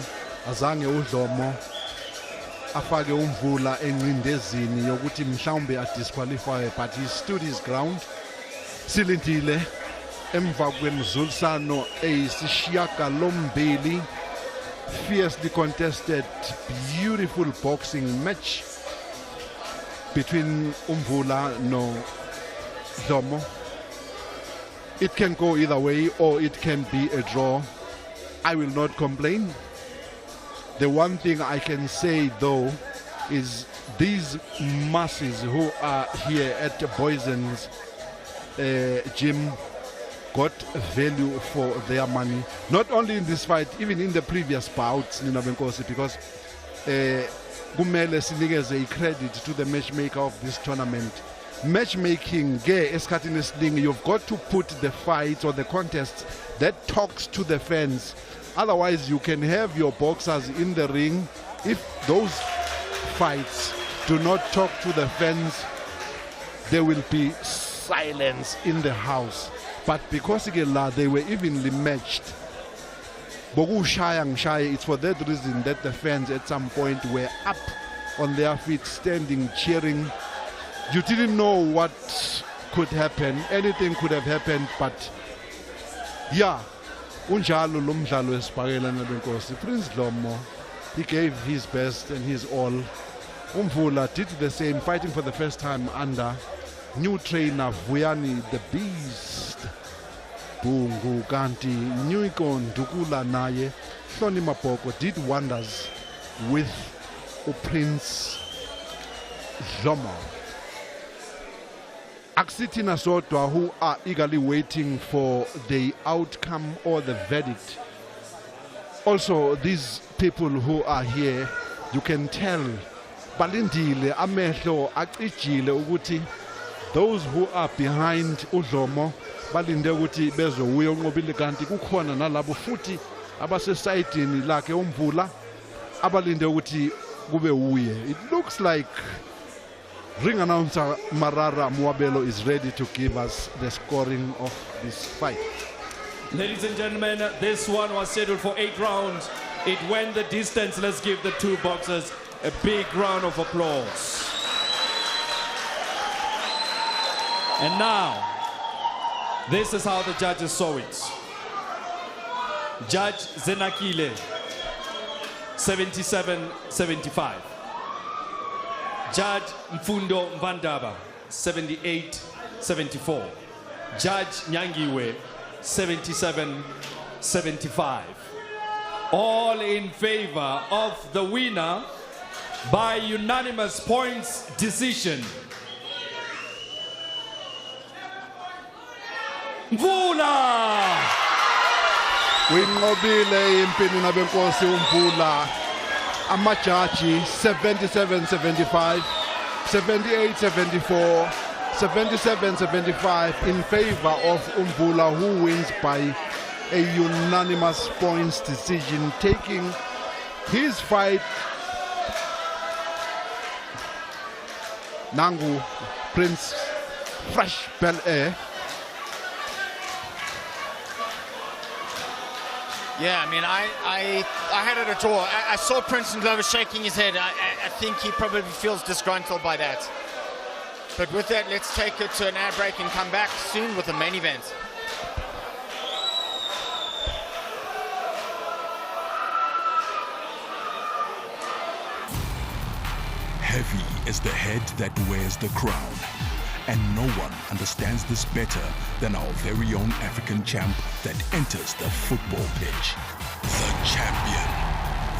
azange uDlomo afake Umvula encindezini yokuthi mhlawumbe adisqualify, but he stood his ground. Silindile emva kwemzulisano eyisishiyagalombili, fiercely contested, beautiful boxing match between Umvula no Dlomo. It can go either way or it can be a draw. I will not complain. The one thing I can say though is these masses who are here at the Boyson's gym got value for their money. Not only in this fight, even in the previous bouts, Nina Benkosi, because kumele sinikeze credit to the matchmaker of this tournament. Matchmaking, you've got to put the fights or the contests that talks to the fans. Otherwise, you can have your boxers in the ring. If those fights do not talk to the fans, there will be silence in the house. But because they were evenly matched, it's for that reason that the fans at some point were up on their feet, standing, cheering. You didn't know what could happen. Anything could have happened, but yeah. Unjalo lomdlalo esibhakela nabenkosi. Prince Dlomo, he gave his best and his all. Umvula did the same, fighting for the first time under new trainer Vuyani the Beast. Bungu Kanti, Nyuiko Ndukula naye, Hloni Mapoko did wonders with Prince Dlomo. Aksitina Sotwa, who are eagerly waiting for the outcome or the verdict. Also, these people who are here, you can tell, balindile amehlo acijile ukuthi those who are behind uDlomo balinde ukuthi bezowuya unqobile, kanti kukhona nalabo futhi abasesayidini lakhe Umvula abalinde ukuthi kube uye. It looks like ring announcer Marara Muabelo is ready to give us the scoring of this fight. Ladies and gentlemen, this one was scheduled for 8 rounds. It went the distance. Let's give the two boxers a big round of applause. And now, this is how the judges saw it. Judge Zenakile, 77-75. Judge Mfundo Mvandaba, 78-74. Judge Nyangiwe, 77-75. All in favor of the winner by unanimous points decision. Mvula! Winqobile impini nabenkosi Umvula. Amajaji 77-75, 78-74, 77-75 in favor of Umvula, who wins by a unanimous points decision, taking his fight. Nangu Prince Fresh Bel Air. Yeah, I mean, I had it a draw. I saw Prince Ndlovu shaking his head. I think he probably feels disgruntled by that. But with that, let's take it to an ad break and come back soon with the main event. Heavy is the head that wears the crown. And no one understands this better than our very own African champ that enters the football pitch. The champion.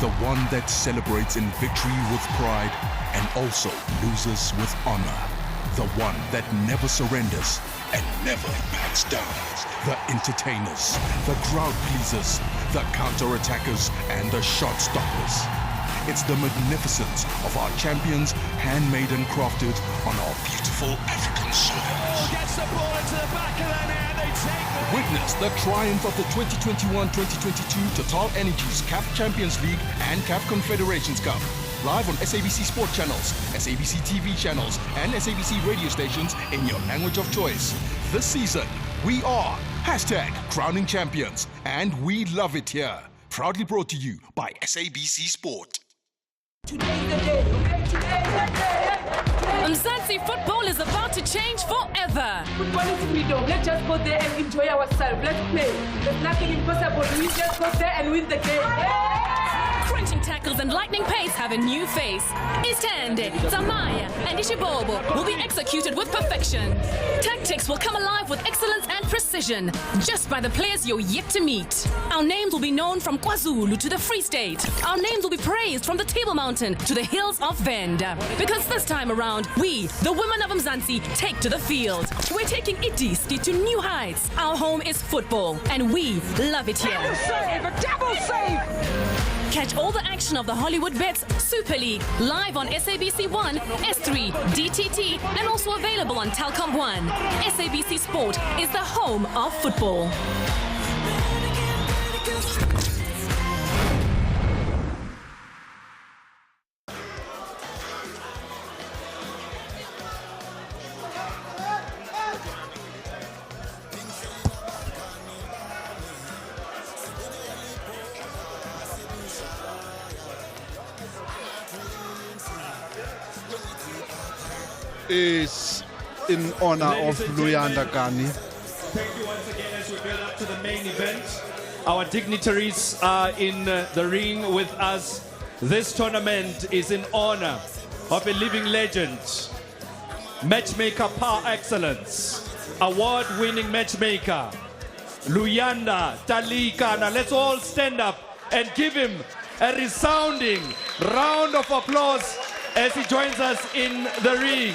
The one that celebrates in victory with pride and also loses with honor. The one that never surrenders and never backs down. The entertainers, the crowd pleasers, the counter-attackers and the shot stoppers. It's the magnificence of our champions, handmade and crafted on our beautiful African soil. Gets the ball into the back of their net, they take the... Witness the triumph of the 2021-2022 Total Energies CAF Champions League and CAF Confederations Cup. Live on SABC Sport channels, SABC TV channels, and SABC radio stations in your language of choice. This season, we are #crowning champions, and we love it here. Proudly brought to you by SABC Sport. Today's the day, okay? Today's the day. Mzansi football is about to change forever. Football is freedom. Let's just go there and enjoy ourselves. Let's play. There's nothing impossible. We just go there and win the game. Crunching tackles and lightning pace have a new face. Istande, Zamaya, and Ishibobo will be executed with perfection. Tactics will come alive with excellence and precision, just by the players you're yet to meet. Our names will be known from KwaZulu to the Free State. Our names will be praised from the Table Mountain to the hills of Venda. Because this time around, we, the women of Mzansi, take to the field. We're taking Idiski to new heights. Our home is football, and we love it here. Double save! A double save! Catch all the action of the Hollywood Bets Super League live on SABC 1, S3, DTT, and also available on Telkom 1. SABC Sport is the home of football. Is in honor of Luyanda Kani. Thank you once again as we build up to the main event. Our dignitaries are in the ring with us. This tournament is in honor of a living legend, matchmaker par excellence, award-winning matchmaker, Luyanda Talikana. Let's all stand up and give him a resounding round of applause as he joins us in the ring.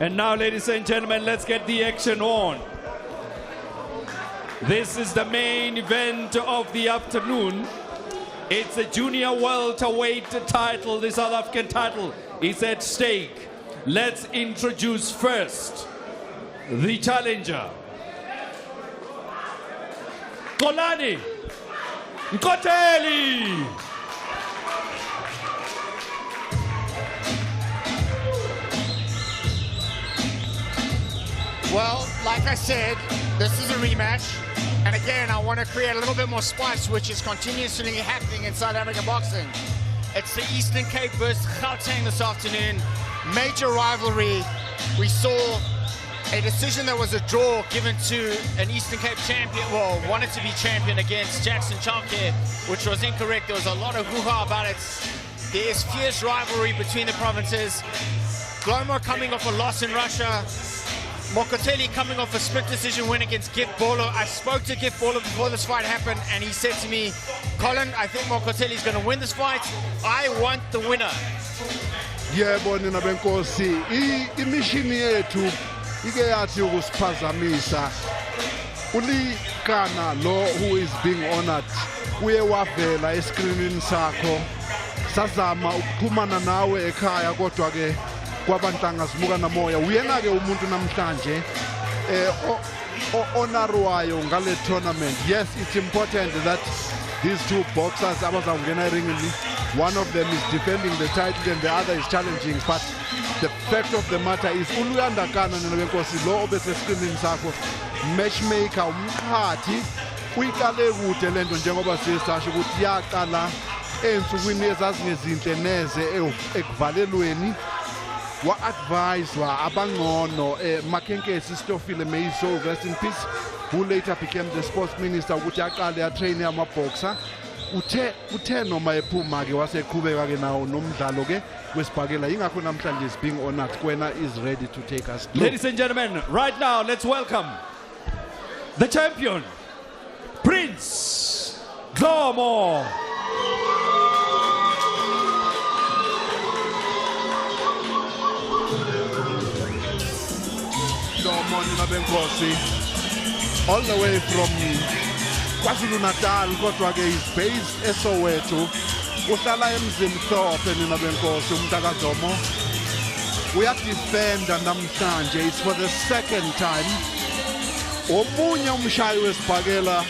And now, ladies and gentlemen, let's get the action on. This is the main event of the afternoon. It's a junior welterweight title. The South African title is at stake. Let's introduce first the challenger. Koteli. Koteli. Well, like I said, this is a rematch. And again, I want to create a little bit more spice, which is continuously happening in South African boxing. It's the Eastern Cape versus Gauteng this afternoon. Major rivalry. We saw a decision that was a draw given to an Eastern Cape champion, well, wanted to be champion against Jackson Childcare, which was incorrect. There was a lot of hoo-ha about it. There is fierce rivalry between the provinces. Glomo coming off a loss in Russia. Koteli coming off a split decision win against Gift Bolo. I spoke to Gift Bolo before this fight happened, and he said to me, Colin, I think Koteli is going to win this fight. I want the winner. Yebo nina benkosi imishini yethu ike yathi ukusiphazamisa ulikana lo who is being honored uye wavela escreenini sakho sazama ukuxhumana nawe ekhaya kodwa ke kwabantanga simuka namoya uyena ke umuntu namhlanje honorwayo ngale tournament. Yes, it's important that these two boxers abazawungena eringini, one of them is defending the title and the other is challenging, but the fact of the matter is Luyanda Kana nenkosi lo obesescreenini sakho matchmaker umqhathi uyiqale kude lento njengoba sisasho ukuthi yaqala ey'nsukwini ezazingezinhle neze ekuvalelweni wa-adviswa abangcono Makhenkesi Stofile Mayiso, rest in peace, who later became the sports minister ukuthi aqale atrain amaboxer. Uthe noma ephuma-ke waseqhubeka-ke nawo nomdlalo-ke wesibhakela yingakho namhlanje is being honored. Kwena is ready to take us through. Ladies and gentlemen, right now let's welcome the champion, Prince Dlomo. Dlomo Ninabenkosi, all the way from KwaZulu-Natal, kodwa-ke is based eSoweto. Uhlala emzini mhlophe Ninabenkosi umntaka Dlomo. Uyadefenda namhlanje, it's for the second time. Omunye umshayi wesibhakela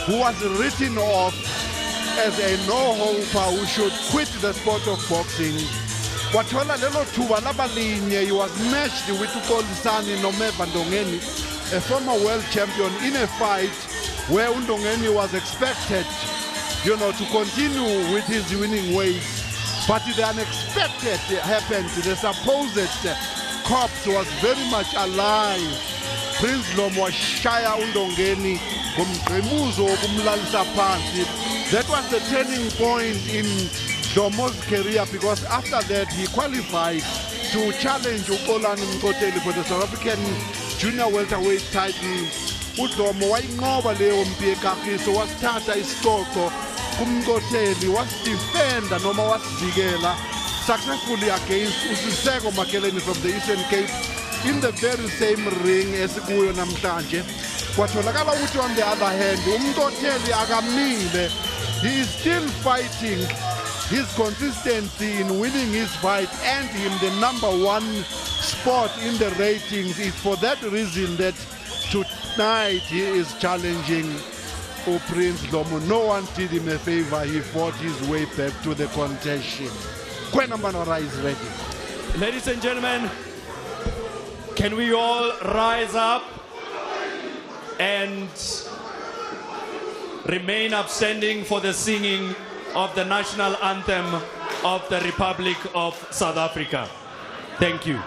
who was written off as a no-hoper who should quit the sport of boxing. Wathola lelo thuba labalinye, he was matched with uXolisani Nomeva Ndongeni, a former world champion, in a fight where Ndongeni was expected, to continue with his winning ways. But the unexpected happened. The supposed corpse was very much alive. Prince Dlomo washaya uNdongeni ngomgqimuzo wokumlalisa phansi. That was the turning point in Dlomo's career, because after that he qualified to challenge Koteli for the South African junior welterweight title. uDlomo wayinqoba leyo mpi ekagiso, wasithatha isicoco kumkoteli, wasidefenda noma wasivikela successfully against uSiseko Makeleni from the Eastern Cape in the very same ring esikuyo namhlanje. Kwatholakala ukuthi on the other hand umkoteli akamile, he is still fighting. His consistency in winning his fight and him the #1 spot in the ratings. It's for that reason that tonight he is challenging Prince Dlomo. No one did him a favor. He fought his way back to the contention. Kwena Manora is ready. Ladies and gentlemen, can we all rise up and remain upstanding for the singing of the national anthem of the Republic of South Africa? Thank you.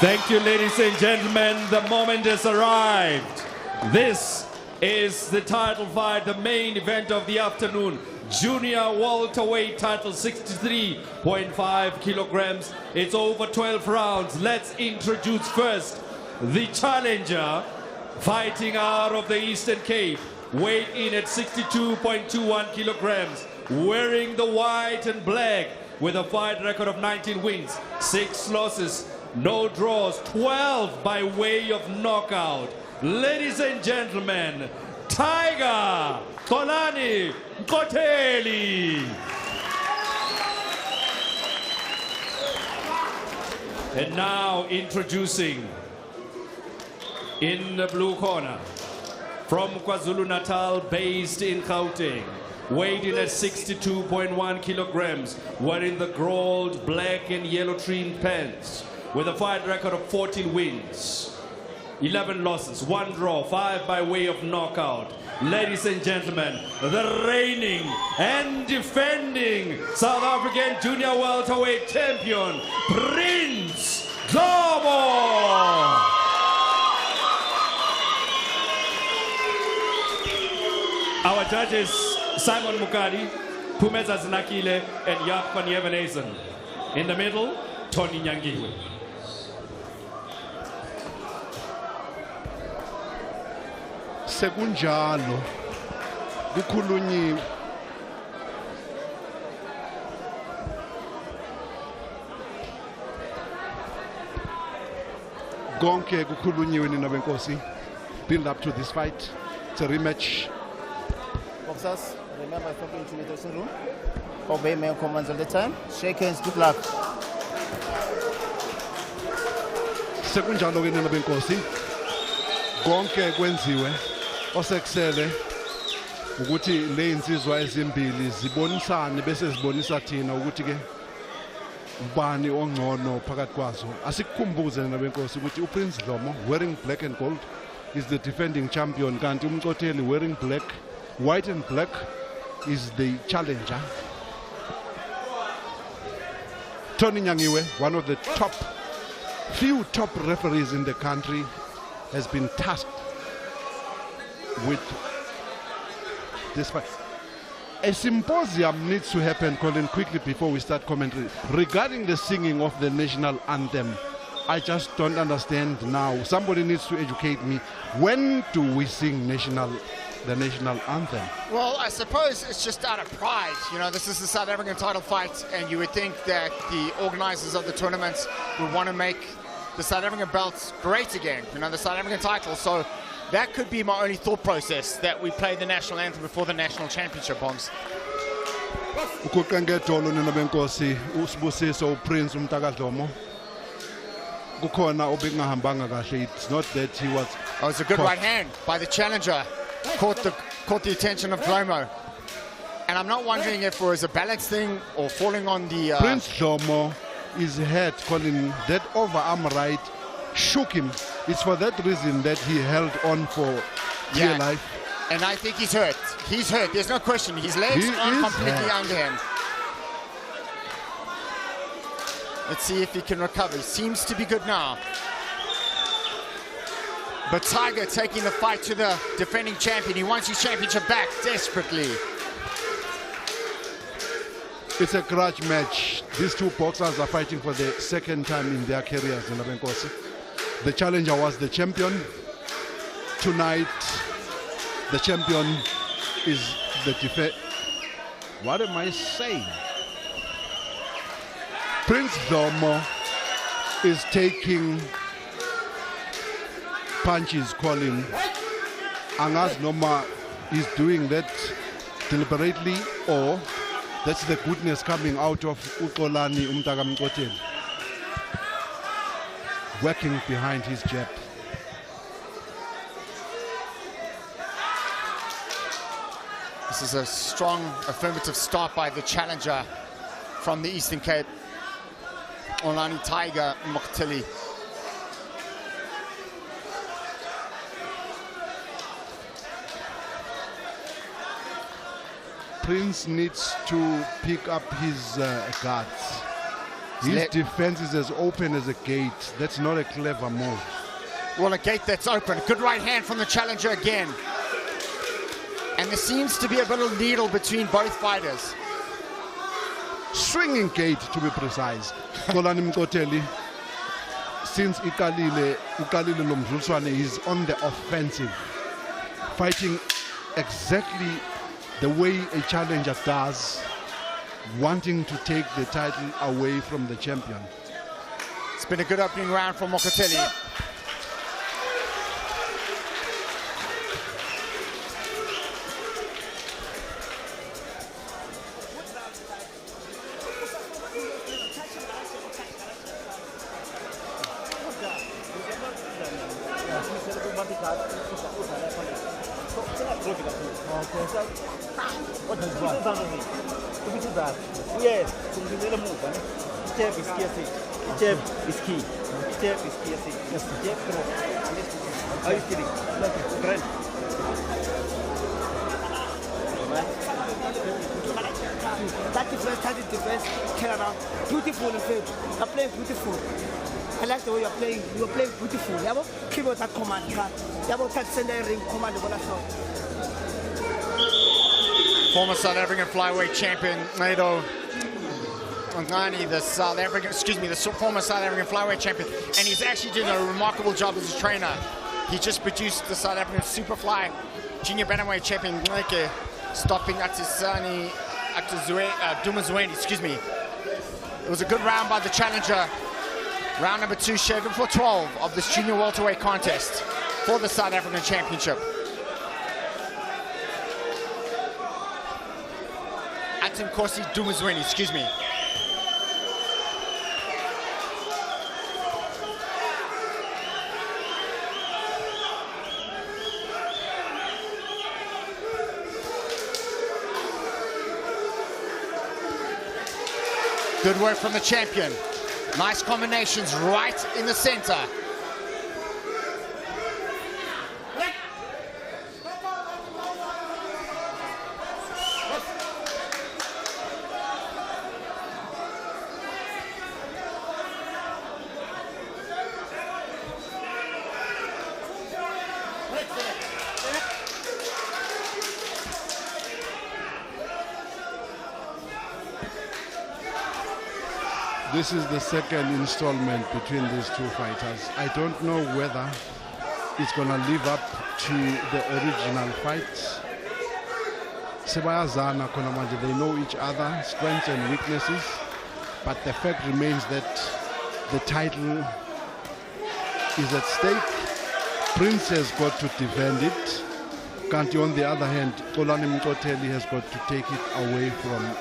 Thank you, ladies and gentlemen. The moment has arrived. This is the title fight, the main event of the afternoon. Junior welterweight title, 63.5 kilograms. It's over 12 rounds. Let's introduce first the challenger, fighting out of the Eastern Cape, weighed in at 62.21 kilograms, wearing the white and black, with a fight record of 19 wins, 6 losses, no draws, 12 by way of knockout. Ladies and gentlemen, Tiger Koteli. And now introducing, in the blue corner, from KwaZulu-Natal, based in Gauteng, weighed in at 62.1 kilograms, wearing the gold, black and yellow trimmed pants, with a fight record of 14 wins, 11 losses, 1 draw, 5 by way of knockout. Ladies and gentlemen, the reigning and defending South African junior welterweight champion, Prince Dhlomo. Our judges, Simon Mukadi, Pumeza Zinakile, and Yap Kwanyevenezen. In the middle, Tony Nyangiwe. Sekunjalo kukhulunyiwe konke kukhulunyiwe nina benkosi. Build up to this fight. It's a rematch. Boxers, remember talking to the dressing room. Obey my commands all the time. Shake hands, good luck. Sekunjalo ke nina benkosi. Konke kwenziwe osekusele ukuthi le insizwa ezimbili zibonisane bese zibonisa thina ukuthi ke ubani ongcono phakathi kwazo. Asikukhumbuze nabenkosi ukuthi uPrince Dhlomo, wearing black and gold, is the defending champion, kanti uMkoteli, wearing black, white and black, is the challenger. Tony Nyangiwe, one of the few top referees in the country, has been tasked with this fight. A symposium needs to happen, Colin, quickly before we start commentary, regarding the singing of the national anthem. I just don't understand now. Somebody needs to educate me. When do we sing the national anthem? Well, I suppose it's just out of pride. You know, this is the South African title fight, and you would think that the organizers of the tournaments would want to make the South African belts great again, you know, the South African title. So that could be my only thought process, that we play the national anthem before the national championship, Bombs. Ukuqengetolo nina benkosi usibusiso uPrince uMtaka Dhlomo. Kukhona obekungahambanga kahle. It's not that he was. Oh, it's a good right hand by the challenger. Caught the attention of Dhlomo. And I'm not wondering if it was a balance thing or falling on the Prince Dhlomo, his head, Colin, that overarm right shook him. It's for that reason that he held on for dear life. And I think he's hurt. He's hurt. There's no question. His legs aren't completely under him. Let's see if he can recover. He seems to be good now. But Tiger taking the fight to the defending champion. He wants his championship back desperately. It's a grudge match. These two boxers are fighting for the second time in their careers in Abenkosi. The challenger was the champion. Tonight, the champion is the defense. What am I saying? Prince Dhlomo is taking punches, Colin. Angas Noma is doing that deliberately, or that's the goodness coming out of Ukolani Umtaka Koteli, working behind his jab. This is a strong affirmative start by the challenger from the Eastern Cape, Olani Tiger Koteli. Prince needs to pick up his guards. His defense is as open as a gate. That's not a clever move. Well, a gate that's open. Good right hand from the challenger again. And there seems to be a little needle between both fighters. Swinging gate, to be precise. Koteli, since Ukalile Lomzulswane is on the offensive, fighting exactly the way a challenger does, wanting to take the title away from the champion. It's been a good opening round for Koteli. Yes, jab is key. Jab is key. Jab is key. Yes, jab throw. Are you kidding? Friend. That defense, turn around. Beautiful in fact. You're playing beautiful. I like the way you're playing. You're playing beautiful. You keep out that command. You have send the ring command. Former South African flyweight champion Theo Ngani, the former South African flyweight champion, and he's actually doing a remarkable job as a trainer. He just produced the South African Superfly junior bantamweight champion Ngeke, stopping Dumazweni, excuse me. It was a good round by the challenger. Round number 2, scheduled for 12 of this junior welterweight contest for the South African Championship. Nkosi Dumazweni, excuse me. Good work from the champion. Nice combinations right in the center. This is the second installment between these two fighters. I don't know whether it's going to live up to the original fight. Sebayazana Konamanje, they know each other, strengths and weaknesses, but the fact remains that the title is at stake. Prince has got to defend it. Kanti, on the other hand, Koteli has got to take it away from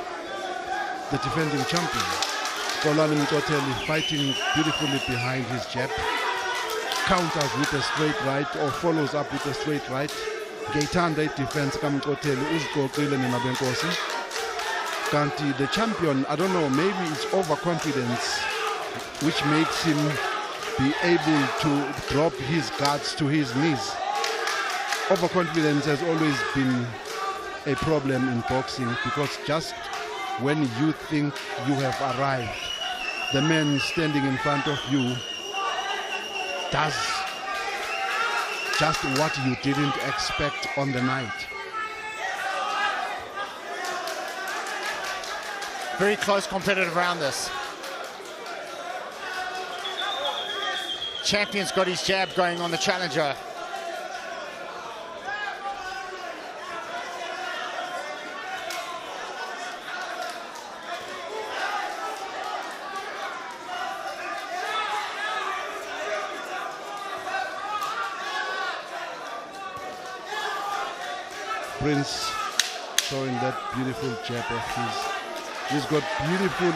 the defending champion. Koteli fighting beautifully behind his jab, counters with a straight right or follows up with a straight right. Gaitanda defense Koteli uzqoqile neMabenkosi. Kanti, the champion, I don't know, maybe it's overconfidence which makes him be able to drop his guards to his knees. Overconfidence has always been a problem in boxing, because just when you think you have arrived, the man standing in front of you does just what you didn't expect on the night. Very close competitive round this. Champion's got his jab going on the challenger. Prince showing that beautiful jab of his. He's got beautiful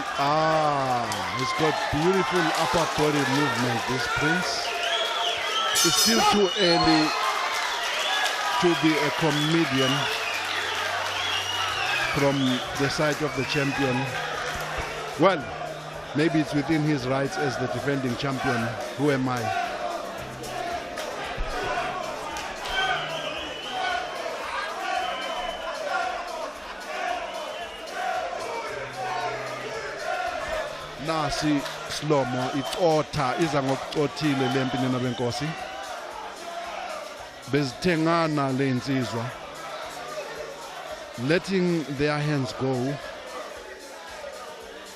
upper body movement, this Prince. It's still too early to be a comedian from the side of the champion. Well, maybe it's within his rights as the defending champion. Who am I? Nasi Slomo, it's Ota, iza ngokuxothile lempini nabenkosi. Bezithengana lensizwa. Letting their hands go.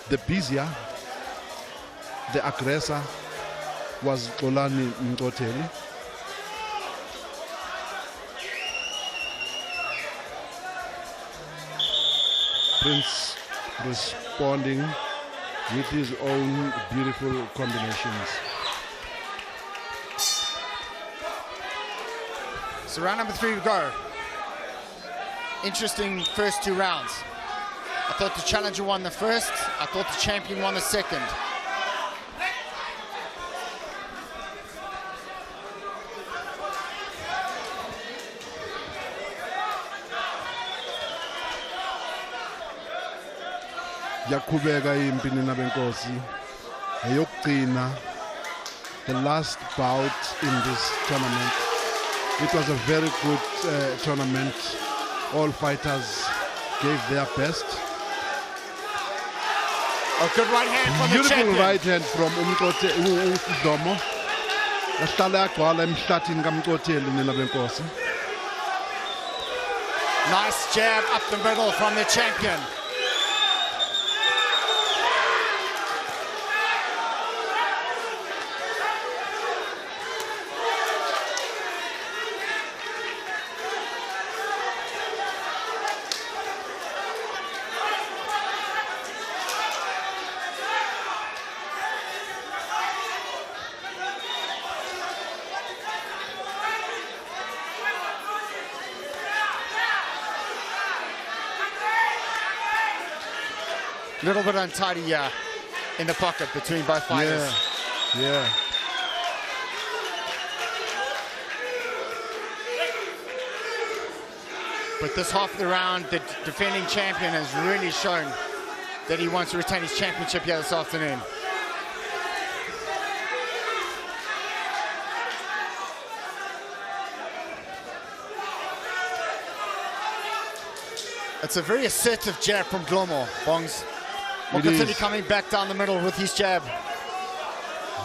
The busier, the aggressor was Xolani Koteli. Prince responding with his own beautiful combinations. So round number 3 to go. Interesting first 2 rounds. I thought the challenger won the first. I thought the champion won the second. Yakubega impini nabenkosi. Eyokugcina, the last bout in this tournament. It was a very good tournament. All fighters gave their best. A good right hand from Beautiful the champion. right hand from Udomo. Yahlala yagcwala emhlathini kaMkoteli nina benkosi. Nice jab up the middle from the champion. Little bit untidy in the pocket between both fighters. Yeah. But this half of the round, the defending champion has really shown that he wants to retain his championship here this afternoon. It's a very assertive jab from Glomo, Bongs. Koteli coming back down the middle with his jab.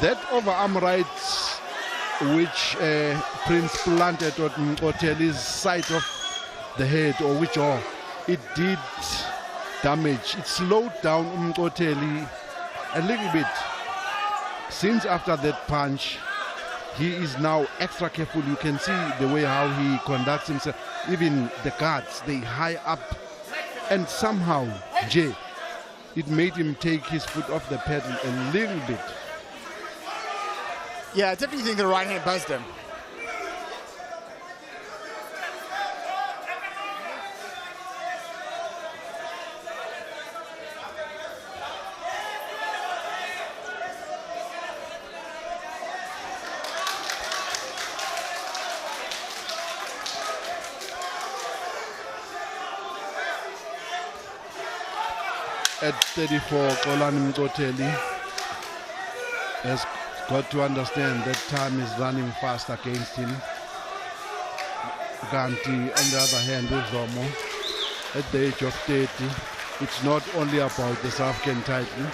That overarm right which Prince planted on Koteli's side of the head or which jaw, it did damage. It slowed down Koteli a little bit. Since after that punch, he is now extra careful. You can see the way how he conducts himself. Even the guards, they high up. And somehow, Jay, it made him take his foot off the pedal a little bit. Yeah, I definitely think the right hand buzzed him. At 34, Xolani Koteli has got to understand that time is running fast against him. Ganti, on the other hand, Uzomo, at the age of 30, it's not only about the South African title.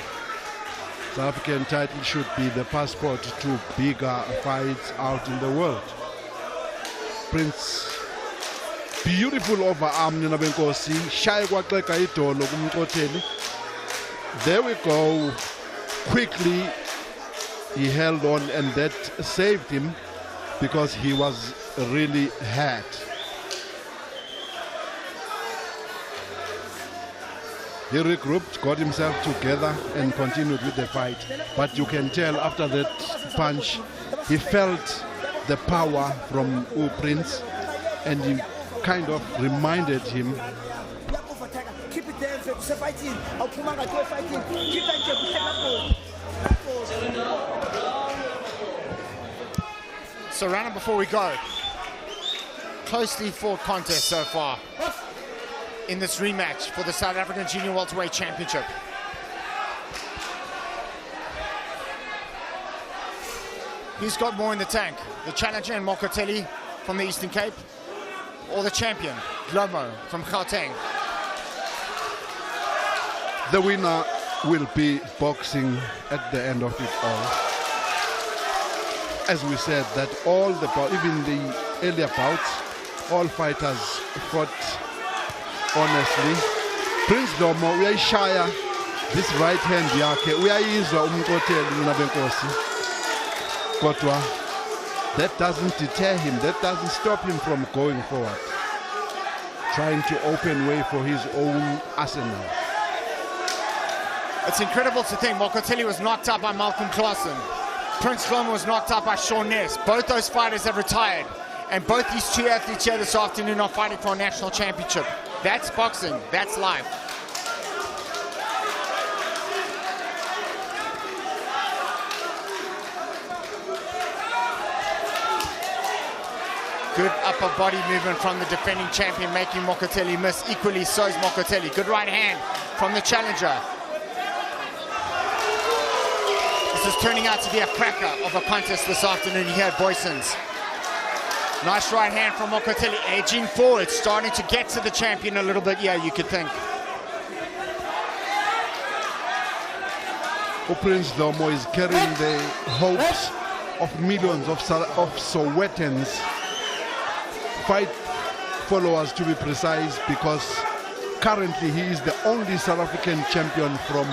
South African title should be the passport to bigger fights out in the world. Prince, beautiful overarm, Nina Benkosi, shy kwaxeka idolo kumkoteli. There we go. Quickly, he held on, and that saved him because he was really hurt. He regrouped, got himself together, and continued with the fight. But you can tell after that punch, he felt the power from Prince, and he kind of reminded him. So round before we go, closely fought contest so far in this rematch for the South African Junior Welterweight Championship. Who's got more in the tank? The challenger and Koteli from the Eastern Cape, or the champion, Glomo from Gauteng? The winner will be boxing at the end of it all. As we said, that all the even the earlier bouts, all fighters fought honestly. Prince Domo uyayishaya this right hand yakhe uyayizwa uMkoteli nabenkosi. Kodwa that doesn't deter him, that doesn't stop him from going forward, trying to open way for his own arsenal. It's incredible to think Koteli was knocked out by Malcolm Claassen. Prince Domo was knocked out by Sean Ness. Both those fighters have retired. And both these two athletes here this afternoon are fighting for a national championship. That's boxing. That's life. Good upper body movement from the defending champion, making Koteli miss. Equally so is Koteli. Good right hand from the challenger. This is turning out to be a cracker of a contest this afternoon here at Boyson's. Nice right hand from Koteli, edging forward, starting to get to the champion a little bit, yeah, you could think. Prince Domo is carrying the hopes of millions of Sowetans, fight followers to be precise, because currently he is the only South African champion from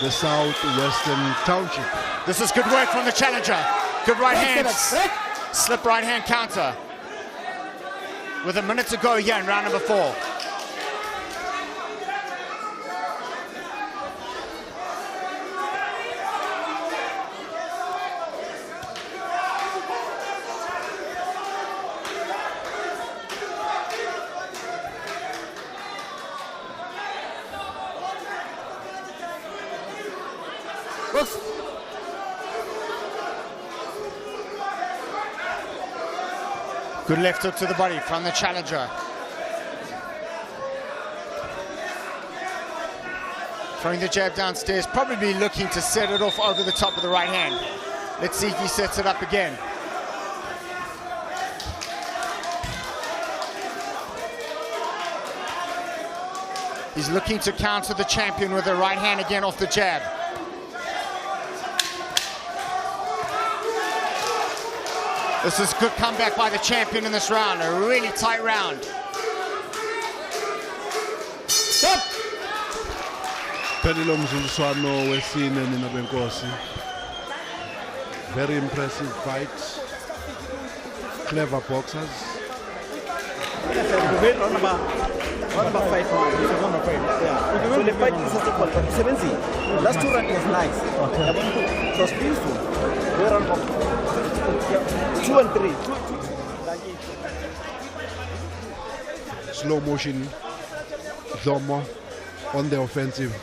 the Southwestern Township. This is good work from the challenger. Good right hand. Slip right hand counter. With a minute to go here in round number 4. Good left hook to the body from the challenger. Throwing the jab downstairs, probably looking to set it off over the top of the right hand. Let's see if he sets it up again. He's looking to counter the champion with the right hand again off the jab. This is a good comeback by the champion in this round, a really tight round. Stop! Pelilo mzulswano wesine nina benkosi. Very impressive fight. Clever boxers. So the fight is just equal, but 70. Last 2 rounds was nice. It was peaceful. 2 and 3. Slow motion. Domo on the offensive,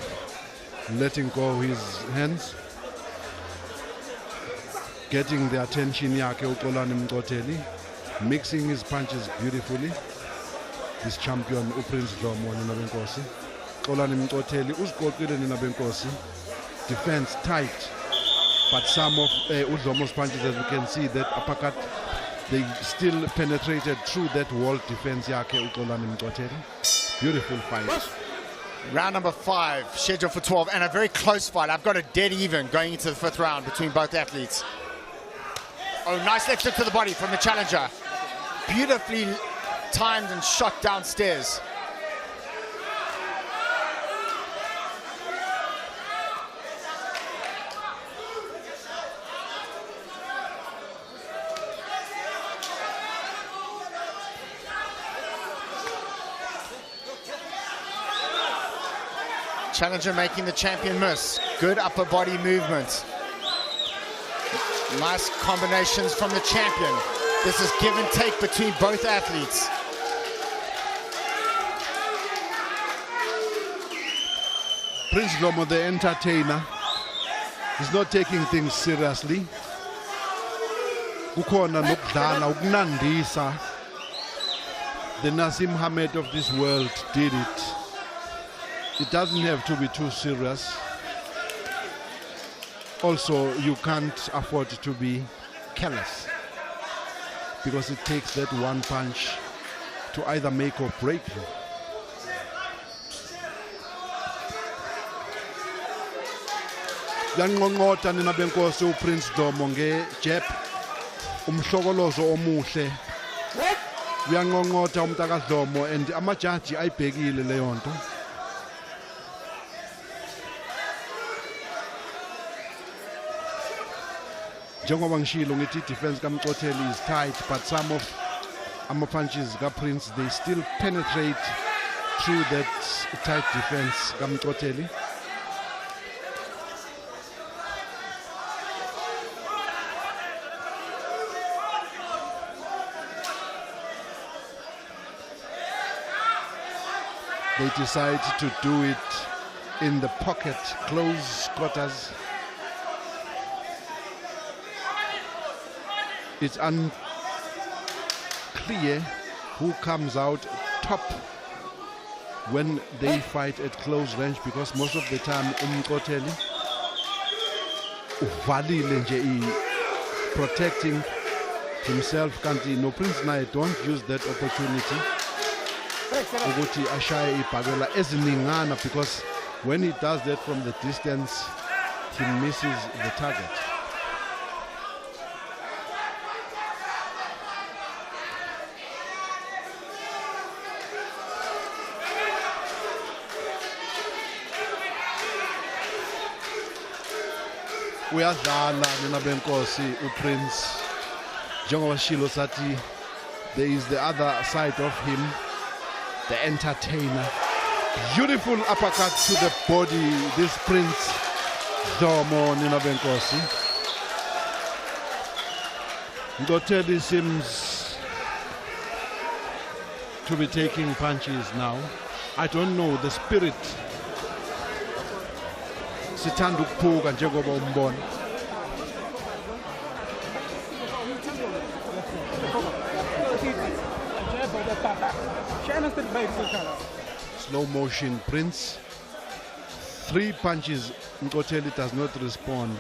letting go his hands, getting the attention yake uXolani Mkoteli, mixing his punches beautifully. This champion Prince Domo nina benkosi. uXolani Mkoteli uziqoqile nina benkosi. Defense tight, but some of uDomo's punches, as we can see, that uppercut, they still penetrated through that wall defense yake uXolani Mkoteli. Beautiful fight. Round number 5, scheduled for 12, and a very close fight. I've got a dead even going into the 5th round between both athletes. Oh, nice left hook to the body from the challenger. Beautifully timed and shot downstairs. Challenger making the champion miss. Good upper body movement. Nice combinations from the champion. This is give and take between both athletes. Prince Domo, the entertainer, is not taking things seriously. Kukhona nokudlala ukunandisa. The Nasim Hamed of this world did it. It doesn't have to be too serious. Also, you can't afford to be careless, because it takes that one punch to either make or break you. Yanqonqotha nina benkosi uPrince Domo ngejab umhlokolozo omuhle uyanqonqotha umntaka Dlomo and amajaji ayibhekile leyo nto. Njengoba ngishilo ngithi defense kaMkoteli is tight, but some of ama-punches kaPrince they still penetrate through that tight defense kaMkoteli. They decide to do it in the pocket, close quarters. It's unclear who comes out top when they fight at close range, because most of the time Koteli uvalile nje protecting himself. Kanti no Prince naye don't use that opportunity ukuthi ashaye ibhakela eziningana, because when he does that from the distance he misses the target. Uyadlala nina benkosi uPrince njengoba shilo sathi there is the other side of him, the entertainer. Beautiful uppercut to the body, this Prince Domo nina benkosi. Koteli seems to be taking punches now. I don't know, the spirit sithanda ukuphuka njengoba umbona. Slow motion Prince. 3 punches, Koteli does not respond.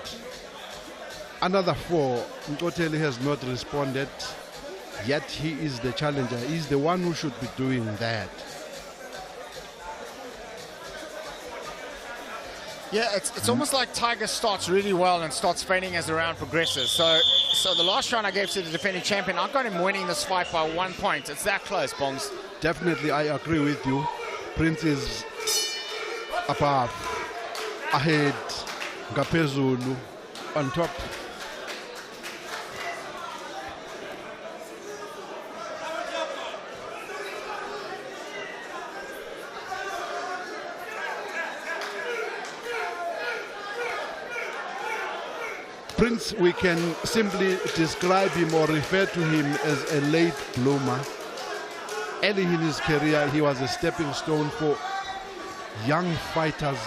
Another 4, Koteli has not responded. Yet he is the challenger. He's the one who should be doing that. Yeah, it's almost like Tiger starts really well and starts fading as the round progresses. So the last round I gave to the defending champion, I've got him winning this fight by 1 point. It's that close, Bongs. Definitely, I agree with you. Prince is above, ahead, ngaphezulu, on top. Prince, we can simply describe him or refer to him as a late bloomer. Early in his career, he was a stepping stone for young fighters.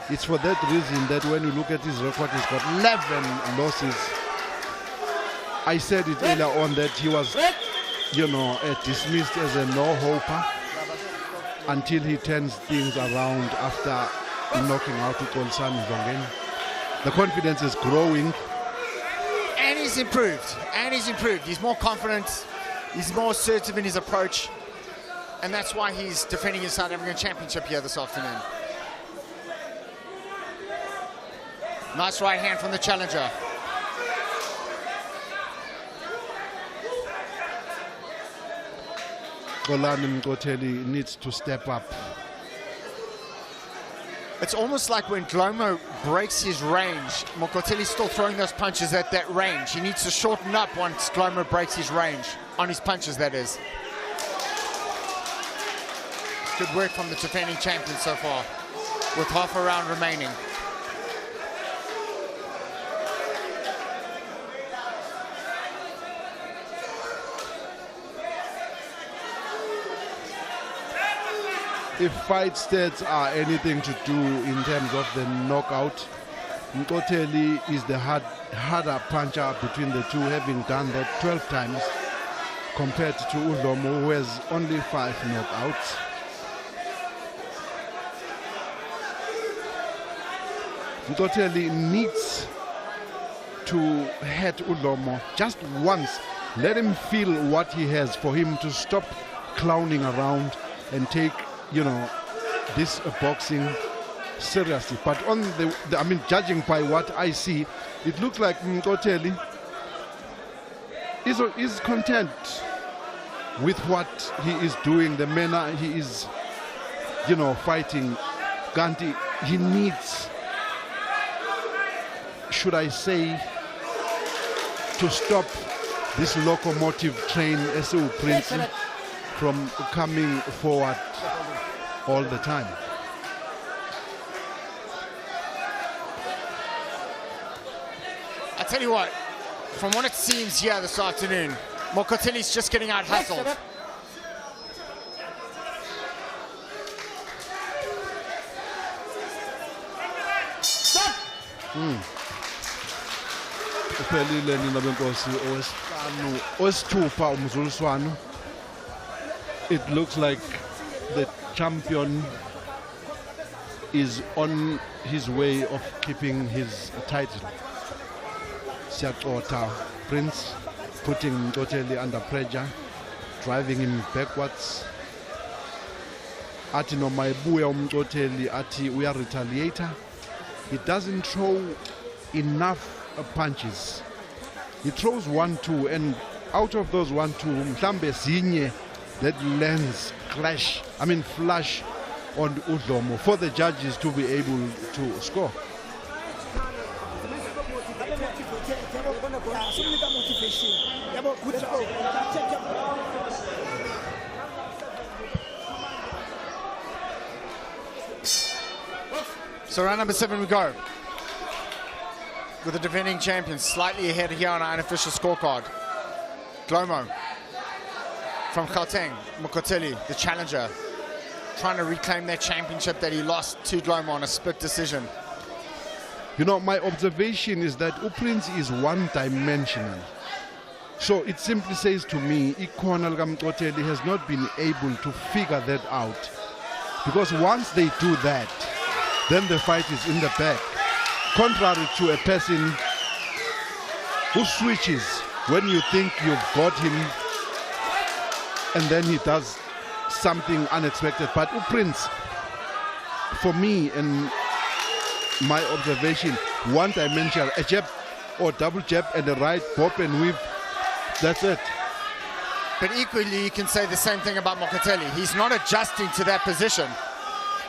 It's for that reason that when you look at his record, he's got 11 losses. I said it earlier on that he was, dismissed as a no-hoper until he turns things around after knocking out Kolsani Zongeni. The confidence is growing. And he's improved. He's more confident. He's more assertive in his approach. And that's why he's defending his South African Championship here this afternoon. Nice right hand from the challenger. Koteli needs to step up. It's almost like when Glomo breaks his range, Koteli's still throwing those punches at that range. He needs to shorten up once Glomo breaks his range, on his punches that is. Good work from the defending champion so far, with half a round remaining. If fight stats are anything to do in terms of the knockout, Koteli is the harder puncher between the two, having done that 12 times compared to Udlomo, who has only 5 knockouts. Koteli needs to hit Udlomo just once. Let him feel what he has for him to stop clowning around and take, this boxing seriously. But on I mean, judging by what I see, it looks like Koteli is content with what he is doing, the manner he is, fighting. Ganti, he needs, should I say, to stop this locomotive train, SU Prince, from coming forward all the time. I tell you what, from what it seems here this afternoon, Koteli's just getting out hustled. Uphelile nina benkosi owesithupha umzuliswano. It looks like the champion is on his way of keeping his title. Siaxotha Prince putting Koteli under pressure, driving him backwards. Athi noma ebuya uMkoteli athi uya retaliator. He doesn't throw enough punches. He throws 1-2, and out of those 1-2, mhlambe zinye that lands flush on Udlomo for the judges to be able to score. So round number 7 we go. With the defending champions slightly ahead here on our unofficial scorecard. Glomo from Gauteng, Koteli, the challenger, trying to reclaim that championship that he lost to Glomo on a split decision. My observation is that Uprince is one-dimensional. So it simply says to me, Ikonal Koteli has not been able to figure that out. Because once they do that, then the fight is in the back. Contrary to a person who switches when you think you've got him and then he does something unexpected. But Uprince, for me and my observation, one-dimensional, a jab or double jab and a right pop and weave, that's it. But equally, you can say the same thing about Koteli. He's not adjusting to that position.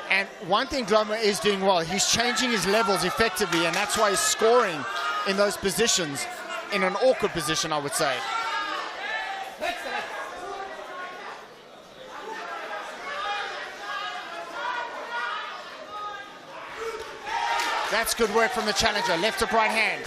And one thing Glomo is doing well, he's changing his levels effectively, and that's why he's scoring in those positions, in an awkward position, I would say. That's good work from the challenger, left hook, right hand.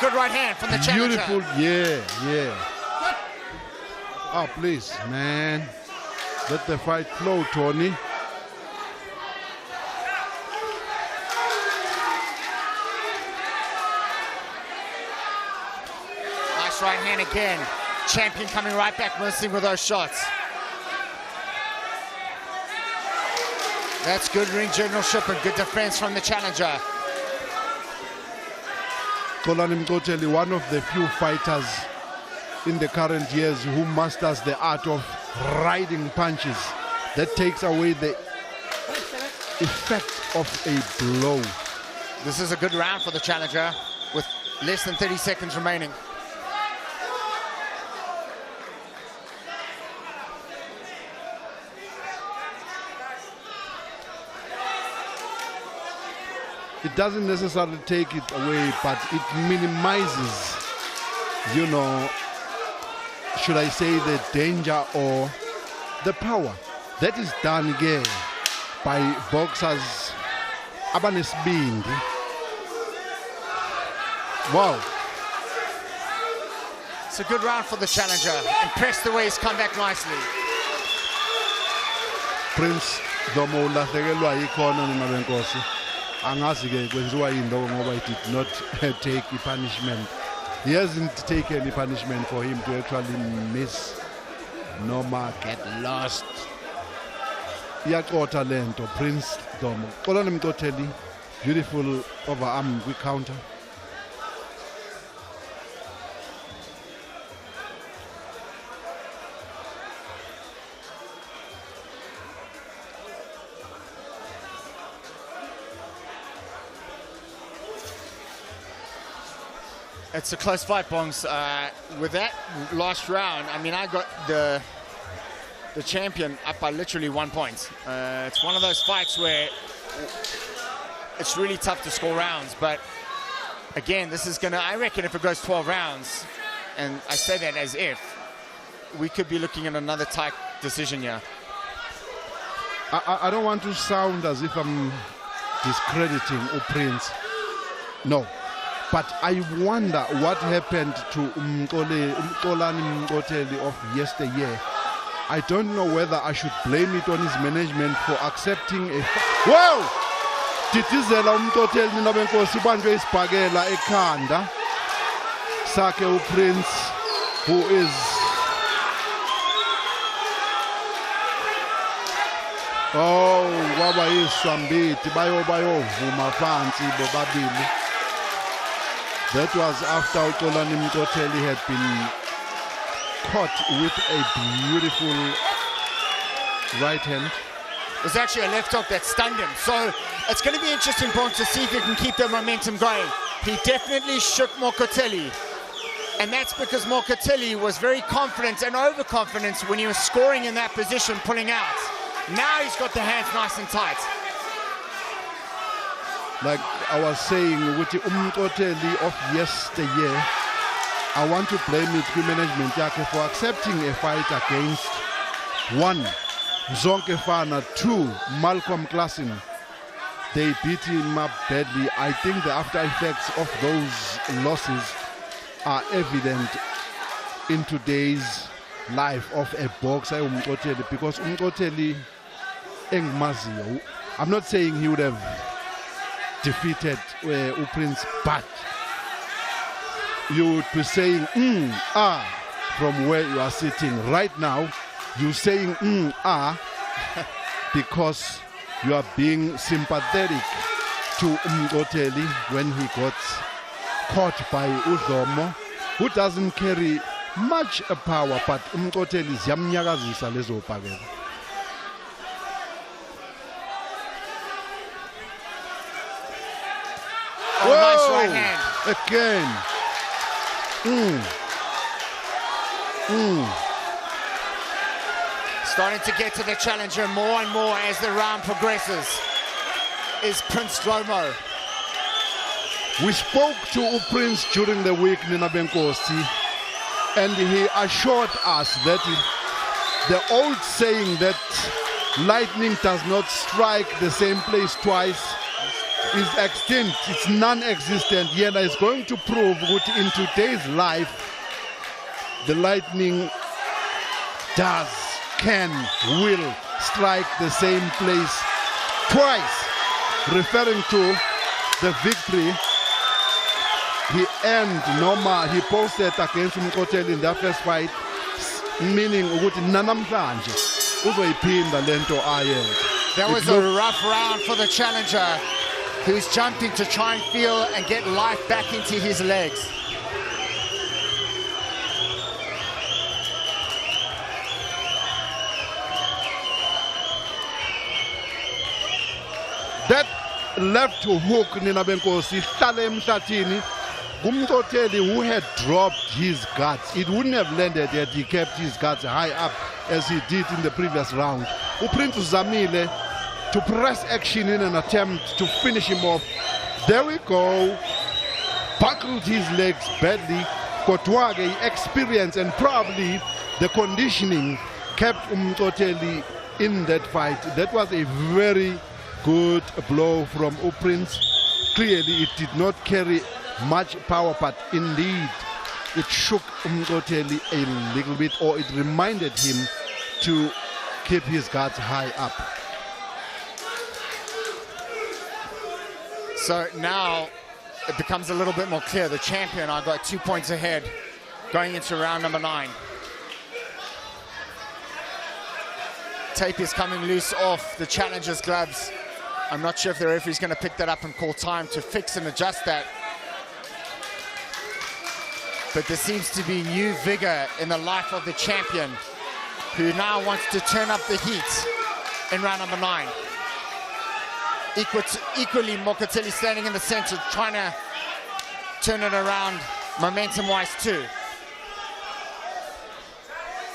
Good right hand from the challenger. Beautiful, yeah. Oh, please, man. Let the fight flow, Tony. Nice right hand again. Champion coming right back, missing with those shots. That's good ring generalship and good defense from the challenger. Koteli, one of the few fighters in the current years who masters the art of riding punches. That takes away the effect of a blow. This is a good round for the challenger with less than 30 seconds remaining. It doesn't necessarily take it away, but it minimizes, should I say, the danger or the power. That is done again by boxers. Abanesibindi. Wow. It's a good round for the challenger. Impressed the way he's come back nicely. Prince Domo ulahlekelwa yikhona nina benkosi. angazi ke kwenziwa yini lokho ngoba he did not take a punishment. He hasn't taken any punishment for him to actually miss noma get lost. Iyaqotha lento Prince Domo. Xolani Mkoteli, beautiful overarm quick counter. It's a close fight, Bongs. With that last round, I mean, I got the champion up by literally 1 point. It's one of those fights where it's really tough to score rounds. But again, this is gonna, I reckon if it goes 12 rounds, and I say that as if, we could be looking at another tight decision here. I don't want to sound as if I'm discrediting Prince. No. But I wonder what happened to Umkolani Koteli of yesteryear. I don't know whether I should blame it on his management for accepting a... Wow! Titizela Umkoteli Ninabenkosi banjwe isibhakela ekhanda sakhe uPrince, who is kwaba yiswambiti bayovuma phansi bobabili. That was after Ukolani Mkoteli had been caught with a beautiful right hand. It was actually a left hook that stunned him. So it's going to be interesting, Bonk, to see if he can keep the momentum going. He definitely shook Koteli. And that's because Koteli was very confident and overconfident when he was scoring in that position, pulling out. Now he's got the hands nice and tight. Like I was saying, with the Koteli of yesteryear, I want to blame it to management for accepting a fight against 1, Zonke Fana, 2, Malcolm Klassen. They beat him up badly. I think the after effects of those losses are evident in today's life of a boxer, Koteli, because Koteli engmaziyo. I'm not saying he would have defeated Prince, but you would be saying from where you are sitting right now. You're saying because you are being sympathetic to Koteli when he got caught by Udlomo, who doesn't carry much power, but Koteli ziyamnyakazisa lezo phakela. Oh, nice right hand. Again. Starting to get to the challenger more and more as the round progresses is Prince Domo. We spoke to Prince during the week, Nina Benkosi, and he assured us that the old saying that lightning does not strike the same place twice is extinct. It's non-existent. Yena is going to prove that in today's life, the lightning will strike the same place twice, referring to the victory he earned. He posted against Koteli in that first fight, meaning nanamhlanje uzoyiphinda lento ayenza. That was a rough round for the challenger, who's jumping to try and feel and get life back into his legs. That left hook, Nina Benkosi, hlale emhlathini, Koteli, who had dropped his guards. It wouldn't have landed had he kept his guards high up as he did in the previous round. Prince Zamile to press action in an attempt to finish him off. There we go. Buckled his legs badly. Kotwage experience and probably the conditioning kept Koteli in that fight. That was a very good blow from Prince. Clearly it did not carry much power, but indeed it shook Koteli a little bit, or it reminded him to keep his guards high up. So now it becomes a little bit more clear. The champion, I got 2 points ahead going into round number 9. Tape is coming loose off the challenger's gloves. I'm not sure if the referee's going to pick that up and call time to fix and adjust that. But there seems to be new vigor in the life of the champion, who now wants to turn up the heat in round number 9. Equally, Koteli standing in the center, trying to turn it around momentum-wise too.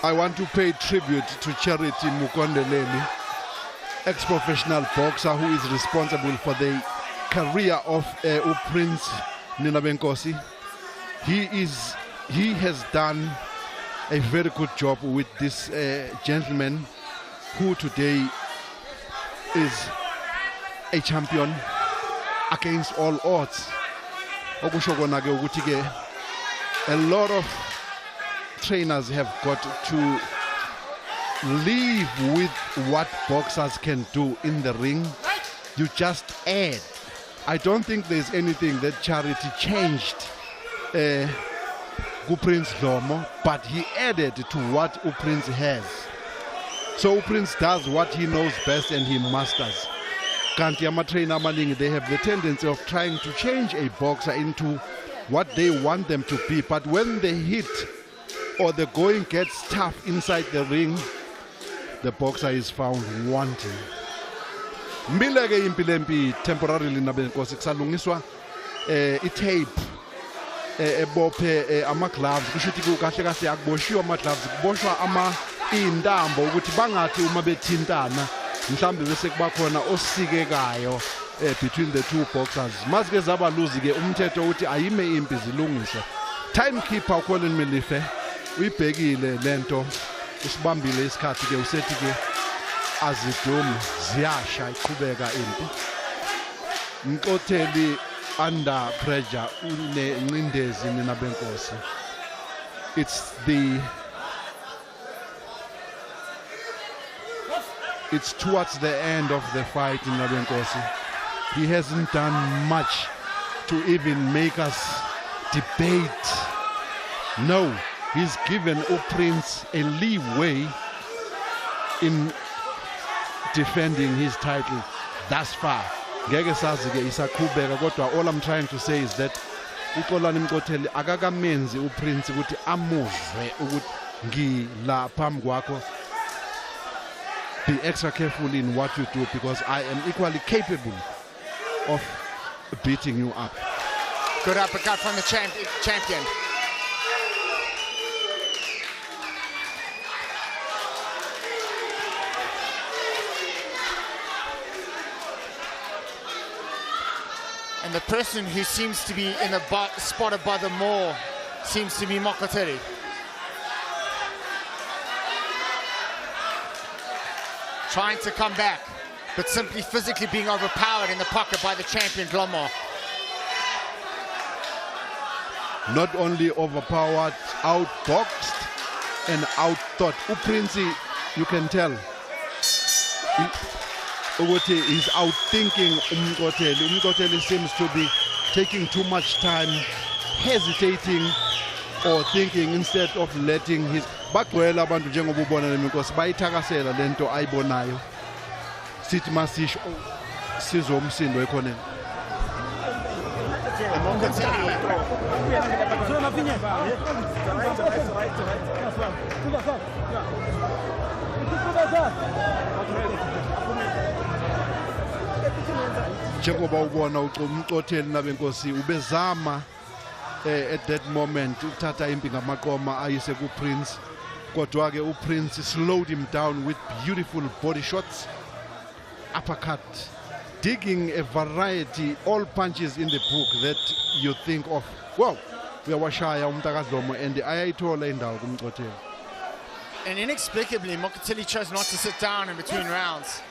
I want to pay tribute to Charity Mukondeleni, ex-professional boxer who is responsible for the career of Prince Ninabenkosi. He has done a very good job with this gentleman who today is a champion against all odds. A lot of trainers have got to live with what boxers can do in the ring. You just add. I don't think there's anything that Charity changed Prince Domo, but he added to what Prince has. So Prince does what he knows best and he masters. Kantiama trainer Maling, they have the tendency of trying to change a boxer into what they want them to be, but when they hit or the going gets tough inside the ring, the boxer is found wanting. Mbileke impilempi temporarily nabenkosi kusalungiswa itape ebophe ama gloves kusho ukuthi kahle kahle akuboshiwa ama gloves kuboshwa intambo ukuthi bangathi uma bethintana mhlambe bese kuba khona osikekayo between the two boxers. Masike zaba lose ke umthetho uthi ayime impi zilungiswe. Timekeeper Colin Milife uyibhekile lento usibambile isikhathi ke usethi ke azidumi ziyasha iqhubeka impi. Koteli under pressure unencindezi ninabenkosi. It's towards the end of the fight in Nabenkosi. He hasn't done much to even make us debate. No, he's given Prince a leeway in defending his title thus far. All I'm trying to say is that uXolani Koteli akakamenzi uPrince ukuthi amuzwe ukuthi ngila phambi kwakho. Be extra careful in what you do because I am equally capable of beating you up. Good uppercut from the champion. And the person who seems to be in the spotted by the more seems to be Koteli. Trying to come back, but simply physically being overpowered in the pocket by the champion, Glomo. Not only overpowered, outboxed and outthought. Prince, you can tell, he's outthinking Koteli. Koteli seems to be taking too much time, hesitating or thinking instead of letting his bagwela abantu njengoba ubona nemikosi bayithakasela lento ayibonayo sithi masisho sizomsindo ekhoneni. Njengoba ubona uXolani nabenkosi ubezama at that moment uthatha impi ngamaqoma ayise kuPrince, kodwa ke uPrince slowed him down with beautiful body shots, uppercut, digging a variety, all punches in the book that you think of. Wow, uyawashaya umntakadlomo and ayayithola indawo kumXolani. And inexplicably, Koteli chose not to sit down in between rounds.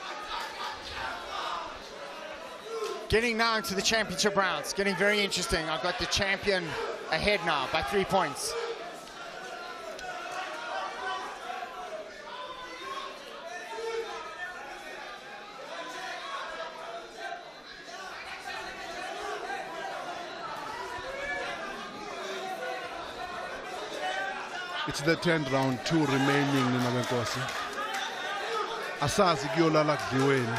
Getting now into the championship rounds, getting very interesting. I've got the champion ahead now by 3 points. It's the 10th round, 2 remaining in Abenkosi. Asazi kuyolala kudliweni.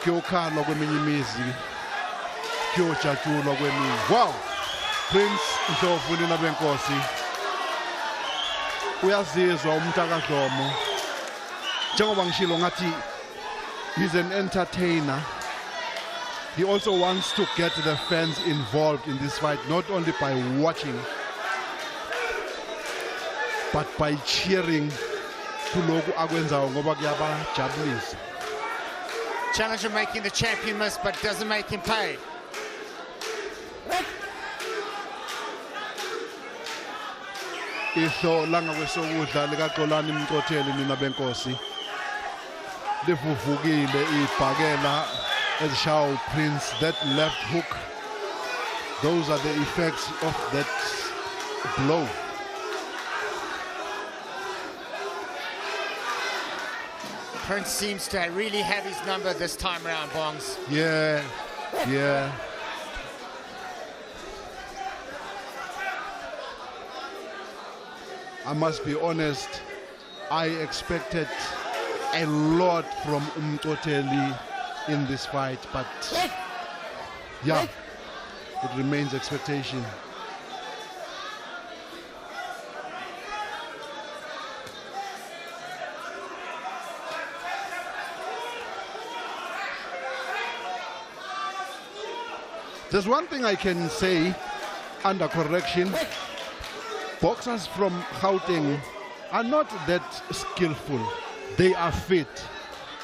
Kuyokhalwa kweminye imizi. Kuyojatshulwa kweminye. Wow! Prince Ndlovu in Abenkosi. Uyazizwa umntaka Dlomo. Njengoba ngishilo ngathi he's an entertainer. He also wants to get the fans involved in this fight, not only by watching, but by cheering. Challenger making the champion miss, but doesn't make him pay. Ihlo langa kwesokudla likaXolani Mkoteli nina benkosi livuvukile ibhakela ezishawa Prince. That left hook, those are the effects of that blow. Prince seems to really have his number this time around, Bongs. Yeah. I must be honest, I expected a lot from Koteli in this fight, but yeah, it remains expectation. There's one thing I can say under correction. Boxers from Gauteng are not that skillful. They are fit.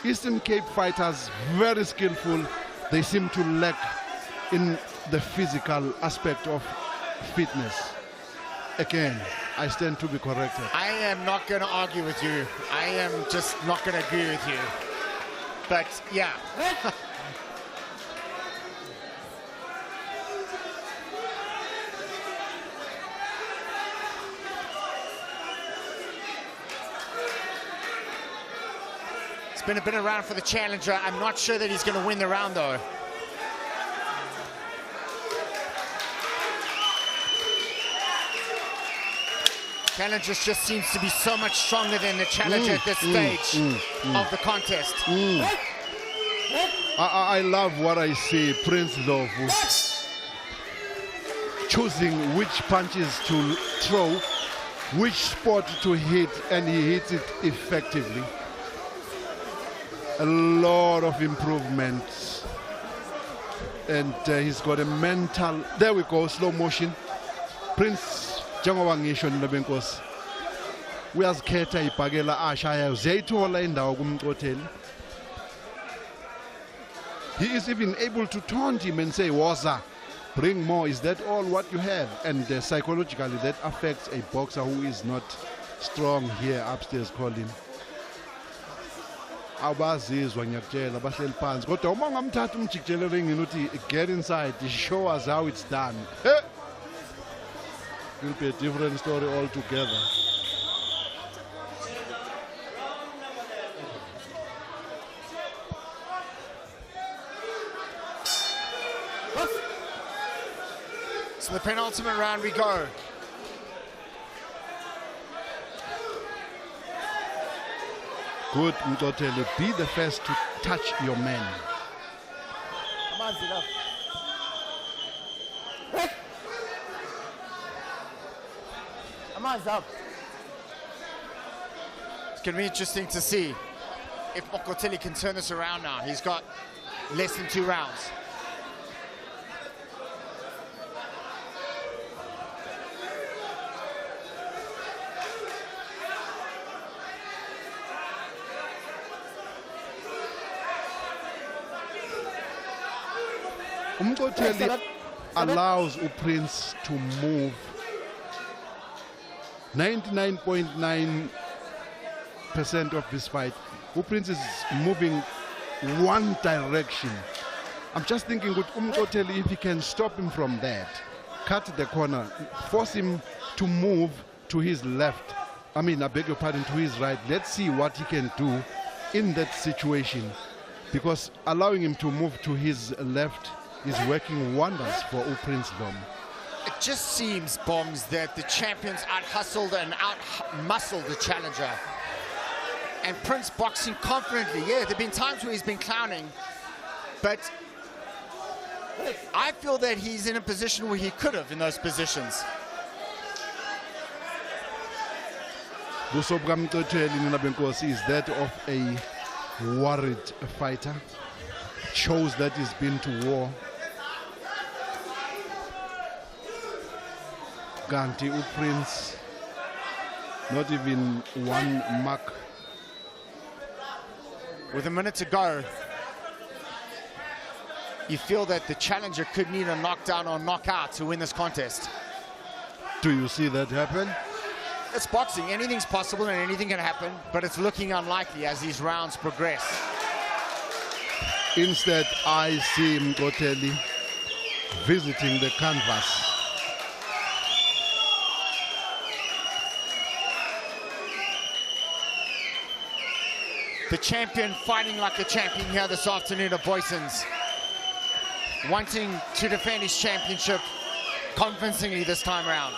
Eastern Cape fighters, very skillful. They seem to lack in the physical aspect of fitness. Again, I stand to be corrected. I am not going to argue with you. I am just not going to agree with you. But yeah. Been a bit around for the challenger. I'm not sure that he's going to win the round though. Challenger just seems to be so much stronger than the challenger at this stage of the contest. I love what I see. Prince Ndlovu choosing which punches to throw, which spot to hit, and he hits it effectively. A lot of improvements, and he's got a mental. There we go, slow motion. Prince njengoba ngisho nina benkosi uyazikhetha ibhakela ashaya ziyayithola indawo kumCoteli. He is even able to taunt him and say, Waza, bring more. Is that all what you have? And psychologically that affects a boxer who is not strong here upstairs, Colin. Abazizwa ngiyakutshela bahleli phansi kodwa uma ngamthatha umjikijele ringini uthi get inside, show us how it's done. Hey! It will be a different story altogether. So the penultimate round we go. Good, Koteli, be the first to touch your man. It's going to be interesting to see if Koteli can turn this around now. He's got less than 2 rounds. Koteli allows Prince to move 99.9% of this fight. Prince is moving one direction. I'm just thinking with Koteli, if he can stop him from that, cut the corner, force him to move to his left. I beg your pardon, to his right. Let's see what he can do in that situation, because allowing him to move to his left is working wonders for Prince Ndlovu. It just seems, Bongs, that the champions out-hustled and out-muscled the challenger. And Prince boxing confidently. Yeah, there have been times where he's been clowning, but I feel that he's in a position where he could have in those positions. Busobram Koteli is that of a worried fighter. Shows that he's been to war. Ganti Prince, not even one mark. With a minute to go, you feel that the challenger could need a knockdown or knockout to win this contest. Do you see that happen? It's boxing. Anything's possible and anything can happen, but it's looking unlikely as these rounds progress. Instead, I see Koteli visiting the canvas. The champion fighting like a champion here this afternoon at Boyson's. Wanting to defend his championship convincingly this time around.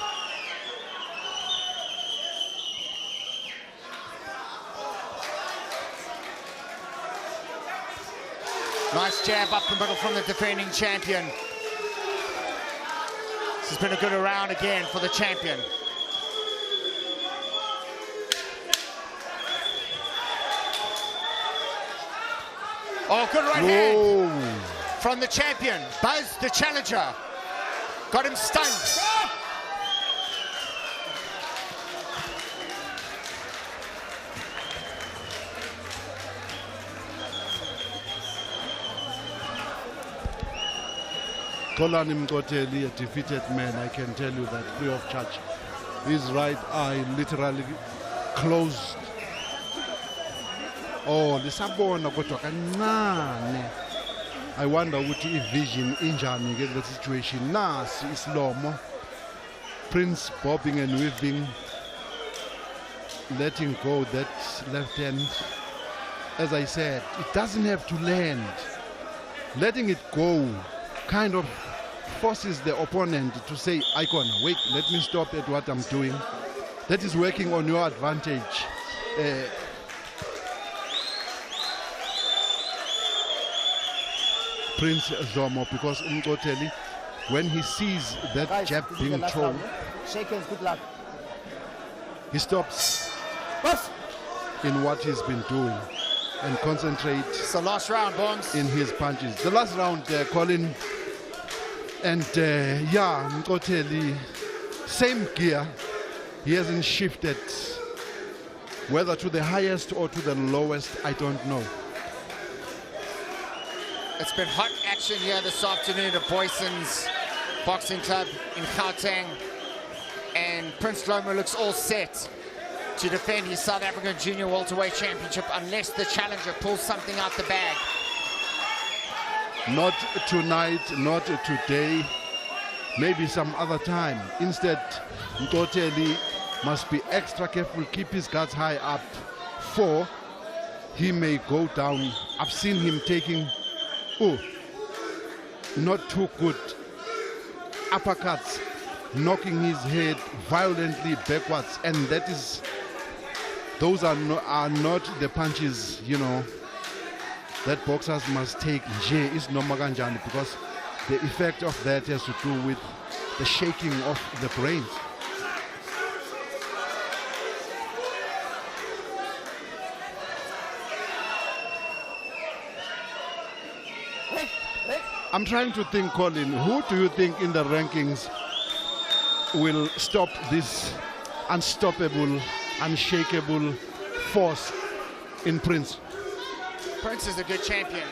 Nice jab up the middle from the defending champion. This has been a good round again for the champion. Oh, good right hand from the champion. Buzz, the challenger. Got him stunned. Kolanim Koteli, a defeated man, I can tell you that, free of charge. His right eye literally closed. Oh, the Siabonga kodwa kancane. I wonder what vision injani get the situation. Nasi islomo. Prince bobbing and weaving, letting go that left hand. As I said, it doesn't have to land. Letting it go kind of forces the opponent to say, Icon, wait, let me stop at what I'm doing. That is working on your advantage. Prince Zomo, because Koteli, when he sees that jab being thrown, shake hands, good luck. He stops in what he's been doing and concentrates. It's the last round, Bonds. In his punches. The last round, Colin, and yeah, Koteli, same gear. He hasn't shifted. Whether to the highest or to the lowest, I don't know. It's been hot action here this afternoon at Boyson's Boxing Club in Gauteng. And Prince Loma looks all set to defend his South African Junior Welterweight Championship unless the challenger pulls something out the bag. Not tonight, not today, maybe some other time. Instead, Koteli must be extra careful, keep his guards high up, for he may go down. I've seen him taking not too good uppercuts, knocking his head violently backwards, and those are not the punches, you know, that boxers must take. Is no maganjani, because the effect of that has to do with the shaking of the brains. I'm trying to think, Colin, who do you think in the rankings will stop this unstoppable, unshakable force in Prince? Prince is a good champion.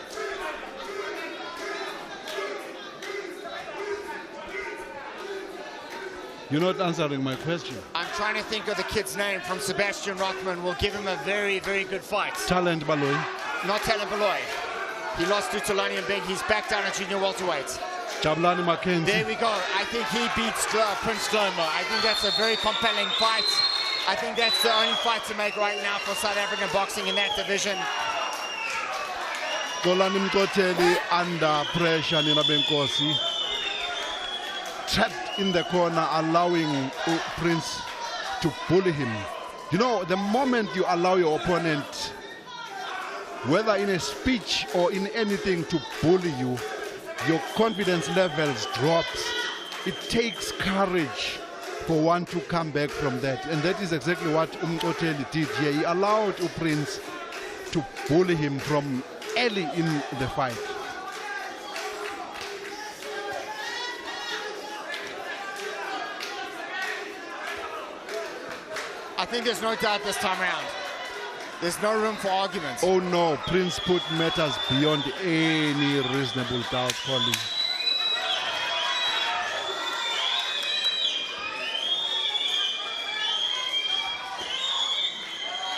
You're not answering my question. I'm trying to think of the kid's name from Sebastian Rothman. Will give him a very, very good fight. Talent Baloy. Not Talent Baloy. He lost to Lutuli and Big. He's back down at junior welterweight. Jablani Mackenzie. There we go. I think he beats Prince Loma. I think that's a very compelling fight. I think that's the only fight to make right now for South African boxing in that division. Koteli under pressure, Nina Benkosi. trapped in the corner, allowing Prince to bully him. You know, the moment you allow your opponent, whether in a speech or in anything, to bully you, your confidence levels drops. It takes courage for one to come back from that. And that is exactly what Koteli did here. He allowed Prince to bully him from early in the fight. I think there's no doubt this time around. There's no room for arguments. Oh no, Prince put matters beyond any reasonable doubt, Colin.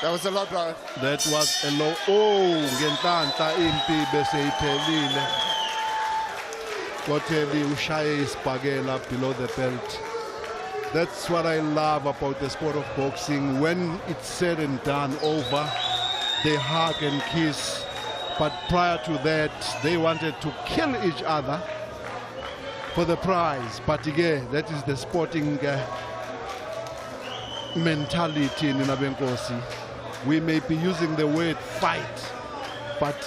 That was a low blow. That was a low. Oh, ngenhlanhla impi bese iphelile. Koteli ushaye isibhakela below the belt. That's what I love about the sport of boxing. When it's said and done over, they hug and kiss. But prior to that, they wanted to kill each other for the prize. But again, that is the sporting mentality in Nabenkosi. We may be using the word fight, but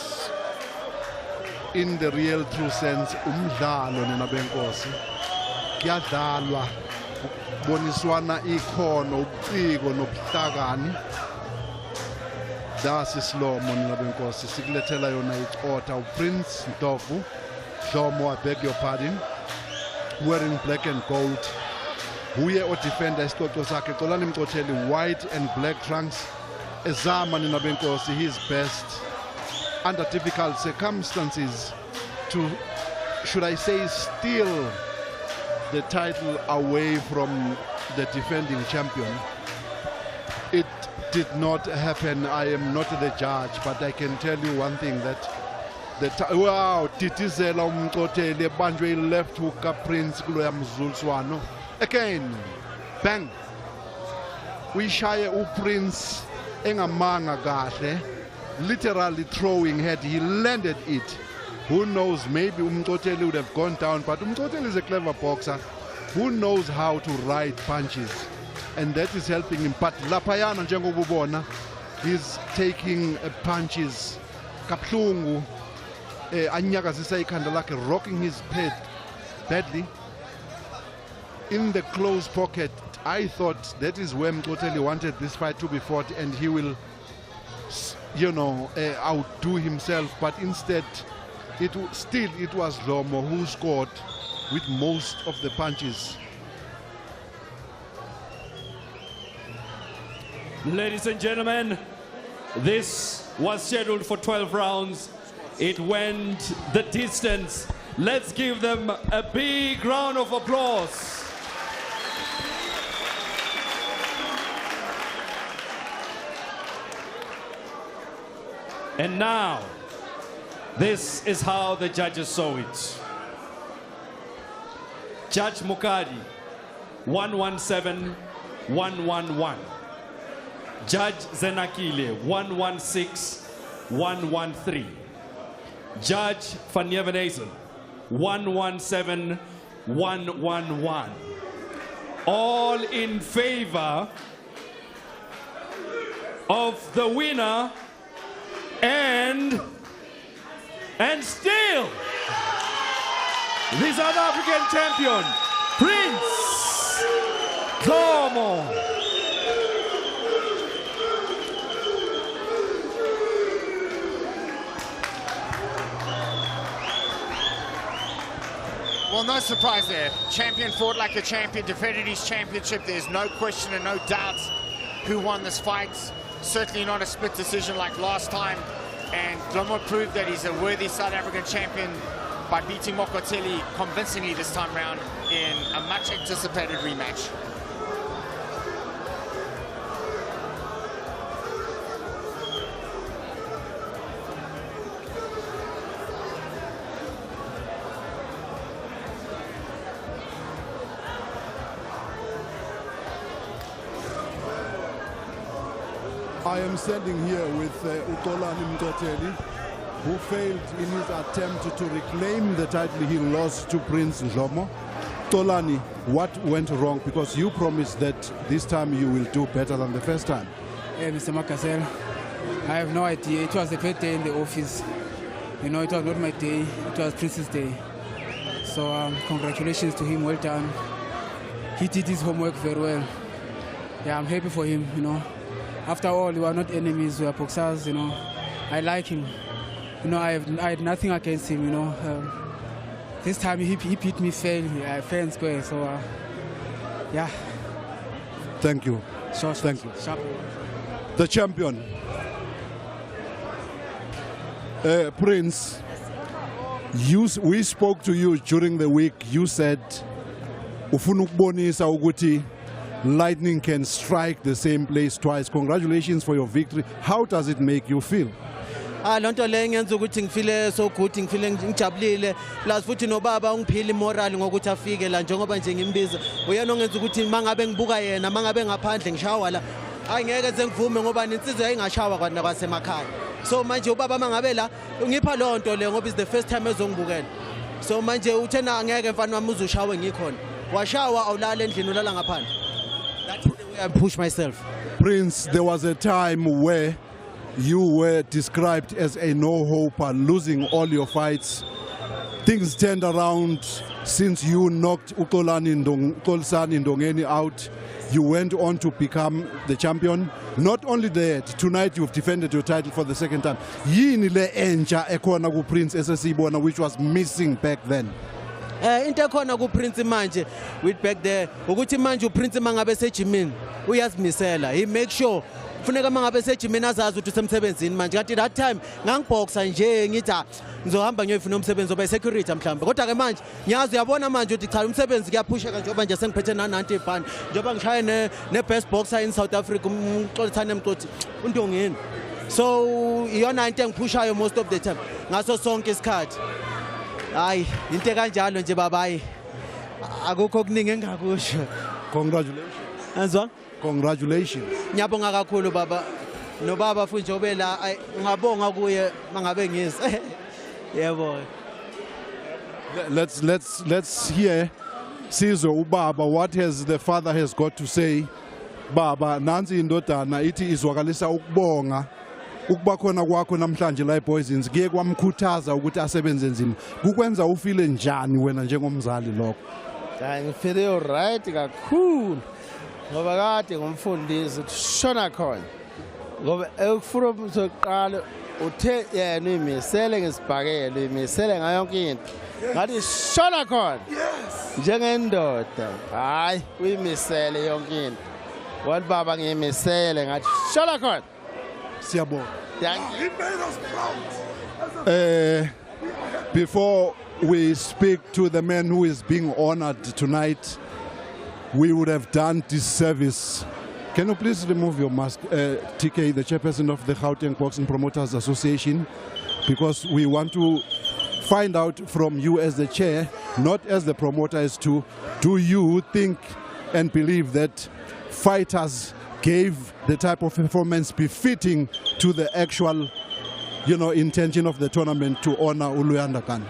in the real true sense, umdlalo Nabenkosi. Kuyadlalwa. Boniswana ikhono ubuciko nobuhlakani. Dasi Slomo Nabenkosi sikulethela yona icotha uPrince Ndlovu Dlomo, I beg your pardon, wearing black and gold. Uye odefender isixoxo sakhe xolani Mkoteli, white and black trunks. Ezama Nabenkosi his best under difficult circumstances to, should I say, steal the title away from the defending champion. It did not happen. I am not the judge, but I can tell you one thing, that wow, titizela Mkoteli ebanjwe left hook kaPrince kuloya mzulswano. Again, bang. Uyishaye uPrince engamanga kahle, literally throwing head. He landed it. Who knows, maybe Koteli would have gone down, but Koteli is a clever boxer who knows how to ride punches, and that is helping him. But Lapayana njengobubona, he's taking punches kabuhlungu, anyakazisa ikhanda lakhe, rocking his head badly in the close pocket. I thought that is where Koteli wanted this fight to be fought, and he will, you know, outdo himself, but instead it was Dlomo who scored with most of the punches. Ladies and gentlemen, this was scheduled for 12 rounds. It went the distance. Let's give them a big round of applause. And now, this is how the judges saw it. Judge Mukadi, 117-111. Judge Zenakile, 116-113. Judge Van Jevenezen, 117-111. All in favor of the winner and still the South African champion, Prince Dlomo. Well, no surprise there. Champion fought like a champion, defended his championship. There's no question and no doubt who won this fight. Certainly not a split decision like last time. And Dlomo proved that he's a worthy South African champion by beating Koteli convincingly this time round in a much anticipated rematch. I am standing here with Koteli, who failed in his attempt to reclaim the title he lost to Prince Dlomo. Tolani, what went wrong? Because you promised that this time you will do better than the first time. Mr. Makasel, I have no idea. It was the first day in the office. You know, it was not my day. It was Prince's day. So congratulations to him. Well done. He did his homework very well. Yeah, I'm happy for him, you know. After all, we are not enemies. We are boxers, you know. I like him. You know, I had nothing against him, you know. This time he beat me fair and square. So, yeah. Thank you. Sure. Thank you. Sharp. The champion. Prince, we spoke to you during the week. You said, ufuna ukubonisa ukuthi lightning can strike the same place twice. Congratulations for your victory. How does it make you feel? Lonto le ngenza ukuthi ngifile so good, ngifile ngijabulile. Plus futhi nobaba ungiphile moral ngokuthi afike la njengoba nje ngimbiza. Uyena ongenza ukuthi mangabe ngibuka yena, mangabe ngaphandle ngishawa la. Angeke sengivume ngoba insizwe ayingashawa kwana kwasemakhaya. So manje ubaba mangabe la ungipha lonto le ngoba is the first time ezongibukela. So manje uthena angeke mfana wami uzushawe ngikhona. Washawa awulala endlini ulala ngaphandle. That is the way I push myself. Prince, there was a time where you were described as a no-hoper, losing all your fights. Things turned around since you knocked Kolsani Ndongeni out. You went on to become the champion. Not only that, tonight you've defended your title for the second time. Yini le enja ekhona ku Prince Sibona, which was missing back then. Into ekhona ku Prince manje with back there ukuthi manje uPrince mangabe sejimini uyazimisela. He make sure kufuneka mangabe sejimini azazi ukuthi usemsebenzini manje. Kanti that time ngangiboxa nje ngithi ngizohamba ngiyofuna umsebenzi oba security mhlawumbe. Kodwa ke manje ngiyazi uyabona manje ukuthi cha umsebenzi kuyaphusheka njengoba nje sengiphethe na90 ibhand. Njengoba ngishaya ne best boxer in South Africa umXolithane Mxothi uNdongeni. So iyona into engiphushayo most of the time ngaso sonke isikhathi. Hayi into kanjalo nje babayi akukho okuningi engakusho. Congratulations. Azwa? Congratulations. Ngiyabonga kakhulu baba. Nobaba futhi obela ngabonga kuye mangabe ngisi. Yebo. Let's hear Sizwe ubaba, what has the father has got to say. Baba nansi indodana ithi izwakalisa ukubonga ukuba khona kwakho namhlanje la eBoysens kuye kwamkhuthaza ukuthi asebenze nzima. Kukwenza ufile njani wena njengomzali lokho? Ngifile right kakhulu. Ngoba kade ngumfundisi shona khona. Ngoba ekufuna umsoqala uthe yena uyimisele ngesibhakelo, uyimisele ngayo yonke into. Ngathi shona khona. Njengendoda. Hayi uyimisele yonke into. Wathi baba ngiyimisele ngathi shona khona. Siabonga. Thank you. He made us proud. Before we speak to the man who is being honored tonight, we would have done disservice. Can you please remove your mask, TK, the chairperson of the Gauteng Boxing Promoters Association, because we want to find out from you as the chair, not as the promoter, as to do you think and believe that fighters gave the type of performance befitting to the actual, intention of the tournament to honor Uluyanda Khan?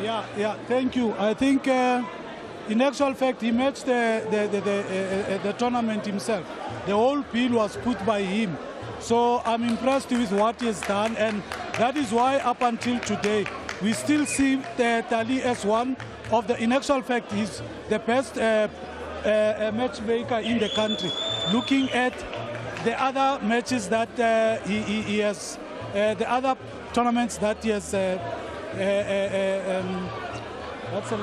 Yeah, thank you. I think in actual fact he matched the tournament himself. The whole bill was put by him. So I'm impressed with what he has done, and that is why up until today we still see Tali as one of the, in actual fact, he's the best matchmaker in the country. Looking at the other matches that he has, the other tournaments that he has, that's for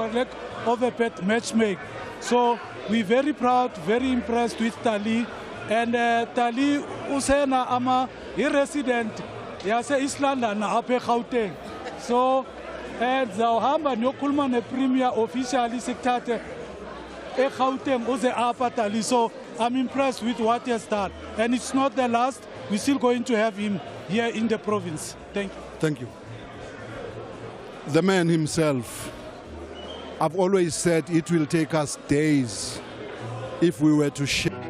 lack of a better matchmake. So we're very proud, very impressed with Tali. And Tali usena ama resident yase East London apha eGauteng. So zawuhamba nokhuluma nepremier officially sekuthathe eGauteng uze apha Tali. So I'm impressed with what he has done. And it's not the last. We're still going to have him here in the province. Thank you. Thank you. The man himself, I've always said it will take us days if we were to share.